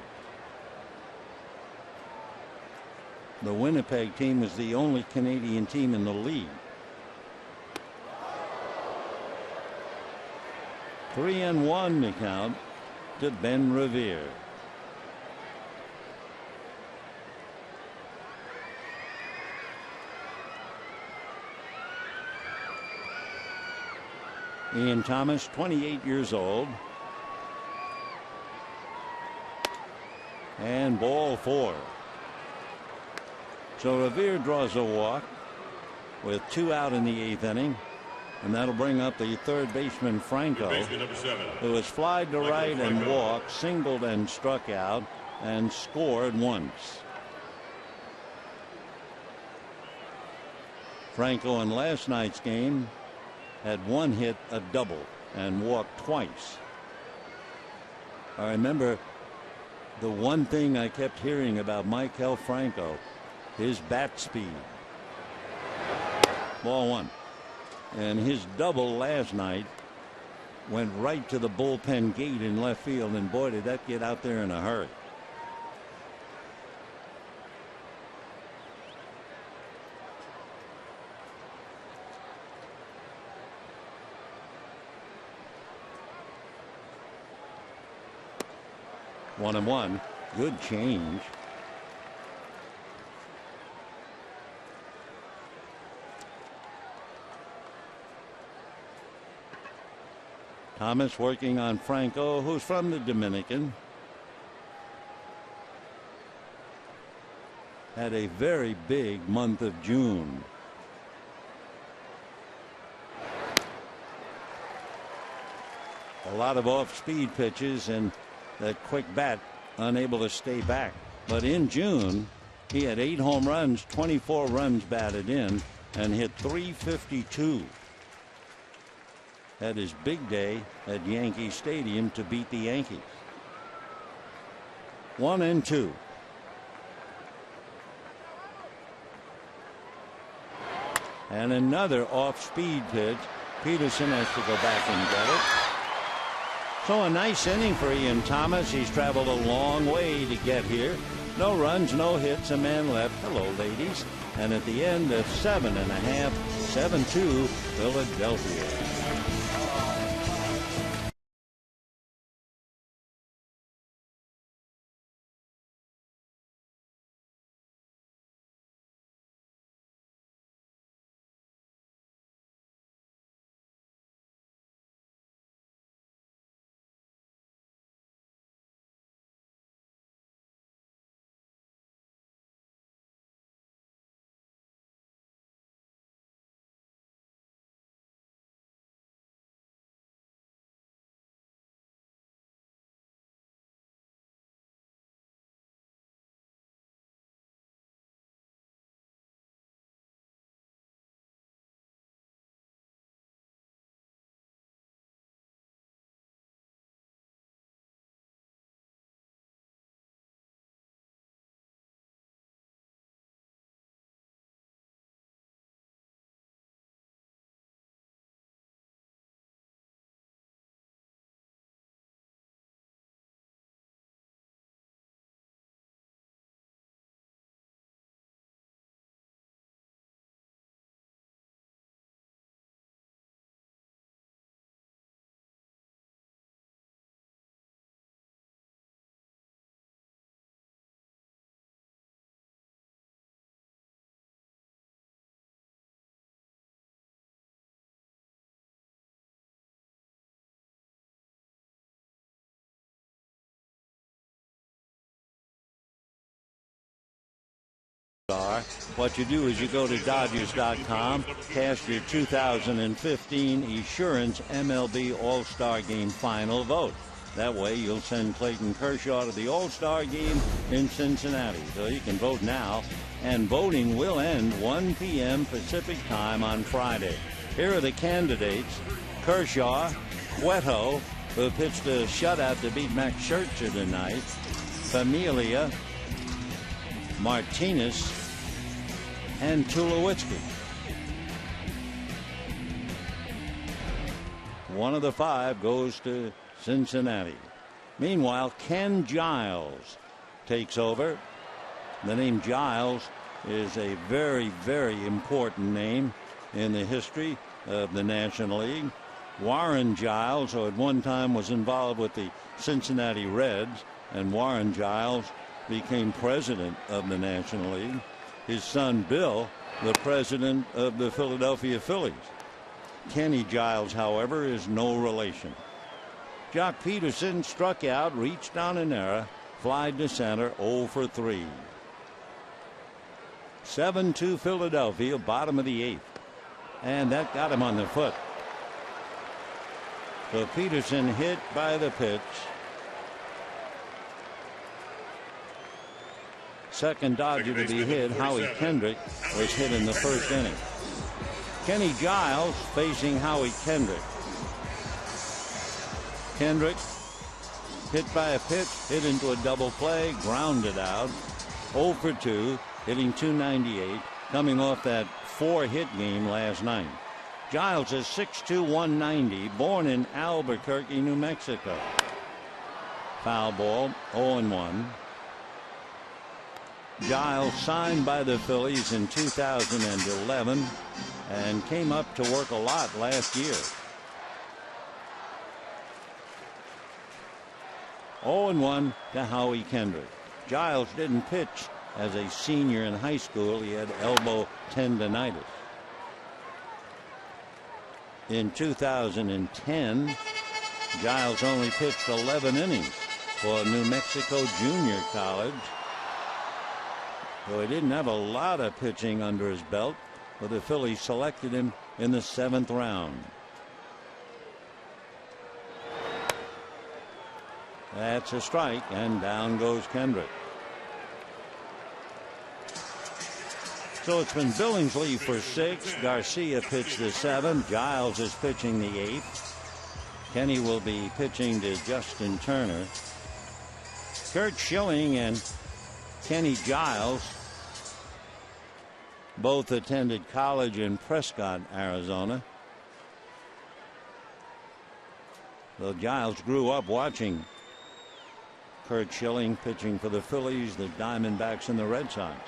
The Winnipeg team is the only Canadian team in the league. 3-1 to count to Ben Revere. Ian Thomas, 28 years old. And ball 4. So Revere draws a walk with 2 out in the 8th inning. And that'll bring up the third baseman Franco, who has flied to right and walked, singled and struck out, and scored once. Franco in last night's game had 1 hit, a double, and walked twice. I remember the one thing I kept hearing about Maikel Franco, his bat speed. Ball 1. And his double last night went right to the bullpen gate in left field, and boy, did that get out there in a hurry. One and one. Good change. Thomas working on Franco, who's from the Dominican. Had a very big month of June. A lot of off-speed pitches and that quick bat unable to stay back. But in June, he had 8 home runs, 24 runs batted in, and hit .352. Had his big day at Yankee Stadium to beat the Yankees. 1-2. And another off-speed pitch. Peterson has to go back and get it. So a nice inning for Ian Thomas. He's traveled a long way to get here. No runs, no hits, a man left. Hello, ladies. And at the end of 7.5, 7-2, Philadelphia. What you do is you go to Dodgers.com, cast your 2015 Assurance MLB All-Star Game final vote. That way you'll send Clayton Kershaw to the All-Star Game in Cincinnati. So you can vote now, and voting will end 1 p.m. Pacific time on Friday. Here are the candidates: Kershaw, Cueto, who pitched a shutout to beat Max Scherzer tonight. Familia, Martinez, and Tulowitzki. One of the 5 goes to Cincinnati. Meanwhile, Ken Giles takes over. The name Giles is a very, very important name in the history of the National League. Warren Giles, who at one time was involved with the Cincinnati Reds, and Warren Giles became president of the National League. His son Bill, the president of the Philadelphia Phillies. Kenny Giles, however, is no relation. Jock Peterson struck out, reached on an error, flied to center, 0 for 3. 7-2 Philadelphia, bottom of the 8th. And that got him on the foot. So Peterson hit by the pitch. Second Dodger to be hit, Howie Kendrick, was hit in the first inning. Kenny Giles facing Howie Kendrick. Kendrick hit by a pitch, hit into a double play, grounded out. 0 for 2, hitting .298, coming off that 4-hit game last night. Giles is 6'2", 190, born in Albuquerque, New Mexico. Foul ball, 0-1. Giles signed by the Phillies in 2011 and came up to work a lot last year. 0-1 to Howie Kendrick. Giles didn't pitch as a senior in high school. He had elbow tendonitis. In 2010, Giles only pitched 11 innings for New Mexico Junior College. So he didn't have a lot of pitching under his belt, but the Phillies selected him in the 7th round. That's a strike, and down goes Kendrick. So it's been Billingsley for 6. Garcia pitched the 7th. Giles is pitching the 8th. Kenny will be pitching to Justin Turner. Curt Schilling and Kenny Giles both attended college in Prescott, Arizona. So Giles grew up watching Curt Schilling pitching for the Phillies, the Diamondbacks, and the Red Sox.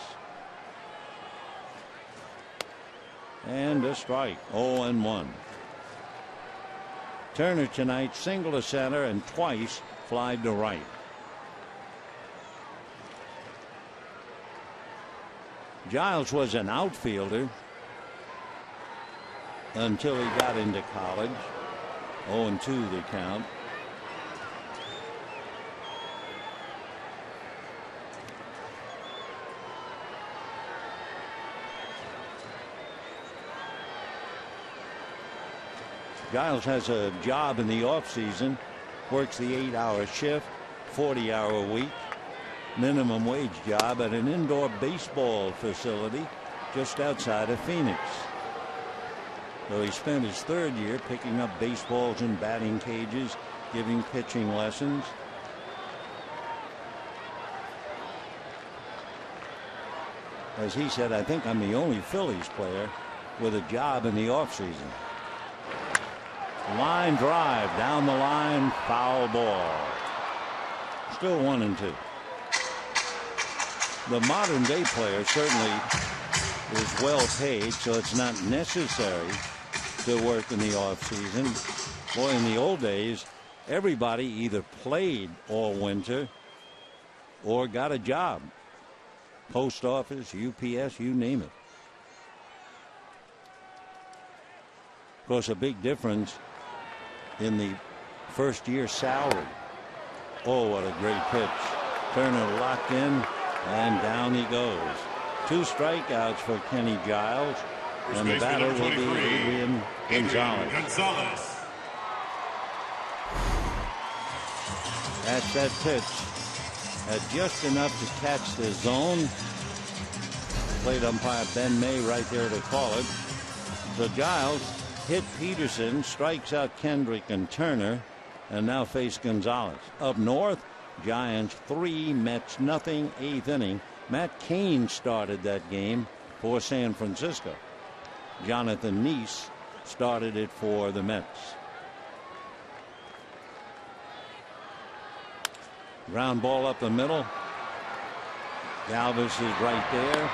And a strike, 0-1. Turner tonight single to center and twice flied to right. Giles was an outfielder until he got into college. 0-2 the count. Giles has a job in the offseason, works the 8-hour shift, 40-hour week, minimum wage job at an indoor baseball facility just outside of Phoenix. So he spent his 3rd year picking up baseballs and batting cages, giving pitching lessons. As he said, I think I'm the only Phillies player with a job in the offseason. Line drive down the line, foul ball. Still 1-2. The modern day player certainly is well paid, so it's not necessary to work in the offseason. Boy, in the old days, everybody either played all winter or got a job. Post office, UPS, you name it. Of course, a big difference in the first year salary. Oh, what a great pitch. Turner locked in, and down he goes. 2 strikeouts for Kenny Giles, and the batter will be Adrian Gonzalez. That's that pitch. Had just enough to catch the zone. Plate umpire Ben May right there to call it. So Giles hit Peterson, strikes out Kendrick and Turner, and now face Gonzalez. Up north, Giants 3, Mets nothing, 8th inning. Matt Cain started that game for San Francisco. Jonathan Neese started it for the Mets. Ground ball up the middle. Galvis is right there.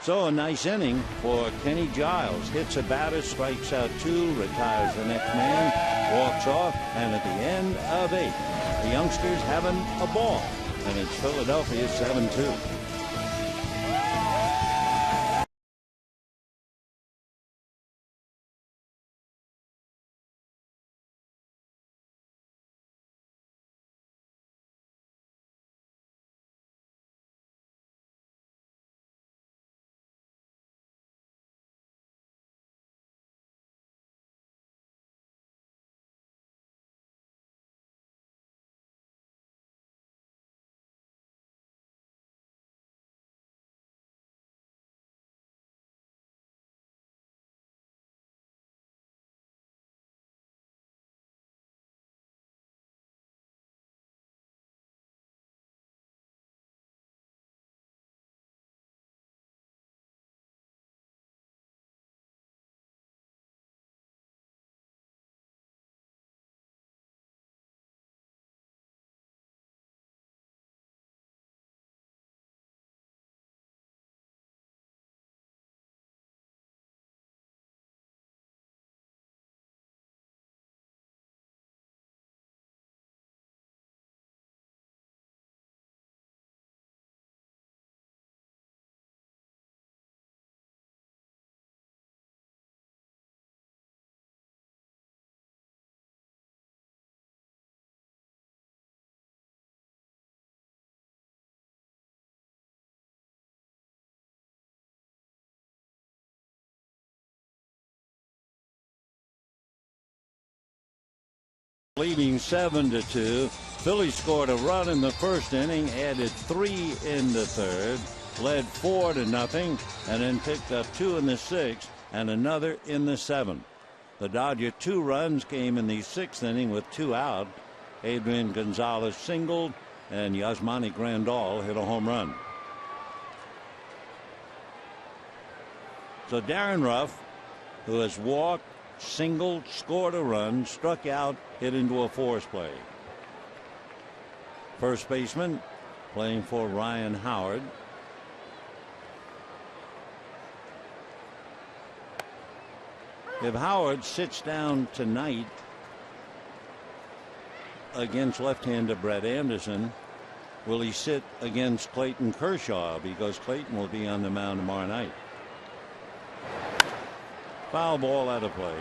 So a nice inning for Kenny Giles. Hits a batter, strikes out 2, retires the next man, walks off, and at the end of 8, the youngsters having a ball, and it's Philadelphia 7-2. Leading 7-2. Phillies scored a run in the first inning, added 3 in the third, led 4-0, and then picked up 2 in the 6th and another in the 7th. The Dodger 2 runs came in the 6th inning with 2 out. Adrian Gonzalez singled, and Yasmani Grandal hit a home run. So Darren Ruff, who has walked, singled, scored a run, struck out, hit into a force play. First baseman playing for Ryan Howard. If Howard sits down tonight against left-hander Brett Anderson, will he sit against Clayton Kershaw, because Clayton will be on the mound tomorrow night? Foul ball out of play.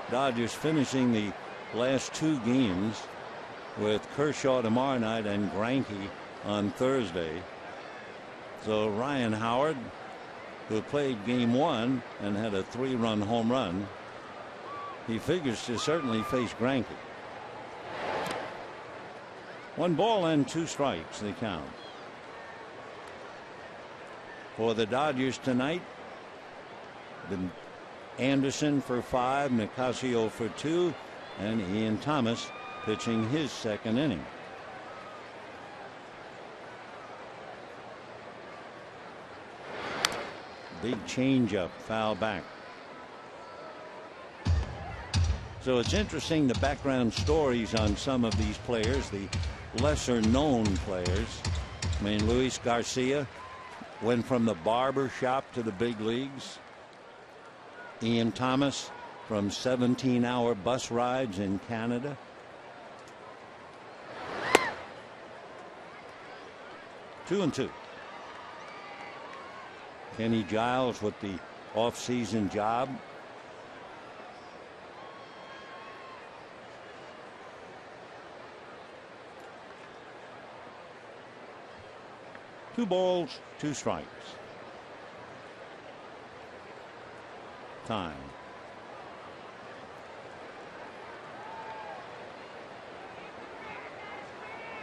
Dodgers finishing the last 2 games with Kershaw tomorrow night and Greinke on Thursday. So Ryan Howard, who played game 1 and had a 3-run home run, he figures to certainly face Greinke. 1 ball and 2 strikes, the count. For the Dodgers tonight, Anderson for 5, Nicasio for 2, and Ian Thomas pitching his 2nd inning. Big changeup, foul back. So it's interesting, the background stories on some of these players, the lesser known players. I mean, Luis Garcia went from the barber shop to the big leagues. Ian Thomas from 17-hour bus rides in Canada. Two and two. Kenny Giles with the off-season job. Two balls, 2 strikes. Time.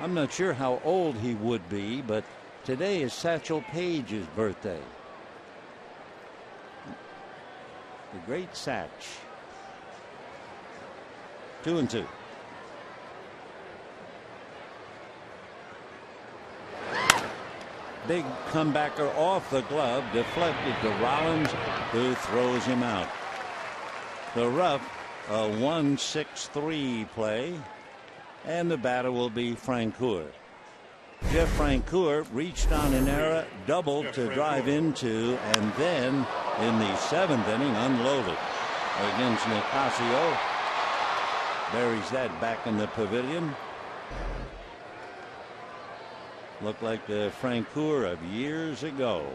I'm not sure how old he would be, but today is Satchel Paige's birthday. The great Satch. 2 and 2. big comebacker off the glove, deflected to Rollins, who throws him out. The rough, a 1-6-3 play, and the batter will be Francoeur. Jeff Francoeur reached on an error, doubled to drive into, and then in the 7th inning unloaded against Nicasio. Buries that back in the pavilion. Looked like the Francoeur of years ago.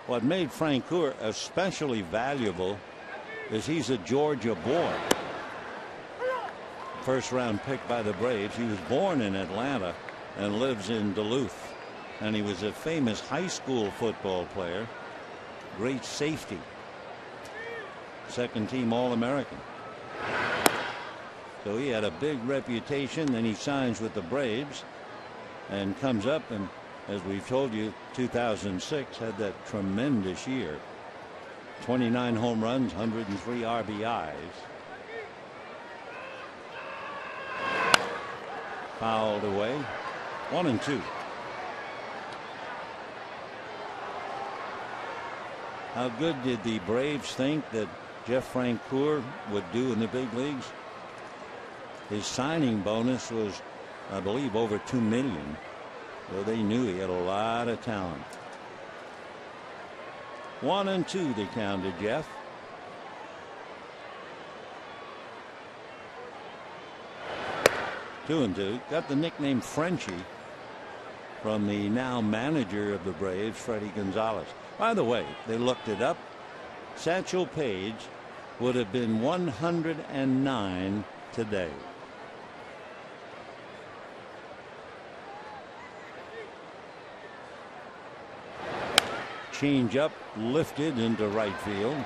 What made Francoeur especially valuable is he's a Georgia boy. First round pick by the Braves. He was born in Atlanta and lives in Duluth. And he was a famous high school football player. Great safety. Second team All-American. So he had a big reputation. Then he signs with the Braves and comes up, and as we've told you, 2006 had that tremendous year. 29 home runs, 103 RBIs. Fouled away. 1-2. How good did the Braves think that Jeff Francoeur would do in the big leagues? His signing bonus was, I believe, over $2 million. So they knew he had a lot of talent. 1-2 they counted Jeff. Two and two. Got the nickname Frenchie from the now manager of the Braves, Freddie Gonzalez. By the way, they looked it up. Satchel Paige would have been 109 today. Change up, lifted into right field.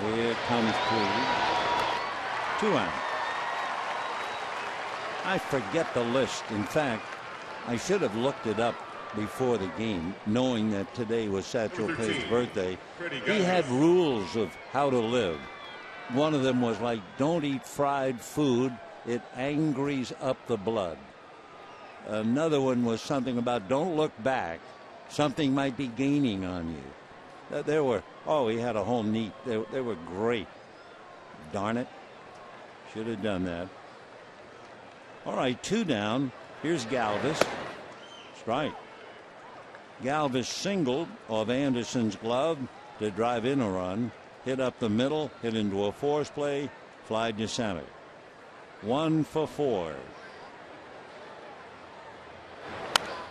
Here comes Puig. 2 out. I forget the list. In fact, I should have looked it up before the game, knowing that today was Satchel Paige's birthday. He had rules of how to live. One of them was like, don't eat fried food. It angries up the blood. Another one was something about don't look back. Something might be gaining on you. There were, he had a whole neat. They were great. Darn it. Should have done that. All right, 2 down. Here's Galvis. Strike. Galvis singled off Anderson's glove to drive in a run. Hit up the middle, hit into a force play, fly to center. 1 for 4.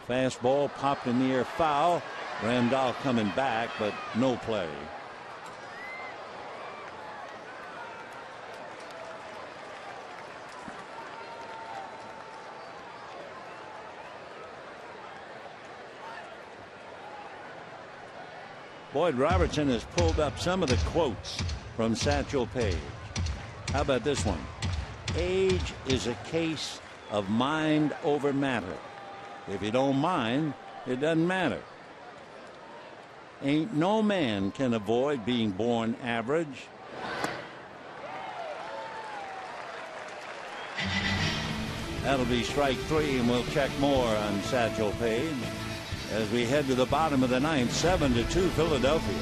Fastball popped in the air, foul. Randall coming back, but no play. Boyd Robertson has pulled up some of the quotes from Satchel Paige. How about this one? Age is a case of mind over matter. If you don't mind, it doesn't matter. Ain't no man can avoid being born average. That'll be strike 3, and we'll check more on Satchel Paige as we head to the bottom of the 9th. 7-2 Philadelphia.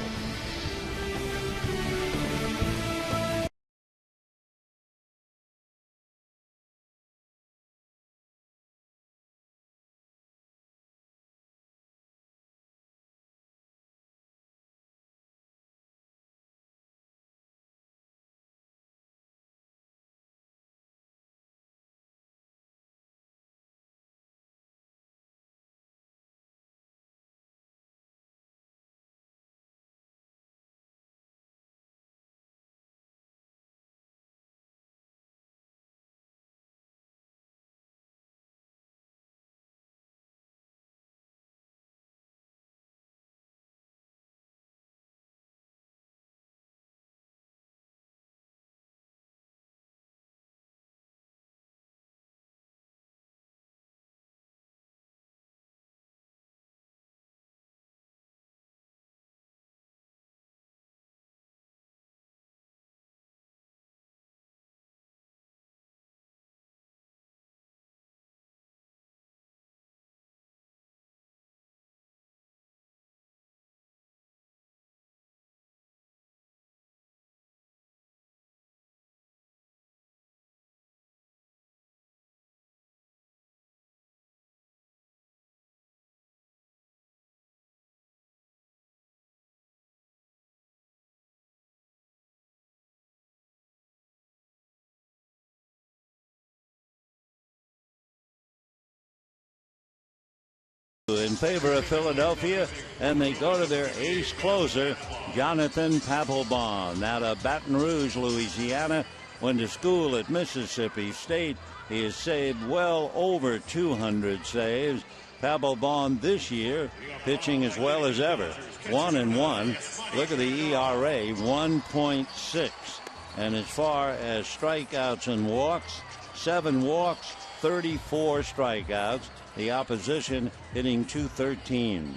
in favor of Philadelphia, and they go to their ace closer, Jonathan Papelbon, out of Baton Rouge, Louisiana. Went to school at Mississippi State. He has saved well over 200 saves. Papelbon this year pitching as well as ever. 1-1. Look at the ERA, 1.6. And as far as strikeouts and walks, 7 walks, 34 strikeouts. The opposition hitting .213.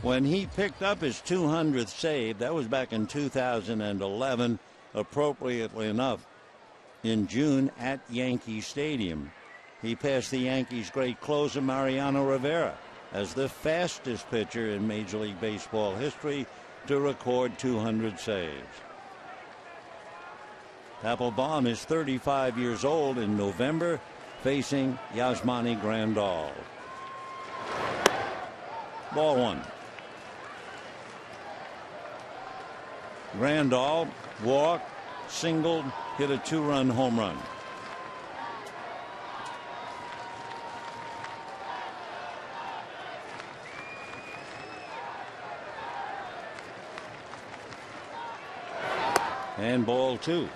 When he picked up his 200th save, that was back in 2011, appropriately enough, in June at Yankee Stadium. He passed the Yankees' great closer Mariano Rivera as the fastest pitcher in Major League Baseball history to record 200 saves. Papelbon is 35 years old in November, facing Yasmani Grandal. Ball 1. Grandal walked, singled, hit a 2-run home run. And ball 2.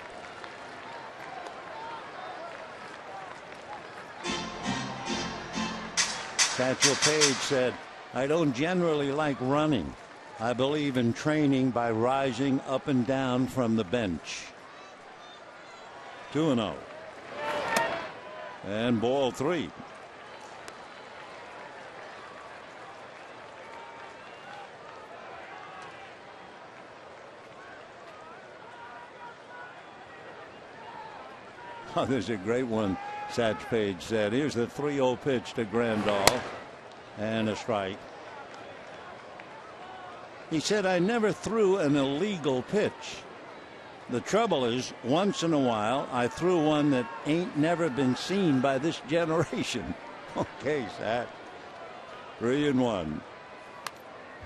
Satchel Paige said, "I don't generally like running. I believe in training by rising up and down from the bench." 2-0. And ball 3. Oh, there's a great one, Satch Paige said. Here's the 3-0 pitch to Grandal, and a strike. He said, "I never threw an illegal pitch. The trouble is, once in a while, I threw one that ain't never been seen by this generation." Okay, Satch. 3-1.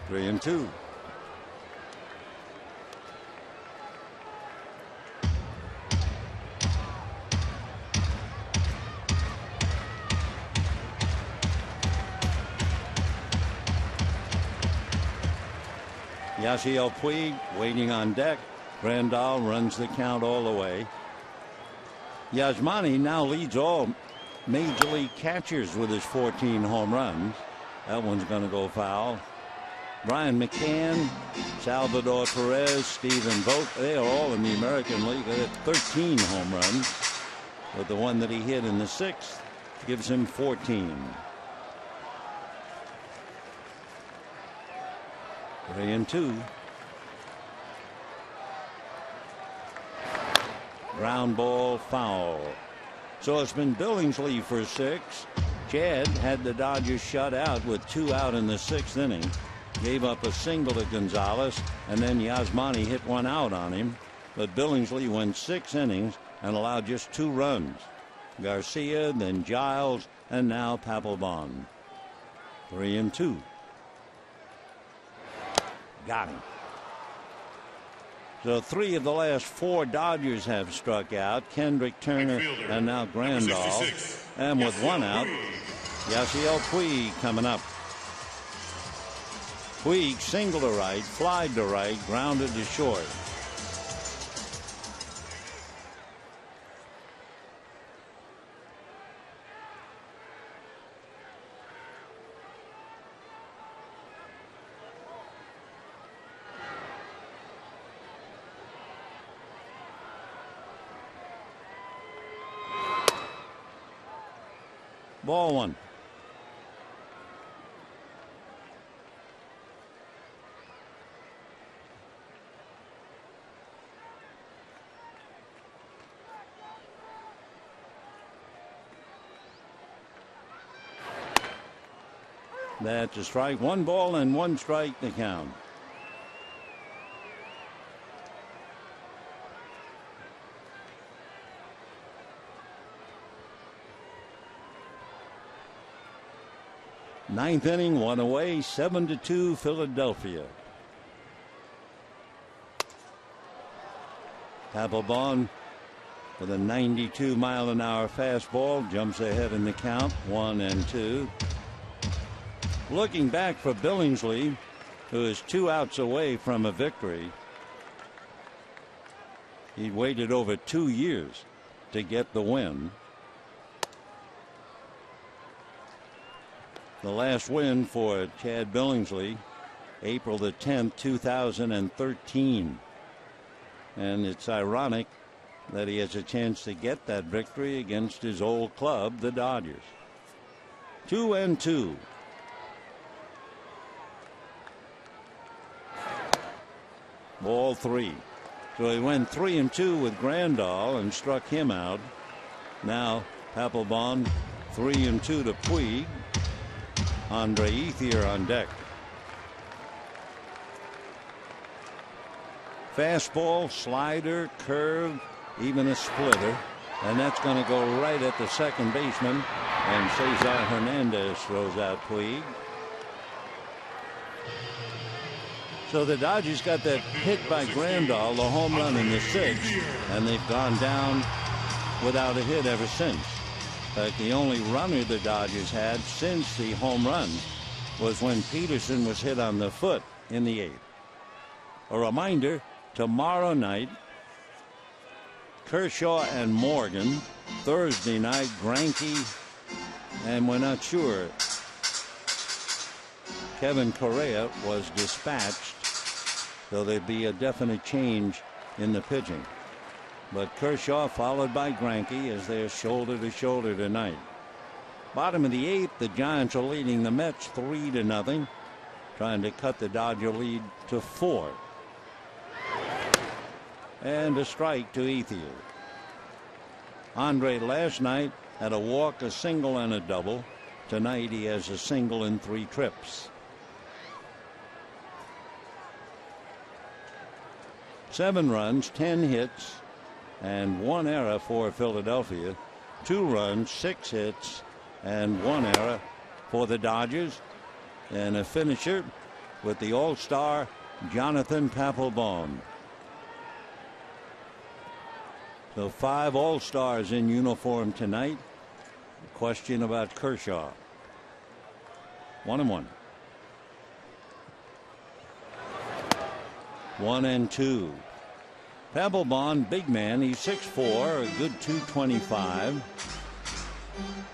3-2. Yasiel Puig waiting on deck. Grandal runs the count all the way. Yasmani now leads all Major League catchers with his 14 home runs. That one's going to go foul. Brian McCann, Salvador Perez, Stephen Vogt, they are all in the American League. They had 13 home runs, but the one that he hit in the 6th gives him 14. 3-2. Ground ball, foul. So it's been Billingsley for 6. Chad had the Dodgers shut out with 2 out in the 6th inning. Gave up a single to Gonzalez, and then Yasmani hit 1 out on him. But Billingsley went 6 innings and allowed just 2 runs. Garcia, then Giles, and now Papelbon. 3-2. Got him. So 3 of the last 4 Dodgers have struck out. Kendrick, Turner, and now Grandal. And with 1 out, Yasiel Puig coming up. Puig singled to right, flied to right, grounded to short. Ball 1. That's a strike. 1 ball and 1 strike to count. Ninth inning, 1 away, 7-2 Philadelphia. Papelbon with a 92-mile-an-hour fastball jumps ahead in the count, 1-2. Looking back for Billingsley, who is 2 outs away from a victory. He waited over 2 years to get the win. The last win for Chad Billingsley, April the 10th, 2013. And it's ironic that he has a chance to get that victory against his old club, the Dodgers. 2-2. Ball 3. So he went 3-2 with Grandal and struck him out. Now Papelbon 3-2 to Puig. Andre Ethier on deck. Fastball, slider, curve, even a splitter, and that's going to go right at the second baseman, and Cesar Hernandez throws out Puig. So the Dodgers got that hit by Grandal, the home run in the 6th, and they've gone down without a hit ever since. In fact, the only runner the Dodgers had since the home run was when Peterson was hit on the foot in the 8th. A reminder, tomorrow night, Kershaw and Morgan. Thursday night, Greinke, and we're not sure. Kevin Correa was dispatched, so there'd be a definite change in the pitching. But Kershaw followed by Greinke as they're shoulder to shoulder tonight. Bottom of the 8th, the Giants are leading the Mets 3-0, trying to cut the Dodger lead to 4. And a strike to Ethier. Andre last night had a walk, a single, and a double. Tonight he has a single and 3 trips. 7 runs, 10 hits, and 1 error for Philadelphia. 2 runs, 6 hits, and 1 error for the Dodgers. And a finisher with the All-Star Jonathan Papelbon. So 5 All-Stars in uniform tonight. Question about Kershaw. 1-1. 1-2. Papelbon, big man. He's 6'4", a good 225.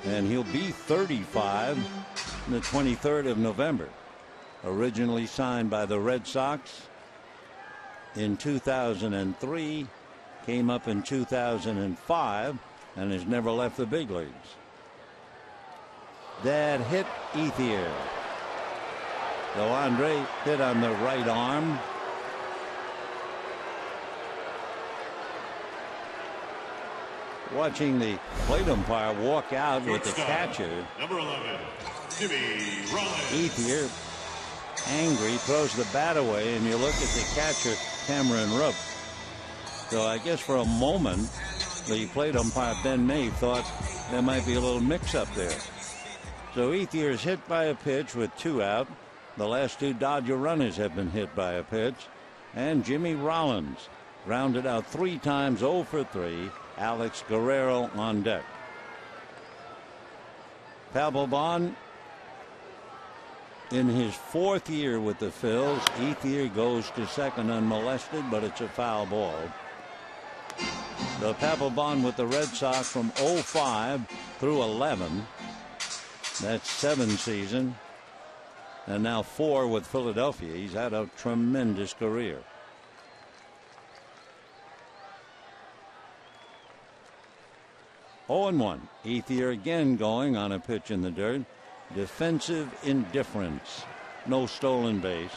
And he'll be 35 on the 23rd of November. Originally signed by the Red Sox in 2003. Came up in 2005 and has never left the big leagues. That hit Ethier. So Andre hit on the right arm. Watching the plate umpire walk out with the catcher. Number 11, Jimmy Rollins. Ethier, angry, throws the bat away, and you look at the catcher, Cameron Rupp. So I guess for a moment, the plate umpire, Ben May, thought there might be a little mix-up there. So Ethier is hit by a pitch with 2 out. The last 2 Dodger runners have been hit by a pitch. And Jimmy Rollins grounded out 3 times, 0 for 3. Alex Guerrero on deck. Papelbon in his 4th year with the Phils. Ethier goes to second unmolested, but it's a foul ball. The Papelbon with the Red Sox from 05 through 11. That's 7 seasons. And now 4 with Philadelphia. He's had a tremendous career. Oh, and 1. Ethier again going on a pitch in the dirt. Defensive indifference. No stolen base.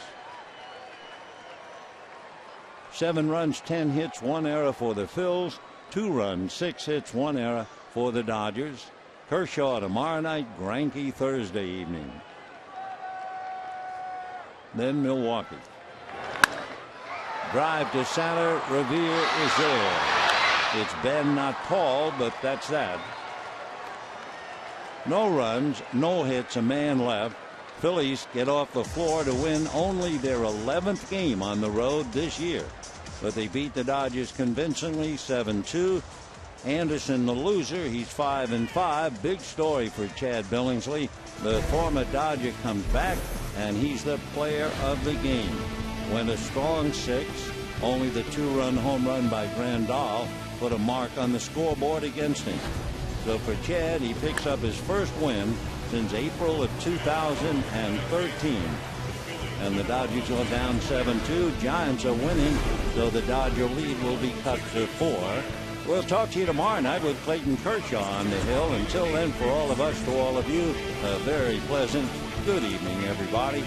7 runs, 10 hits, 1 error for the Phils. 2 runs, 6 hits, 1 error for the Dodgers. Kershaw tomorrow night, Greinke Thursday evening. Then Milwaukee. Drive to center. Revere is there. It's Ben, not Paul, but that's that. No runs, no hits, a man left. Phillies get off the floor to win only their 11th game on the road this year. But they beat the Dodgers convincingly 7-2. Anderson, the loser, he's 5-5. Big story for Chad Billingsley. The former Dodger comes back, and he's the player of the game. Went a strong 6. Only the 2-run home run by Grandal put a mark on the scoreboard against him. So for Chad, he picks up his first win since April of 2013. And the Dodgers are down 7-2. Giants are winning, so the Dodger lead will be cut to 4. We'll talk to you tomorrow night with Clayton Kershaw on the Hill. Until then, for all of us, to all of you, a very pleasant good evening, everybody.